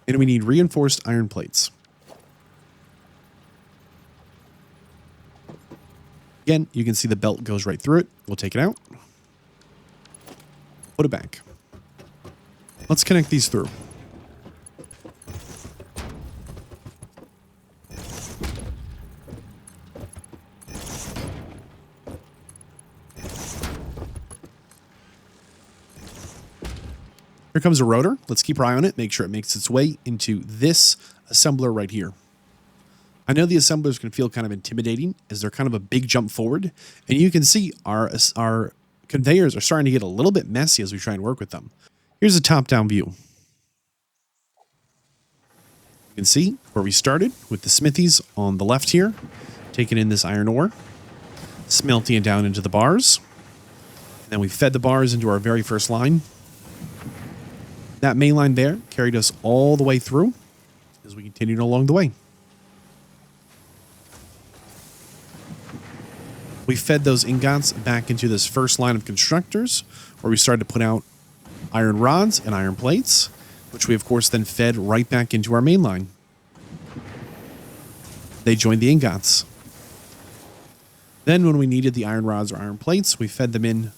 And we need reinforced iron plates. Again, you can see the belt goes right through it. We'll take it out. Put it back. Let's connect these through. Here comes a rotor. Let's keep our eye on it. Make sure it makes its way into this assembler right here. I know the assemblers can feel kind of intimidating as they're kind of a big jump forward. And you can see our conveyors are starting to get a little bit messy as we try and work with them. Here's a top-down view. You can see where we started with the smithies on the left here, taking in this iron ore, smelting it down into the bars. And then we fed the bars into our very first line. That main line there carried us all the way through as we continued along the way. We fed those ingots back into this first line of constructors where we started to put out iron rods and iron plates, which we of course then fed right back into our main line. They joined the ingots. Then when we needed the iron rods or iron plates, we fed them in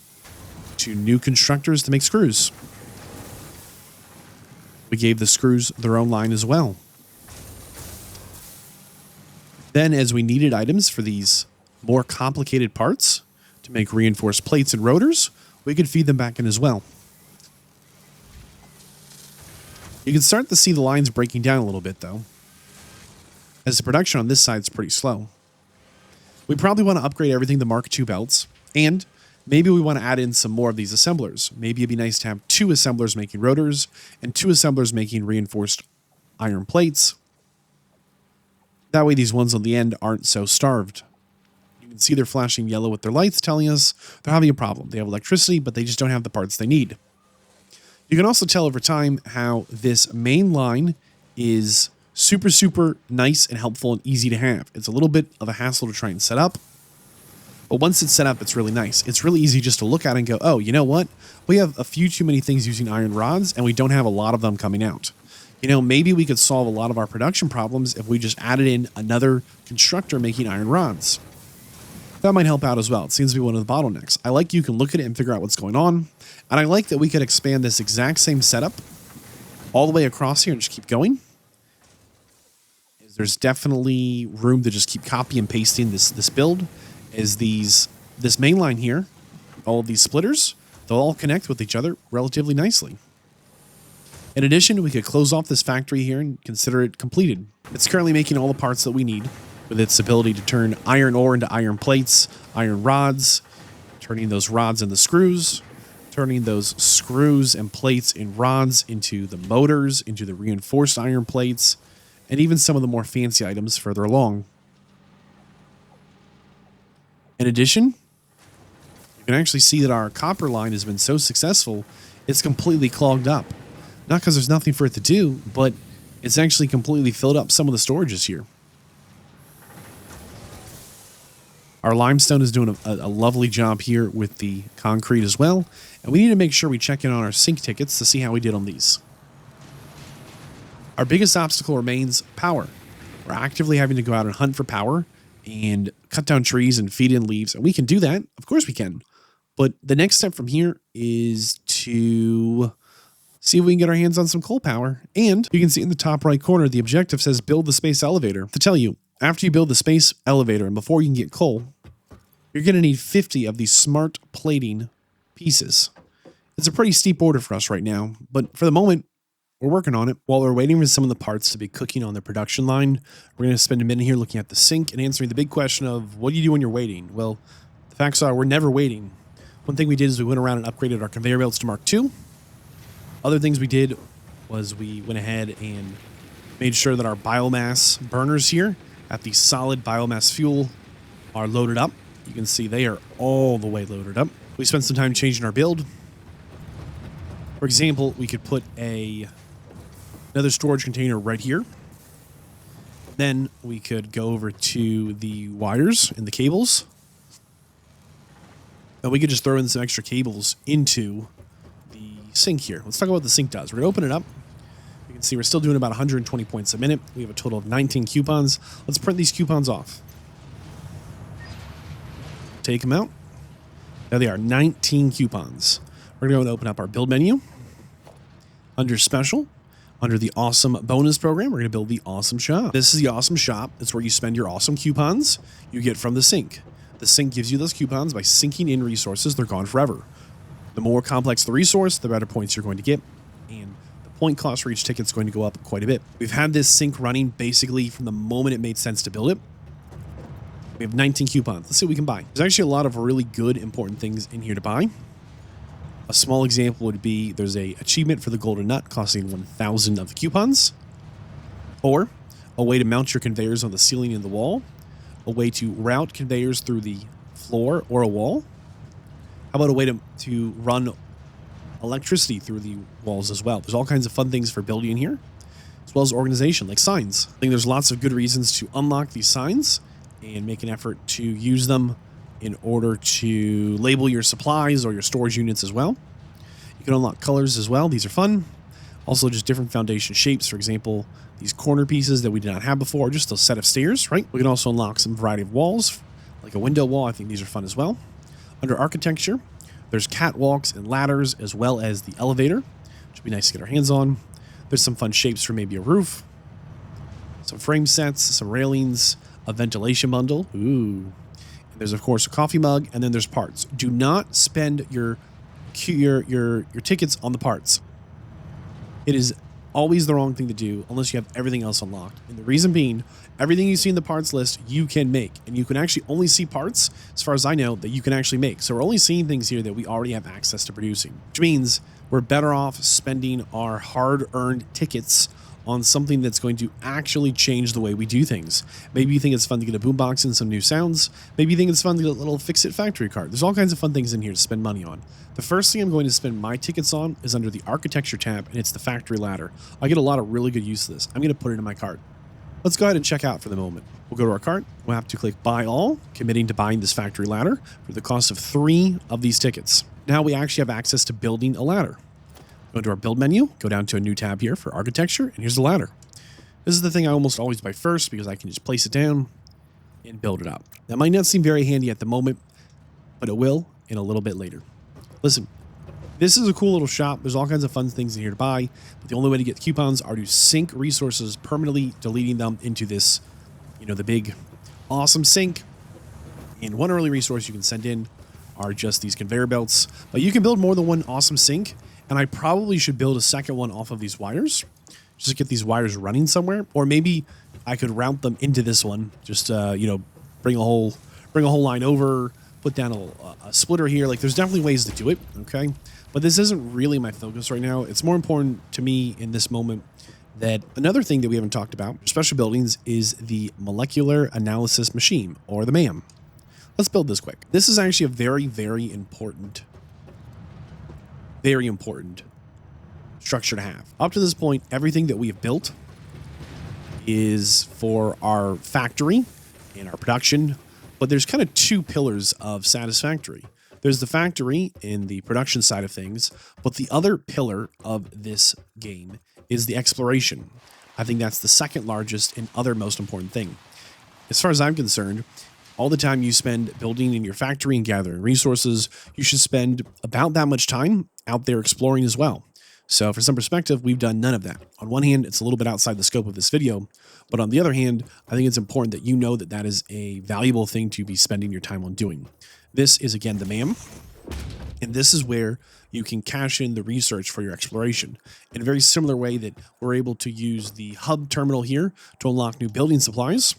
to new constructors to make screws. We gave the screws their own line as well. Then as we needed items for these more complicated parts to make reinforced plates and rotors, we could feed them back in as well. You can start to see the lines breaking down a little bit though, as the production on this side is pretty slow. We probably want to upgrade everything to Mark II belts, and maybe we want to add in some more of these assemblers. Maybe it'd be nice to have 2 assemblers making rotors and 2 assemblers making reinforced iron plates. That way these ones on the end aren't so starved. You can see they're flashing yellow with their lights, telling us they're having a problem. They have electricity, but they just don't have the parts they need. You can also tell over time how this main line is super, super nice and helpful and easy to have. It's a little bit of a hassle to try and set up. But once it's set up, it's really nice. It's really easy just to look at it and go, oh, you know what? We have a few too many things using iron rods, and we don't have a lot of them coming out. You know, maybe we could solve a lot of our production problems if we just added in another constructor making iron rods. That might help out as well. It seems to be one of the bottlenecks. I like you can look at it and figure out what's going on. And I like that we could expand this exact same setup all the way across here and just keep going. There's definitely room to just keep copy and pasting this build. Is this main line here, all of these splitters, they'll all connect with each other relatively nicely. In addition, we could close off this factory here and consider it completed. It's currently making all the parts that we need with its ability to turn iron ore into iron plates, iron rods, turning those rods into screws, turning those screws and plates and rods into the motors, into the reinforced iron plates, and even some of the more fancy items further along. In addition, you can actually see that our copper line has been so successful, it's completely clogged up. Not because there's nothing for it to do, but it's actually completely filled up some of the storages here. Our limestone is doing a lovely job here with the concrete as well, and we need to make sure we check in on our sync tickets to see how we did on these. Our biggest obstacle remains power. We're actively having to go out and hunt for power and cut down trees and feed in leaves. And we can do that. Of course we can. But the next step from here is to see if we can get our hands on some coal power. And you can see in the top right corner, the objective says build the space elevator. To tell you, after you build the space elevator and before you can get coal, you're going to need 50 of these smart plating pieces. It's a pretty steep order for us right now, but for the moment, we're working on it. While we're waiting for some of the parts to be cooking on the production line, we're going to spend a minute here looking at the sink and answering the big question of what do you do when you're waiting? Well, the facts are we're never waiting. One thing we did is we went around and upgraded our conveyor belts to Mark II. Other things we did was we went ahead and made sure that our biomass burners here at the solid biomass fuel are loaded up. You can see they are all the way loaded up. We spent some time changing our build. For example, we could put another storage container right here. Then we could go over to the wires and the cables. And we could just throw in some extra cables into the sink here. Let's talk about what the sink does. We're going to open it up. You can see we're still doing about 120 points a minute. We have a total of 19 coupons. Let's print these coupons off. Take them out. There they are, 19 coupons. We're going to open up our build menu. Under special, under the awesome bonus program, we're going to build the awesome shop. This is the awesome shop. It's where you spend your awesome coupons you get from the sink. The sink gives you those coupons by sinking in resources. They're gone forever. The more complex the resource, the better points you're going to get. And the point cost for each ticket is going to go up quite a bit. We've had this sink running basically from the moment it made sense to build it. We have 19 coupons. Let's see what we can buy. There's actually a lot of really good, important things in here to buy. A small example would be there's a achievement for the golden nut costing 1,000 of the coupons. Or a way to mount your conveyors on the ceiling and the wall. A way to route conveyors through the floor or a wall. How about a way to run electricity through the walls as well? There's all kinds of fun things for building in here, as well as organization, like signs. I think there's lots of good reasons to unlock these signs and make an effort to use them in order to label your supplies or your storage units as well. You can unlock colors as well. These are fun. Also, just different foundation shapes. For example, these corner pieces that we did not have before, just a set of stairs, right? We can also unlock some variety of walls, like a window wall. I think these are fun as well. Under architecture, there's catwalks and ladders, as well as the elevator, which would be nice to get our hands on. There's some fun shapes for maybe a roof, some frame sets, some railings, a ventilation bundle. Ooh. And there's, of course, a coffee mug, and then there's parts. Do not spend your tickets on the parts. It is always the wrong thing to do unless you have everything else unlocked. And the reason being, everything you see in the parts list, you can make. And you can actually only see parts, as far as I know, that you can actually make. So we're only seeing things here that we already have access to producing, which means we're better off spending our hard-earned tickets on something that's going to actually change the way we do things. Maybe you think it's fun to get a boombox and some new sounds. Maybe you think it's fun to get a little Fix-It Factory card. There's all kinds of fun things in here to spend money on. The first thing I'm going to spend my tickets on is under the architecture tab, and it's the factory ladder. I get a lot of really good use of this. I'm going to put it in my cart. Let's go ahead and check out for the moment. We'll go to our cart. We'll have to click buy all, committing to buying this factory ladder for the cost of 3 of these tickets. Now we actually have access to building a ladder. Go to our build menu, go down to a new tab here for architecture, and here's the ladder. This is the thing I almost always buy first because I can just place it down and build it up. That might not seem very handy at the moment, but it will in a little bit later. Listen, this is a cool little shop. There's all kinds of fun things in here to buy, but the only way to get coupons are to sink resources, permanently deleting them into this, the big awesome sink. And one early resource you can send in are just these conveyor belts, but you can build more than one awesome sink. And I probably should build a second one off of these wires, just to get these wires running somewhere. Or maybe I could route them into this one, just bring a whole line over, put down a splitter here. Like, there's definitely ways to do it, okay? But this isn't really my focus right now. It's more important to me in this moment that another thing that we haven't talked about, special buildings, is the molecular analysis machine, or the MAM. Let's build this quick. This is actually a very, very important structure to have. Up to this point, everything that we have built is for our factory and our production, but there's kind of 2 pillars of Satisfactory. There's the factory in the production side of things, but the other pillar of this game is the exploration. I think that's the second largest and other most important thing. As far as I'm concerned, all the time you spend building in your factory and gathering resources, you should spend about that much time out there exploring as well. So for some perspective, we've done none of that. On one hand, it's a little bit outside the scope of this video, but on the other hand, I think it's important that you know that that is a valuable thing to be spending your time on doing. This is, again, the MAM, and this is where you can cash in the research for your exploration in a very similar way that we're able to use the hub terminal here to unlock new building supplies.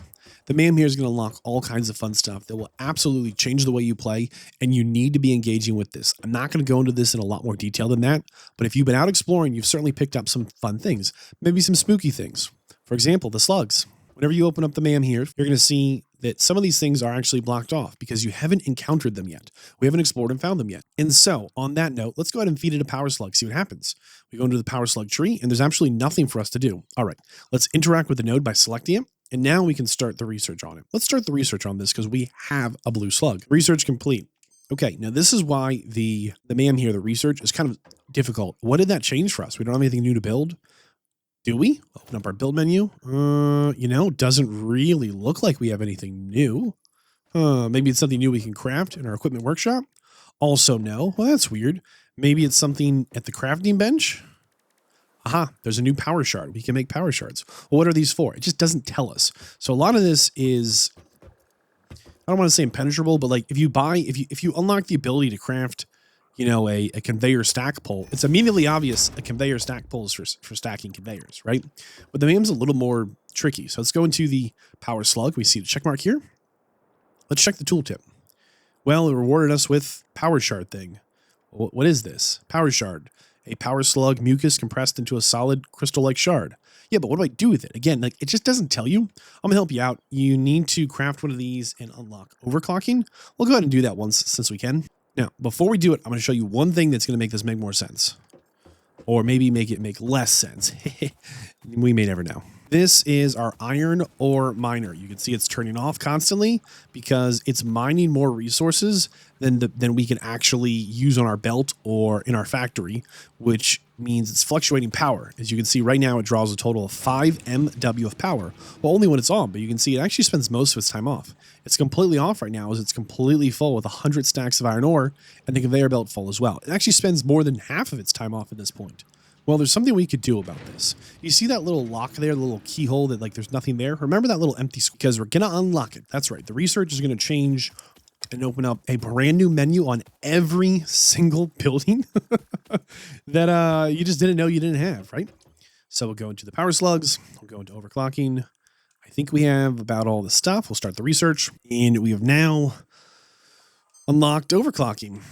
The MAM here is going to unlock all kinds of fun stuff that will absolutely change the way you play, and you need to be engaging with this. I'm not going to go into this in a lot more detail than that, but if you've been out exploring, you've certainly picked up some fun things, maybe some spooky things. For example, the slugs. Whenever you open up the MAM here, you're going to see that some of these things are actually blocked off because you haven't encountered them yet. We haven't explored and found them yet. And so, on that note, let's go ahead and feed it a power slug, see what happens. We go into the power slug tree, and there's absolutely nothing for us to do. All right, let's interact with the node by selecting it. And now we can start the research on it. Let's start the research on this because we have a blue slug. Research complete. Okay, now this is why the MAM here, the research, is kind of difficult. What did that change for us? We don't have anything new to build. Do we? Open up our build menu. Doesn't really look like we have anything new. Maybe it's something new we can craft in our equipment workshop. Also, no. Well, that's weird. Maybe it's something at the crafting bench. Aha, there's a new power shard. We can make power shards. Well, what are these for? It just doesn't tell us. So a lot of this is, I don't want to say impenetrable, but like if you unlock the ability to craft, a conveyor stack pole, it's immediately obvious a conveyor stack pole is for stacking conveyors, right? But the MAM's a little more tricky. So let's go into the power slug. We see the check mark here. Let's check the tooltip. Well, it rewarded us with power shard thing. What is this? Power shard. A power slug mucus compressed into a solid crystal-like shard. Yeah, but what do I do with it? Again, it just doesn't tell you. I'm going to help you out. You need to craft one of these and unlock overclocking. We'll go ahead and do that once since we can. Now, before we do it, I'm going to show you one thing that's going to make this make more sense. Or maybe make it make less sense. We may never know. This is our iron ore miner. You can see it's turning off constantly because it's mining more resources than we can actually use on our belt or in our factory, which means it's fluctuating power. As you can see right now, it draws a total of 5 MW of power. Well, only when it's on, but you can see it actually spends most of its time off. It's completely off right now as it's completely full with 100 stacks of iron ore and the conveyor belt full as well. It actually spends more than half of its time off at this point. Well, there's something we could do about this. You see that little lock there, the little keyhole that there's nothing there? Remember that little empty square? Because we're going to unlock it. That's right. The research is going to change and open up a brand new menu on every single building that you just didn't know you didn't have, right? So we'll go into the power slugs. We'll go into overclocking. I think we have about all the stuff. We'll start the research. And we have now unlocked overclocking.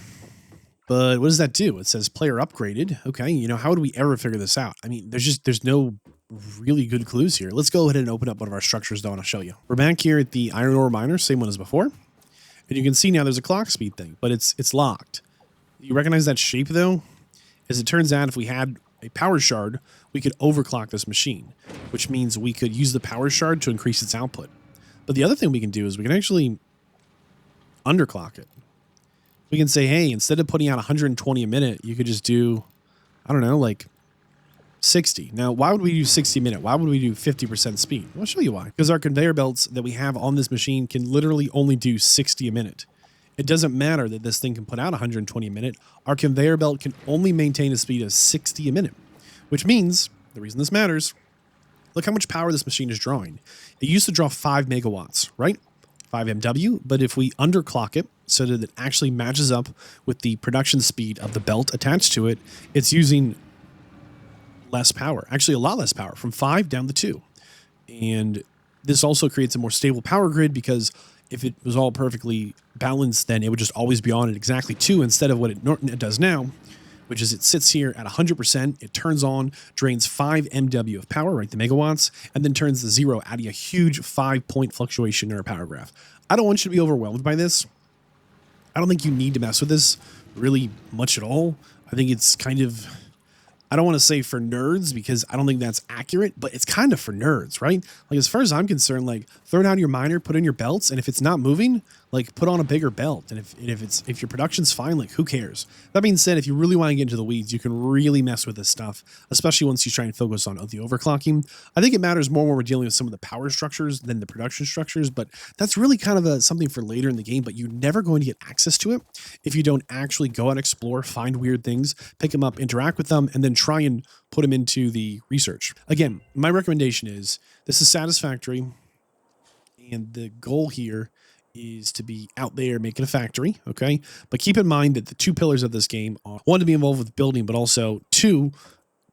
But what does that do? It says player upgraded. Okay, how would we ever figure this out? I mean, there's no really good clues here. Let's go ahead and open up one of our structures though, and I'll show you. We're back here at the iron ore miner, same one as before. And you can see now there's a clock speed thing, but it's locked. You recognize that shape though? As it turns out, if we had a power shard, we could overclock this machine, which means we could use the power shard to increase its output. But the other thing we can do is we can actually underclock it. We can say, hey, instead of putting out 120 a minute, you could just do, 60. Now, why would we do 60 a minute? Why would we do 50% speed? I'll show you why. Because our conveyor belts that we have on this machine can literally only do 60 a minute. It doesn't matter that this thing can put out 120 a minute. Our conveyor belt can only maintain a speed of 60 a minute, which means, the reason this matters, look how much power this machine is drawing. It used to draw 5 megawatts, right? 5 MW, but if we underclock it so that it actually matches up with the production speed of the belt attached to it, it's using less power, actually a lot less power, from 5 down to 2. And this also creates a more stable power grid because if it was all perfectly balanced, then it would just always be on at exactly 2 instead of what it does now, which is it sits here at 100%, it turns on, drains 5 MW of power, right, the megawatts, and then turns to 0, adding a huge 5-point fluctuation in our power graph. I don't want you to be overwhelmed by this. I don't think you need to mess with this really much at all. I think it's kind of, I don't want to say for nerds because I don't think that's accurate, but it's kind of for nerds, right? Like as far as I'm concerned, throw down your miner, put in your belts, and if it's not moving, like put on a bigger belt. And if your production's fine, like who cares? That being said, if you really want to get into the weeds, you can really mess with this stuff, especially once you try and focus on the overclocking. I think it matters more when we're dealing with some of the power structures than the production structures, but that's really kind of something for later in the game, but you're never going to get access to it if you don't actually go out, explore, find weird things, pick them up, interact with them, and then try and put them into the research. Again, my recommendation is this is Satisfactory, and the goal here is to be out there making a factory, okay? But keep in mind that the two pillars of this game are, one, to be involved with building, but also two,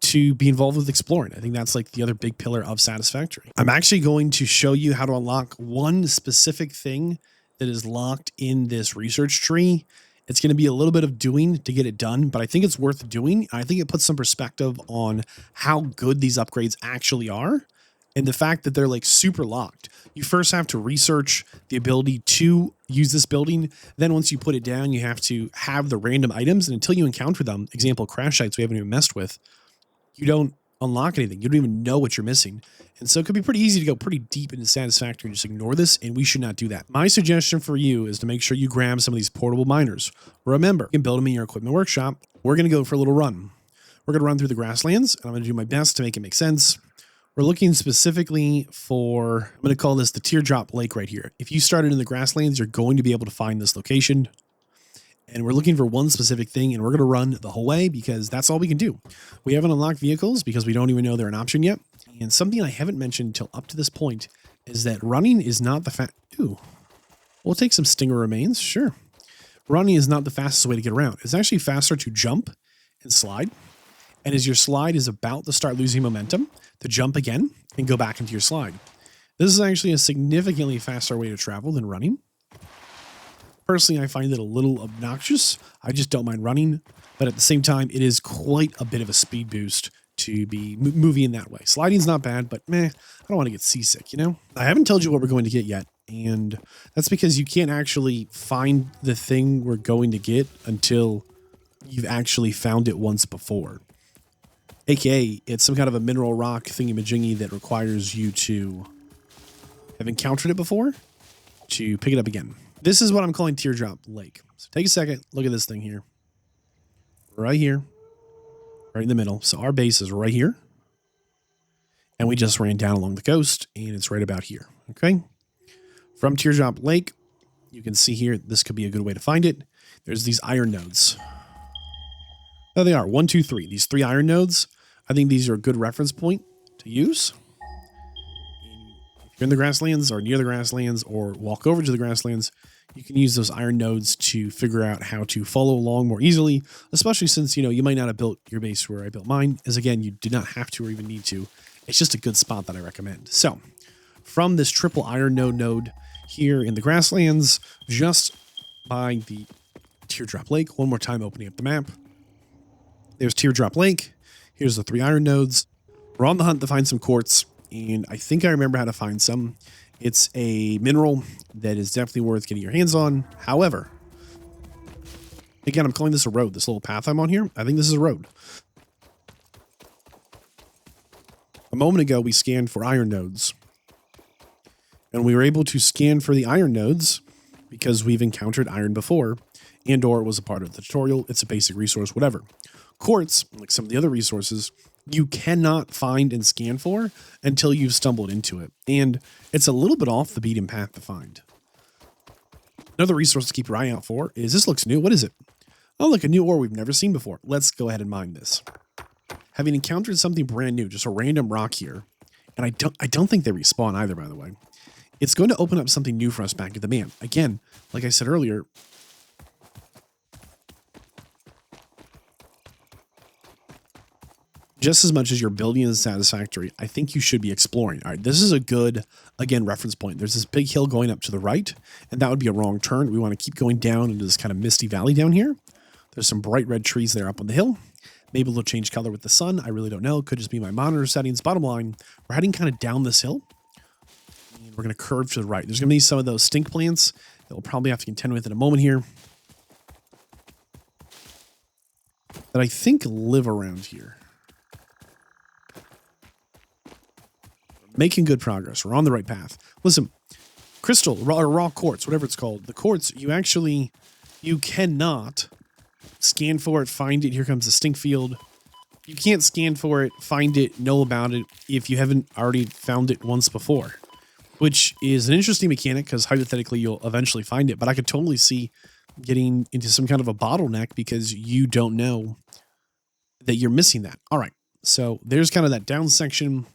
to be involved with exploring. I think that's like the other big pillar of Satisfactory. I'm actually going to show you how to unlock one specific thing that is locked in this research tree. It's going to be a little bit of doing to get it done, but I think it's worth doing. I think it puts some perspective on how good these upgrades actually are. And the fact that they're like super locked. You first have to research the ability to use this building. Then once you put it down, you have to have the random items. And until you encounter them, example, crash sites we haven't even messed with, you don't unlock anything. You don't even know what you're missing. And so it could be pretty easy to go pretty deep into Satisfactory and just ignore this. And we should not do that. My suggestion for you is to make sure you grab some of these portable miners. Remember, you can build them in your equipment workshop. We're going to go for a little run. We're going to run through the grasslands. And I'm going to do my best to make it make sense. We're looking specifically for, I'm going to call this the Teardrop Lake right here. If you started in the grasslands, you're going to be able to find this location. And we're looking for one specific thing, and we're going to run the whole way because that's all we can do. We haven't unlocked vehicles because we don't even know they're an option yet. And something I haven't mentioned till up to this point is that running is not the Ooh, we'll take some stinger remains. Sure. Running is not the fastest way to get around. It's actually faster to jump and slide. And as your slide is about to start losing momentum, to jump again and go back into your slide. This is actually a significantly faster way to travel than running. Personally, I find it a little obnoxious. I just don't mind running, but at the same time, it is quite a bit of a speed boost to be moving in that way. Sliding's not bad, but meh, I don't want to get seasick, you know? I haven't told you what we're going to get yet, and that's because you can't actually find the thing we're going to get until you've actually found it once before. AKA, it's some kind of a mineral rock thingy-majingy that requires you to have encountered it before to pick it up again. This is what I'm calling Teardrop Lake. So take a second, look at this thing here. Right here. Right in the middle. So our base is right here. And we just ran down along the coast, and it's right about here. Okay? From Teardrop Lake, you can see here, this could be a good way to find it. There's these iron nodes. There they are. 1, 2, 3. These 3 iron nodes. I think these are a good reference point to use. If you're in the grasslands or near the grasslands or walk over to the grasslands, you can use those iron nodes to figure out how to follow along more easily, especially since, you know, you might not have built your base where I built mine. As again, you did not have to or even need to. It's just a good spot that I recommend. So from this triple iron node here in the grasslands, just by the Teardrop Lake, one more time opening up the map. There's Teardrop Lake. Here's the 3 iron nodes. We're on the hunt to find some quartz, and I think I remember how to find some. It's a mineral that is definitely worth getting your hands on. However, again, I'm calling this a road. This little path I'm on here, I think this is a road. A moment ago, we scanned for iron nodes, and we were able to scan for the iron nodes because we've encountered iron before, and or it was a part of the tutorial. It's a basic resource, whatever. Quartz, like some of the other resources, you cannot find and scan for until you've stumbled into it. And it's a little bit off the beaten path to find. Another resource to keep your eye out for is, this looks new. What is it? Oh, look, a new ore we've never seen before. Let's go ahead and mine this. Having encountered something brand new, just a random rock here, and I don't think they respawn either, by the way. It's going to open up something new for us back at the man. Again, like I said earlier, just as much as you're building in Satisfactory, I think you should be exploring. All right, this is a good, again, reference point. There's this big hill going up to the right, and that would be a wrong turn. We want to keep going down into this kind of misty valley down here. There's some bright red trees there up on the hill. Maybe they'll change color with the sun. I really don't know. Could just be my monitor settings. Bottom line, we're heading kind of down this hill, and we're going to curve to the right. There's going to be some of those stink plants that we'll probably have to contend with in a moment here that I think live around here. Making good progress. We're on the right path. Listen, crystal or raw quartz, whatever it's called. The quartz, you cannot scan for it, find it. Here comes the stink field. You can't scan for it, find it, know about it if you haven't already found it once before, which is an interesting mechanic because hypothetically you'll eventually find it. But I could totally see getting into some kind of a bottleneck because you don't know that you're missing that. All right. So there's kind of that down section.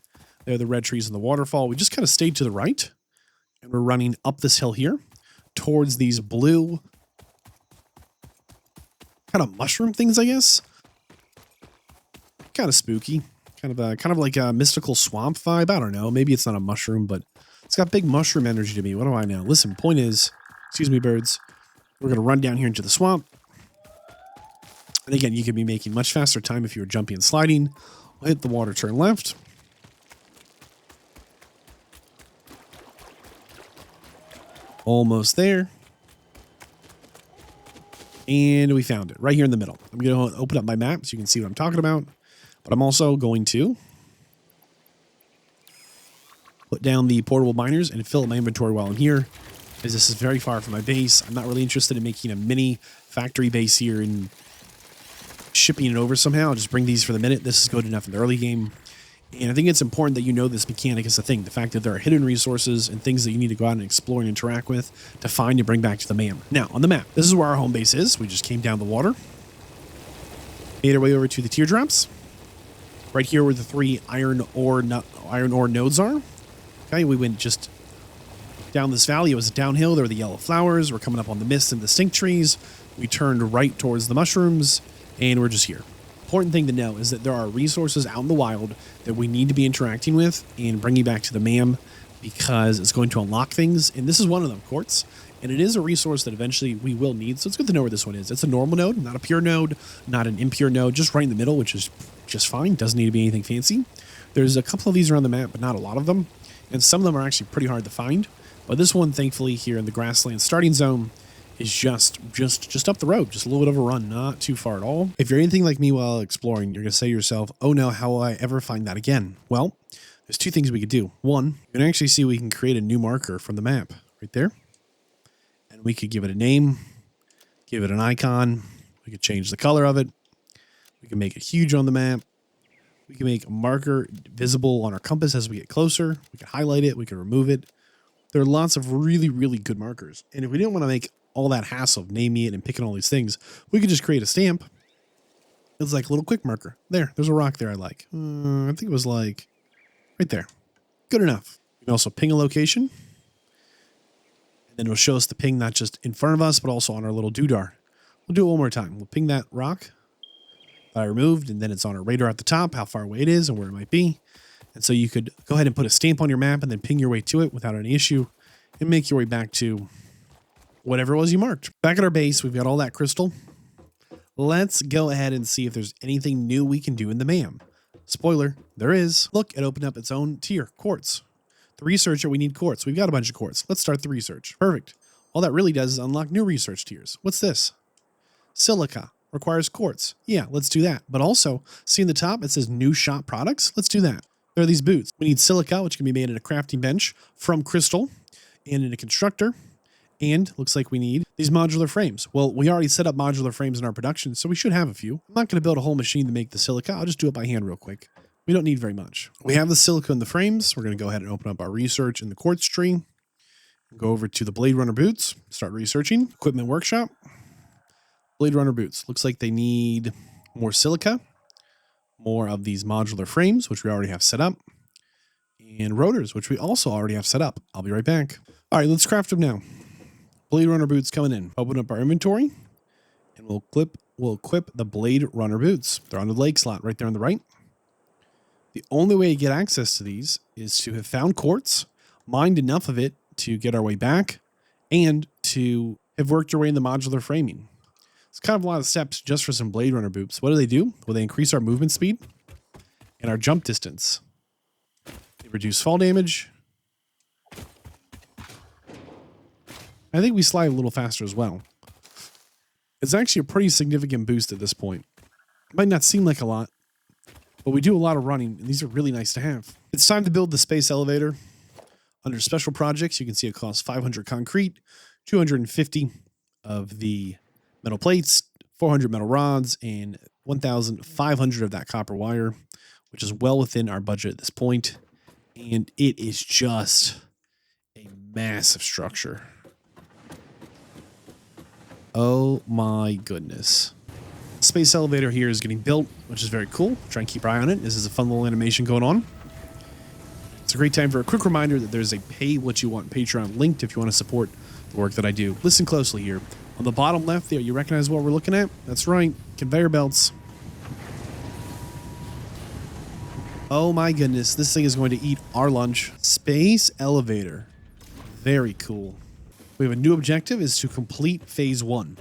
There are the red trees and the waterfall. We just kind of stayed to the right and we're running up this hill here towards these blue kind of mushroom things, I guess. Kind of spooky, kind of like a mystical swamp vibe. I don't know. Maybe it's not a mushroom, but it's got big mushroom energy to me. What do I know? Listen, point is, excuse me, birds. We're going to run down here into the swamp. And again, you could be making much faster time if you were jumping and sliding. We'll hit the water, turn left. Almost there. And we found it right here in the middle. I'm going to open up my map so you can see what I'm talking about. But I'm also going to put down the portable miners and fill up my inventory while I'm here, as this is very far from my base. I'm not really interested in making a mini factory base here and shipping it over somehow. I'll just bring these for the minute. This is good enough in the early game. And I think it's important that you know this mechanic is a thing. The fact that there are hidden resources and things that you need to go out and explore and interact with to find and bring back to the MAM. Now, on the map, this is where our home base is. We just came down the water. Made our way over to the teardrops. Right here where the 3 iron ore nodes are. Okay, we went just down this valley. It was downhill. There were the yellow flowers. We're coming up on the mist and the stink trees. We turned right towards the mushrooms, and we're just here. Important thing to know is that there are resources out in the wild that we need to be interacting with and bringing back to the MAM because it's going to unlock things. And this is one of them, quartz. And it is a resource that eventually we will need. So it's good to know where this one is. It's a normal node, not a pure node, not an impure node, just right in the middle, which is just fine. Doesn't need to be anything fancy. There's a couple of these around the map, but not a lot of them. And some of them are actually pretty hard to find. But this one, thankfully, here in the grassland starting zone is just up the road. Just a little bit of a run, not too far at all. If you're anything like me while exploring, you're going to say to yourself, oh no, how will I ever find that again? Well, there's 2 things we could do. One, you can actually see we can create a new marker from the map right there. And we could give it a name, give it an icon. We could change the color of it. We can make it huge on the map. We can make a marker visible on our compass as we get closer. We can highlight it. We can remove it. There are lots of really, really good markers. And if we didn't want to make all that hassle of naming it and picking all these things, we could just create a stamp. It's like a little quick marker. There's a rock there I like. I think it was like right there. Good enough. We can also ping a location. And then it'll show us the ping not just in front of us, but also on our little doodar. We'll do it one more time. We'll ping that rock that I removed, and then it's on our radar at the top, how far away it is and where it might be. And so you could go ahead and put a stamp on your map and then ping your way to it without any issue and make your way back to whatever it was you marked. Back at our base, we've got all that crystal. Let's go ahead and see if there's anything new we can do in the MAM. Spoiler, there is. Look, it opened up its own tier, quartz. The researcher, we need quartz. We've got a bunch of quartz. Let's start the research. Perfect. All that really does is unlock new research tiers. What's this? Silica. Requires quartz. Yeah, let's do that. But also, see in the top, it says new shop products. Let's do that. There are these boots. We need silica, which can be made in a crafting bench from crystal and in a constructor. And looks like we need these modular frames. Well, we already set up modular frames in our production, so we should have a few. I'm not going to build a whole machine to make the silica. I'll just do it by hand real quick. We don't need very much. We have the silica in the frames. We're going to go ahead and open up our research in the quartz tree. Go over to the Blade Runner boots. Start researching. Equipment workshop. Blade Runner boots. Looks like they need more silica. More of these modular frames, which we already have set up. And rotors, which we also already have set up. I'll be right back. All right, let's craft them now. Blade Runner boots coming in. Open up our inventory. And we'll equip the Blade Runner boots. They're on the leg slot right there on the right. The only way to get access to these is to have found quartz, mined enough of it to get our way back, and to have worked your way in the modular framing. It's kind of a lot of steps just for some Blade Runner boots. What do? Well, they increase our movement speed and our jump distance. They reduce fall damage. I think we slide a little faster as well. It's actually a pretty significant boost at this point. It might not seem like a lot, but we do a lot of running, and these are really nice to have. It's time to build the space elevator. Under special projects, you can see it costs 500 concrete, 250 of the metal plates, 400 metal rods, and 1,500 of that copper wire, which is well within our budget at this point. And it is just a massive structure. Oh my goodness. Space elevator here is getting built, which is very cool. Try and keep our eye on it. This is a fun little animation going on. It's a great time for a quick reminder that there's a pay what you want Patreon linked if you want to support the work that I do. Listen closely here. On the bottom left there, you recognize what we're looking at? That's right, conveyor belts. Oh my goodness, this thing is going to eat our lunch. Space elevator. Very cool. We have a new objective is to complete phase 1.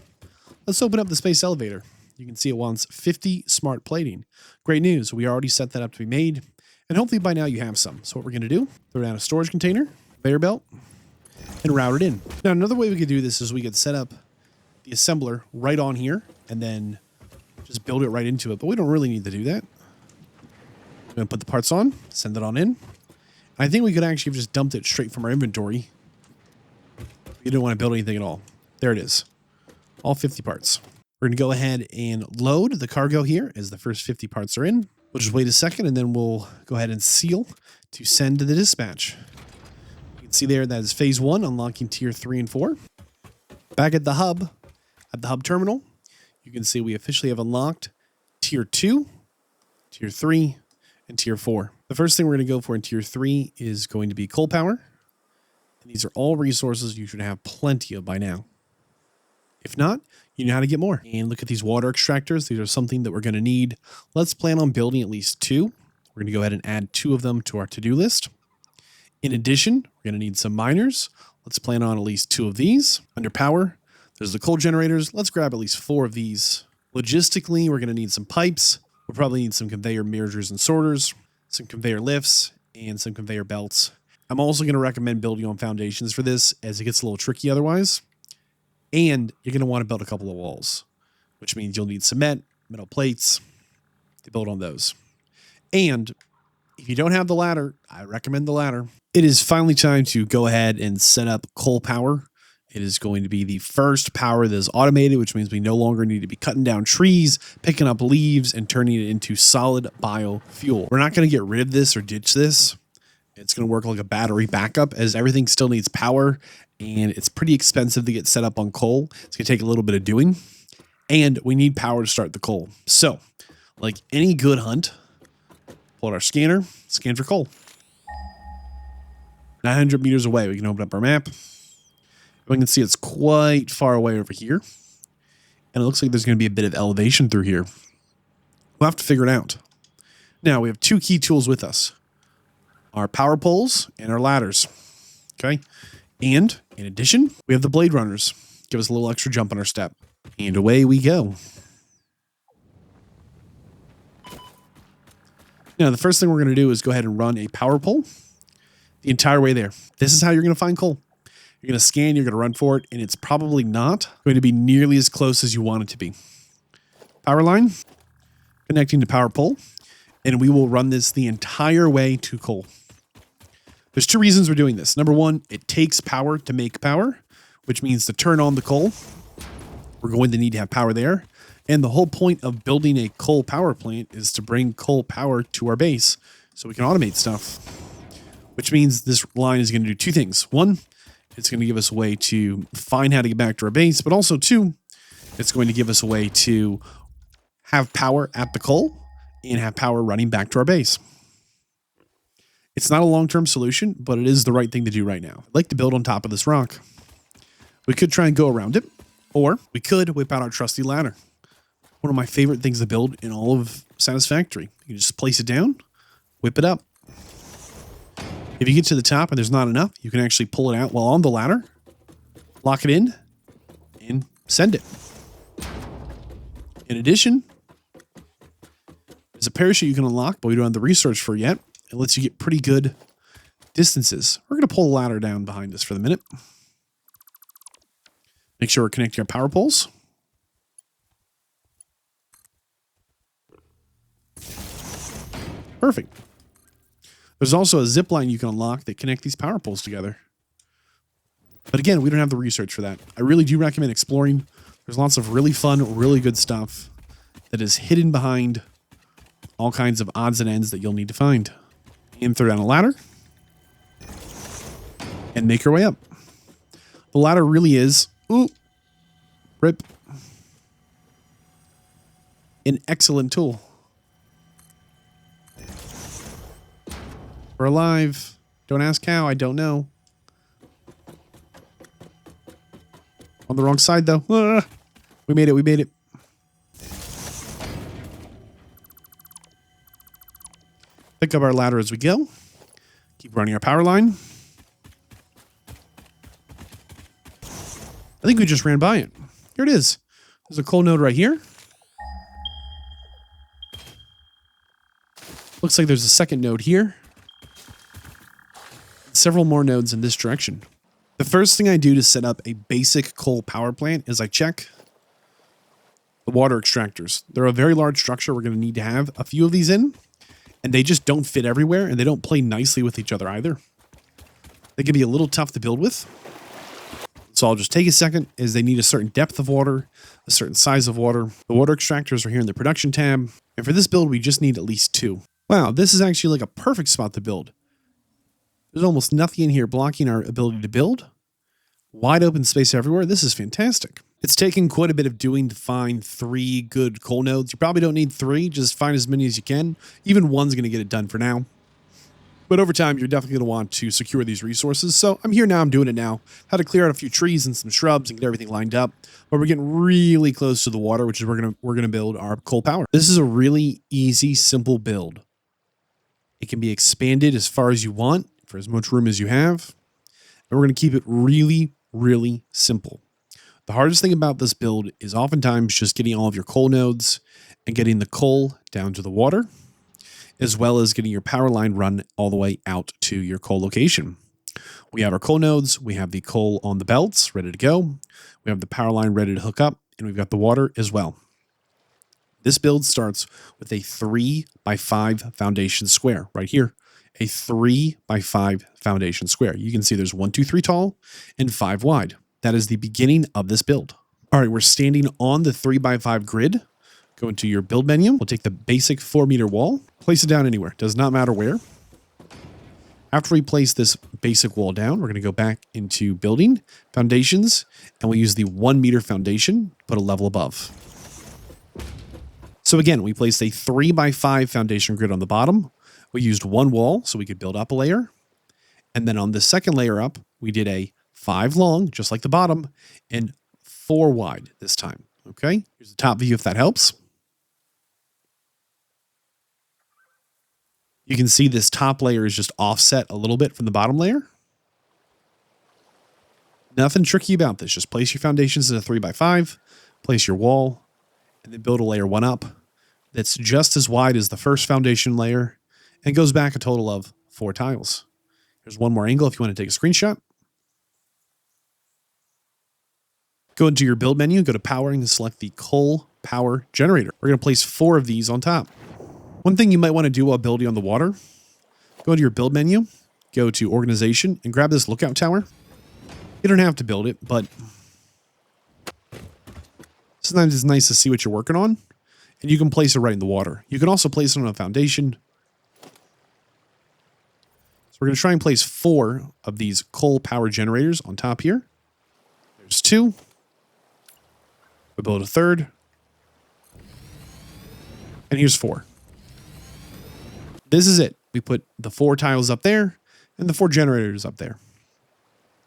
Let's open up the space elevator. You can see it wants 50 smart plating. Great news, we already set that up to be made. And hopefully by now you have some. So what we're going to do, throw down a storage container, conveyor belt, and route it in. Now another way we could do this is we could set up the assembler right on here and then just build it right into it. But we don't really need to do that. I'm going to put the parts on, send it on in. I think we could actually have just dumped it straight from our inventory. We didn't want to build anything at all. There it is. All 50 parts. We're going to go ahead and load the cargo here as the first 50 parts are in. We'll just wait a second and then we'll go ahead and seal to send to the dispatch. You can see there that is phase 1, unlocking tier 3 and 4. Back at the hub terminal, you can see we officially have unlocked tier 2, tier 3, and tier 4. The first thing we're going to go for in tier 3 is going to be coal power. And these are all resources you should have plenty of by now. If not, you know how to get more. And look at these water extractors. These are something that we're going to need. Let's plan on building at least 2. We're going to go ahead and add 2 of them to our to-do list. In addition, we're going to need some miners. Let's plan on at least 2 of these. Under power, there's the coal generators. Let's grab at least 4 of these. Logistically, we're going to need some pipes. We'll probably need some conveyor mergers and sorters, some conveyor lifts, and some conveyor belts. I'm also going to recommend building on foundations for this as it gets a little tricky otherwise. And you're going to want to build a couple of walls, which means you'll need cement, metal plates to build on those. And if you don't have the ladder, I recommend the ladder. It is finally time to go ahead and set up coal power. It is going to be the first power that is automated, which means we no longer need to be cutting down trees, picking up leaves, and turning it into solid biofuel. We're not going to get rid of this or ditch this. It's going to work like a battery backup as everything still needs power and it's pretty expensive to get set up on coal. It's going to take a little bit of doing and we need power to start the coal. So like any good hunt, pull out our scanner, scan for coal. 900 meters away, we can open up our map. We can see it's quite far away over here. And it looks like there's going to be a bit of elevation through here. We'll have to figure it out. Now we have 2 key tools with us. Our power poles and our ladders. Okay. And in addition, we have the blade runners. Give us a little extra jump on our step. And away we go. Now, the first thing we're going to do is go ahead and run a power pole the entire way there. This is how you're going to find coal. You're going to scan, you're going to run for it, and it's probably not going to be nearly as close as you want it to be. Power line, connecting to power pole, and we will run this the entire way to coal. There's 2 reasons we're doing this. Number 1, it takes power to make power, which means to turn on the coal, we're going to need to have power there. And the whole point of building a coal power plant is to bring coal power to our base so we can automate stuff, which means this line is going to do 2 things. 1, it's going to give us a way to find how to get back to our base, but also 2, it's going to give us a way to have power at the coal and have power running back to our base. It's not a long-term solution, but it is the right thing to do right now. I'd like to build on top of this rock. We could try and go around it, or we could whip out our trusty ladder. One of my favorite things to build in all of Satisfactory. You can just place it down, whip it up. If you get to the top and there's not enough, you can actually pull it out while on the ladder, lock it in, and send it. In addition, there's a parachute you can unlock, but we don't have the research for yet. It lets you get pretty good distances. We're going to pull the ladder down behind us for the minute. Make sure we're connecting our power poles. Perfect. There's also a zip line you can unlock that connect these power poles together. But again, we don't have the research for that. I really do recommend exploring. There's lots of really fun, really good stuff that is hidden behind all kinds of odds and ends that you'll need to find. And throw down a ladder and make your way up. The ladder really is, rip, an excellent tool. We're alive. Don't ask how, I don't know. On the wrong side though. We made it, we made it. Pick up our ladder as we go. Keep running our power line. I think we just ran by it. Here it is. There's a coal node right here. Looks like there's a second node here. Several more nodes in this direction. The first thing I do to set up a basic coal power plant is I check the water extractors. They're a very large structure. We're going to need to have a few of these in. And they just don't fit everywhere, and they don't play nicely with each other either. They can be a little tough to build with. So I'll just take a second, as they need a certain depth of water, a certain size of water. The water extractors are here in the production tab. And for this build, we just need at least 2. Wow, this is actually like a perfect spot to build. There's almost nothing in here blocking our ability to build. Wide open space everywhere. This is fantastic. It's taken quite a bit of doing to find 3 good coal nodes. You probably don't need 3. Just find as many as you can. Even one's going to get it done for now. But over time, you're definitely going to want to secure these resources. So I'm here now. I'm doing it now. Had to clear out a few trees and some shrubs and get everything lined up. But we're getting really close to the water, which is we're gonna build our coal power. This is a really easy, simple build. It can be expanded as far as you want, for as much room as you have. And we're going to keep it really, really simple. The hardest thing about this build is oftentimes just getting all of your coal nodes and getting the coal down to the water, as well as getting your power line run all the way out to your coal location. We have our coal nodes, we have the coal on the belts ready to go, we have the power line ready to hook up, and we've got the water as well. This build starts with a 3x5 foundation square right here. A 3x5 foundation square. You can see there's 1, 2, 3 tall and 5 wide. That is the beginning of this build. All right, we're standing on the 3x5 grid. Go into your build menu. We'll take the basic 4-meter wall, place it down anywhere. Does not matter where. After we place this basic wall down, we're going to go back into building, foundations, and we'll use the 1-meter foundation, put a level above. So again, we placed a 3x5 foundation grid on the bottom. We used 1 wall so we could build up a layer. And then on the second layer up, we did a 5 long, just like the bottom, and 4 wide this time. Okay, here's the top view if that helps. You can see this top layer is just offset a little bit from the bottom layer. Nothing tricky about this. Just place your foundations in a 3x5, place your wall, and then build a layer 1 up that's just as wide as the first foundation layer and goes back a total of 4 tiles. Here's one more angle if you want to take a screenshot. Go into your build menu, go to powering and select the coal power generator. We're going to place 4 of these on top. One thing you might want to do while building on the water, go to your build menu, go to organization and grab this lookout tower. You don't have to build it, but sometimes it's nice to see what you're working on, and you can place it right in the water. You can also place it on a foundation. So we're going to try and place 4 of these coal power generators on top here. There's 2. We'll build a 3rd. And here's 4. This is it. We put the 4 tiles up there and the 4 generators up there.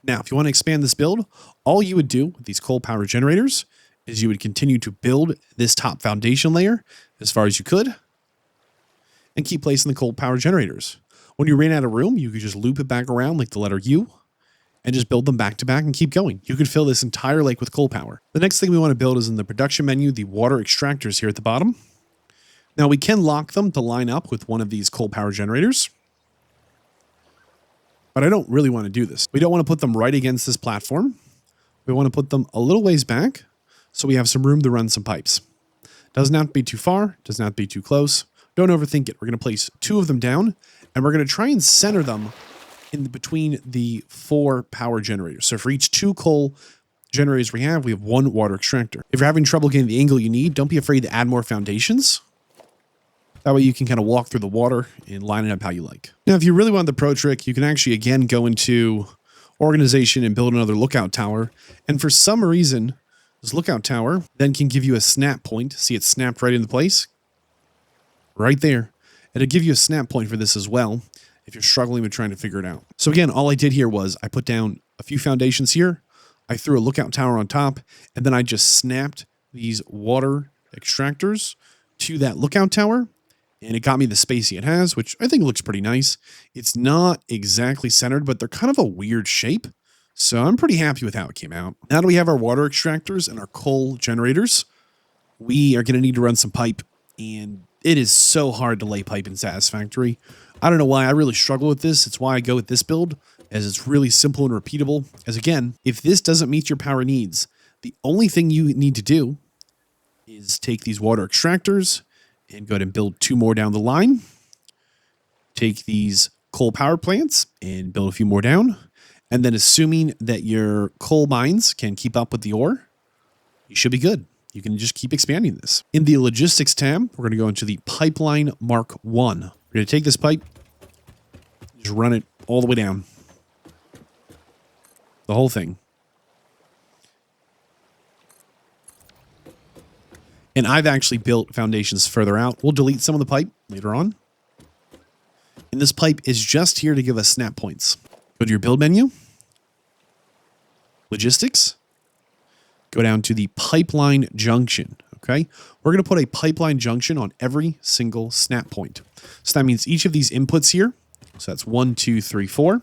Now, if you want to expand this build, all you would do with these coal power generators is you would continue to build this top foundation layer as far as you could and keep placing the coal power generators. When you ran out of room, you could just loop it back around like the letter U and just build them back to back and keep going. You could fill this entire lake with coal power. The next thing we want to build is in the production menu, the water extractors here at the bottom. Now we can lock them to line up with one of these coal power generators, but I don't really want to do this. We don't want to put them right against this platform. We want to put them a little ways back so we have some room to run some pipes. Doesn't have to be too far, doesn't have to be too close, Don't overthink it. We're going to place 2 of them down, and we're going to try and center them in between the 4 power generators. So for each 2 coal generators we have 1 water extractor. If you're having trouble getting the angle you need, don't be afraid to add more foundations. That way you can kind of walk through the water and line it up how you like. Now, if you really want the pro trick, you can actually, again, go into organization and build another lookout tower. And for some reason, this lookout tower then can give you a snap point. See, it snapped right into place. Right there. It'll give you a snap point for this as well if you're struggling with trying to figure it out. So again, all I did here was I put down a few foundations here. I threw a lookout tower on top, and then I just snapped these water extractors to that lookout tower. And it got me the spacing it has, which I think looks pretty nice. It's not exactly centered, but they're kind of a weird shape. So I'm pretty happy with how it came out. Now that we have our water extractors and our coal generators, we are going to need to run some pipe. And it is so hard to lay pipe in Satisfactory. I don't know why I really struggle with this. It's why I go with this build, as it's really simple and repeatable. As again, if this doesn't meet your power needs, the only thing you need to do is take these water extractors and go ahead and build 2 more down the line. Take these coal power plants and build a few more down. And then assuming that your coal mines can keep up with the ore, you should be good. You can just keep expanding this. In the logistics tab, we're going to go into the pipeline Mark 1. We're going to take this pipe, just run it all the way down. The whole thing. And I've actually built foundations further out. We'll delete some of the pipe later on. And this pipe is just here to give us snap points. Go to your build menu. Logistics. Go down to the pipeline junction. Okay. We're going to put a pipeline junction on every single snap point. So that means each of these inputs here. So that's 1, 2, 3, 4.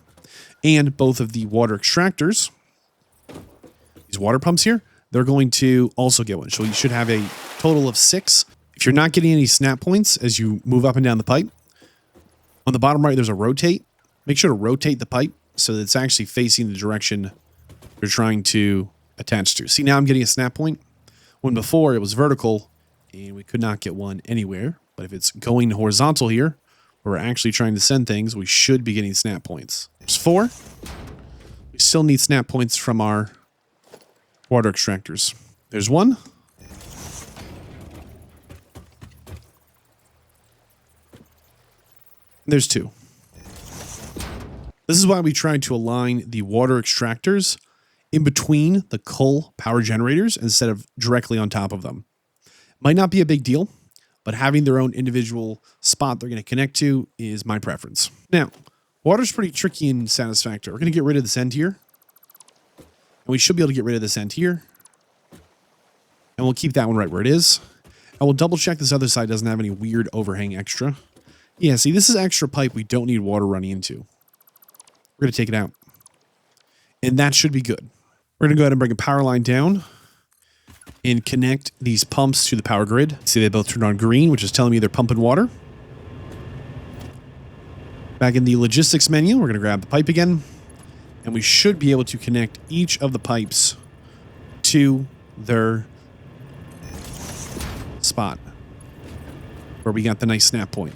And both of the water extractors. These water pumps here. They're going to also get one. So you should have a total of 6. If you're not getting any snap points as you move up and down the pipe, on the bottom right, there's a rotate. Make sure to rotate the pipe so that it's actually facing the direction you're trying to attach to. See, now I'm getting a snap point. When before it was vertical and we could not get one anywhere. But if it's going horizontal here, where we're actually trying to send things, we should be getting snap points. There's 4. We still need snap points from our water extractors. There's 1. There's 2. This is why we tried to align the water extractors in between the coal power generators instead of directly on top of them. Might not be a big deal, but having their own individual spot they're going to connect to is my preference. Now, water's pretty tricky in Satisfactory. We're going to get rid of this end here. And we should be able to get rid of this end here. And we'll keep that one right where it is. And we'll double check this other side doesn't have any weird overhang extra. Yeah, see, this is extra pipe we don't need water running into. We're going to take it out. And that should be good. We're going to go ahead and bring a power line down and connect these pumps to the power grid. See, they both turned on green, which is telling me they're pumping water. Back in the logistics menu, we're going to grab the pipe again. And we should be able to connect each of the pipes to their spot where we got the nice snap point.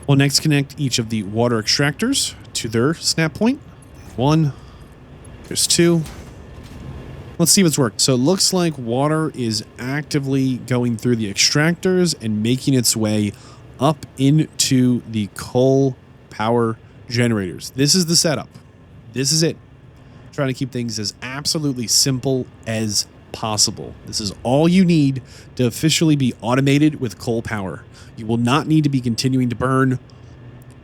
We'll next connect each of the water extractors to their snap point. 1. There's 2. Let's see what's worked. So it looks like water is actively going through the extractors and making its way up into the coal power generators. This is the setup. This is it. Trying to keep things as absolutely simple as possible. This is all you need to officially be automated with coal power. You will not need to be continuing to burn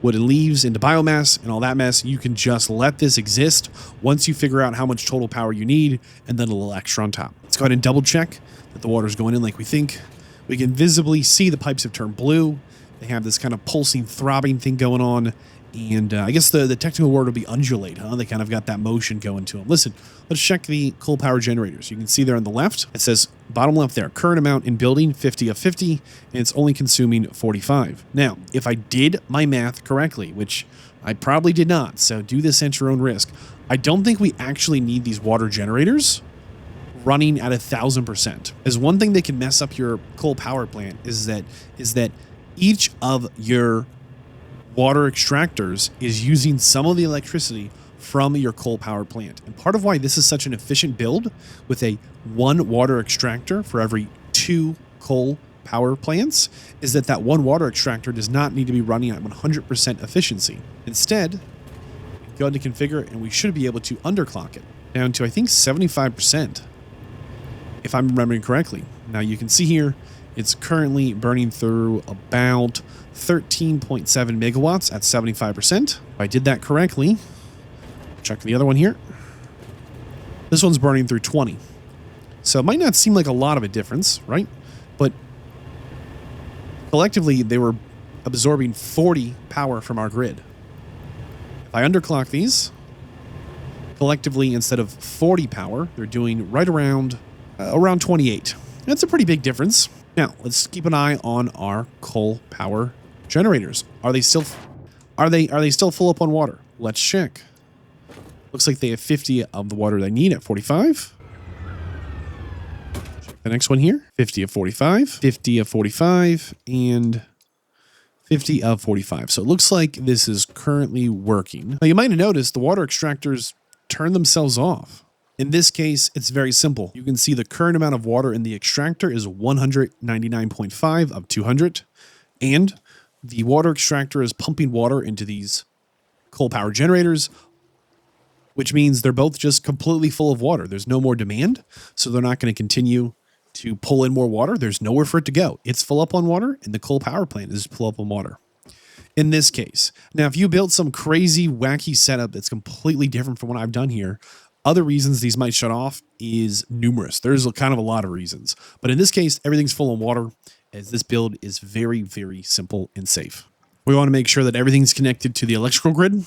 wood and leaves into biomass and all that mess. You can just let this exist once you figure out how much total power you need and then a little extra on top. Let's go ahead and double check that the water's going in like we think. We can visibly see the pipes have turned blue. They have this kind of pulsing, throbbing thing going on. And I guess the technical word would be undulate, huh? They kind of got that motion going to them. Listen, let's check the coal power generators. You can see there on the left, it says bottom left there, current amount in building 50 of 50, and it's only consuming 45. Now, if I did my math correctly, which I probably did not, so do this at your own risk. I don't think we actually need these water generators running at 1,000%. As one thing that can mess up your coal power plant is that each of your water extractors is using some of the electricity from your coal power plant. And part of why this is such an efficient build with a 1 water extractor for every 2 coal power plants is that one water extractor does not need to be running at 100% efficiency. Instead, go into configure and we should be able to underclock it down to, I think, 75%, if I'm remembering correctly. Now you can see here, it's currently burning through about 13.7 megawatts at 75%. If I did that correctly, check the other one here. This one's burning through 20. So it might not seem like a lot of a difference, right? But collectively, they were absorbing 40 power from our grid. If I underclock these, collectively, instead of 40 power, they're doing right around 28. That's a pretty big difference. Now, let's keep an eye on our coal power generators. Are they still full up on water? Let's check. Looks like they have 50 of the water they need at 45. Check the next one here. 50 of 45, 50 of 45, and 50 of 45. So it looks like this is currently working. Now you might have noticed the water extractors turn themselves off. In this case, it's very simple. You can see the current amount of water in the extractor is 199.5 of 200, and the water extractor is pumping water into these coal power generators, which means they're both just completely full of water. There's no more demand, so they're not going to continue to pull in more water. There's nowhere for it to go. It's full up on water, and the coal power plant is full up on water. In this case, now if you built some crazy, wacky setup that's completely different from what I've done here, other reasons these might shut off is numerous. There's kind of a lot of reasons. But in this case, everything's full of water, as this build is very, very simple and safe. We want to make sure that everything's connected to the electrical grid. We're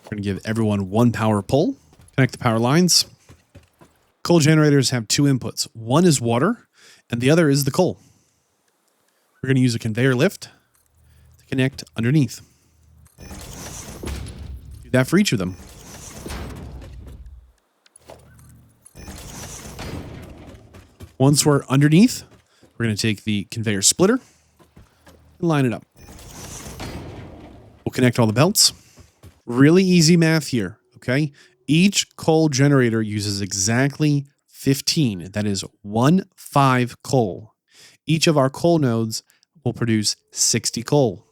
going to give everyone 1 power pole, connect the power lines. Coal generators have 2 inputs. One is water, and the other is the coal. We're going to use a conveyor lift to connect underneath. Do that for each of them. Once we're underneath, we're going to take the conveyor splitter and line it up. We'll connect all the belts. Really easy math here, okay? Each coal generator uses exactly 15. That is 15 coal. Each of our coal nodes will produce 60 coal.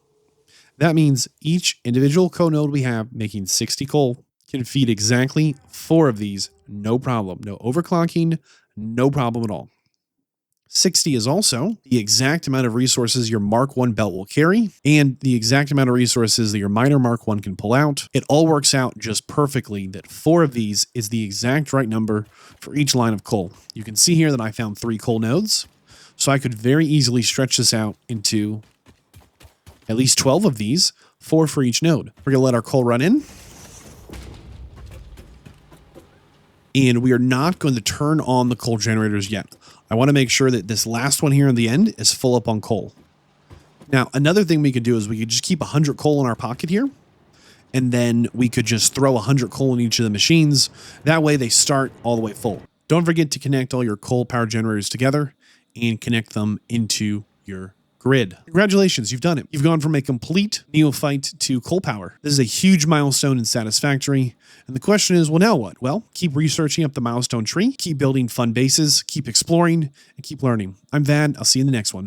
That means each individual coal node we have making 60 coal can feed exactly 4 of these, no problem. No overclocking, no problem at all. 60 is also the exact amount of resources your Mark 1 belt will carry and the exact amount of resources that your miner Mark 1 can pull out. It all works out just perfectly that 4 of these is the exact right number for each line of coal. You can see here that I found 3 coal nodes, so I could very easily stretch this out into at least 12 of these, 4 for each node. We're going to let our coal run in. And we are not going to turn on the coal generators yet. I want to make sure that this last one here in the end is full up on coal. Now, another thing we could do is we could just keep 100 coal in our pocket here, and then we could just throw 100 coal in each of the machines. That way they start all the way full. Don't forget to connect all your coal power generators together and connect them into your grid. Congratulations, you've done it. You've gone from a complete neophyte to coal power. This is a huge milestone in Satisfactory. And the question is, well, now what? Well, keep researching up the milestone tree, keep building fun bases, keep exploring, and keep learning. I'm Vadd. I'll see you in the next one.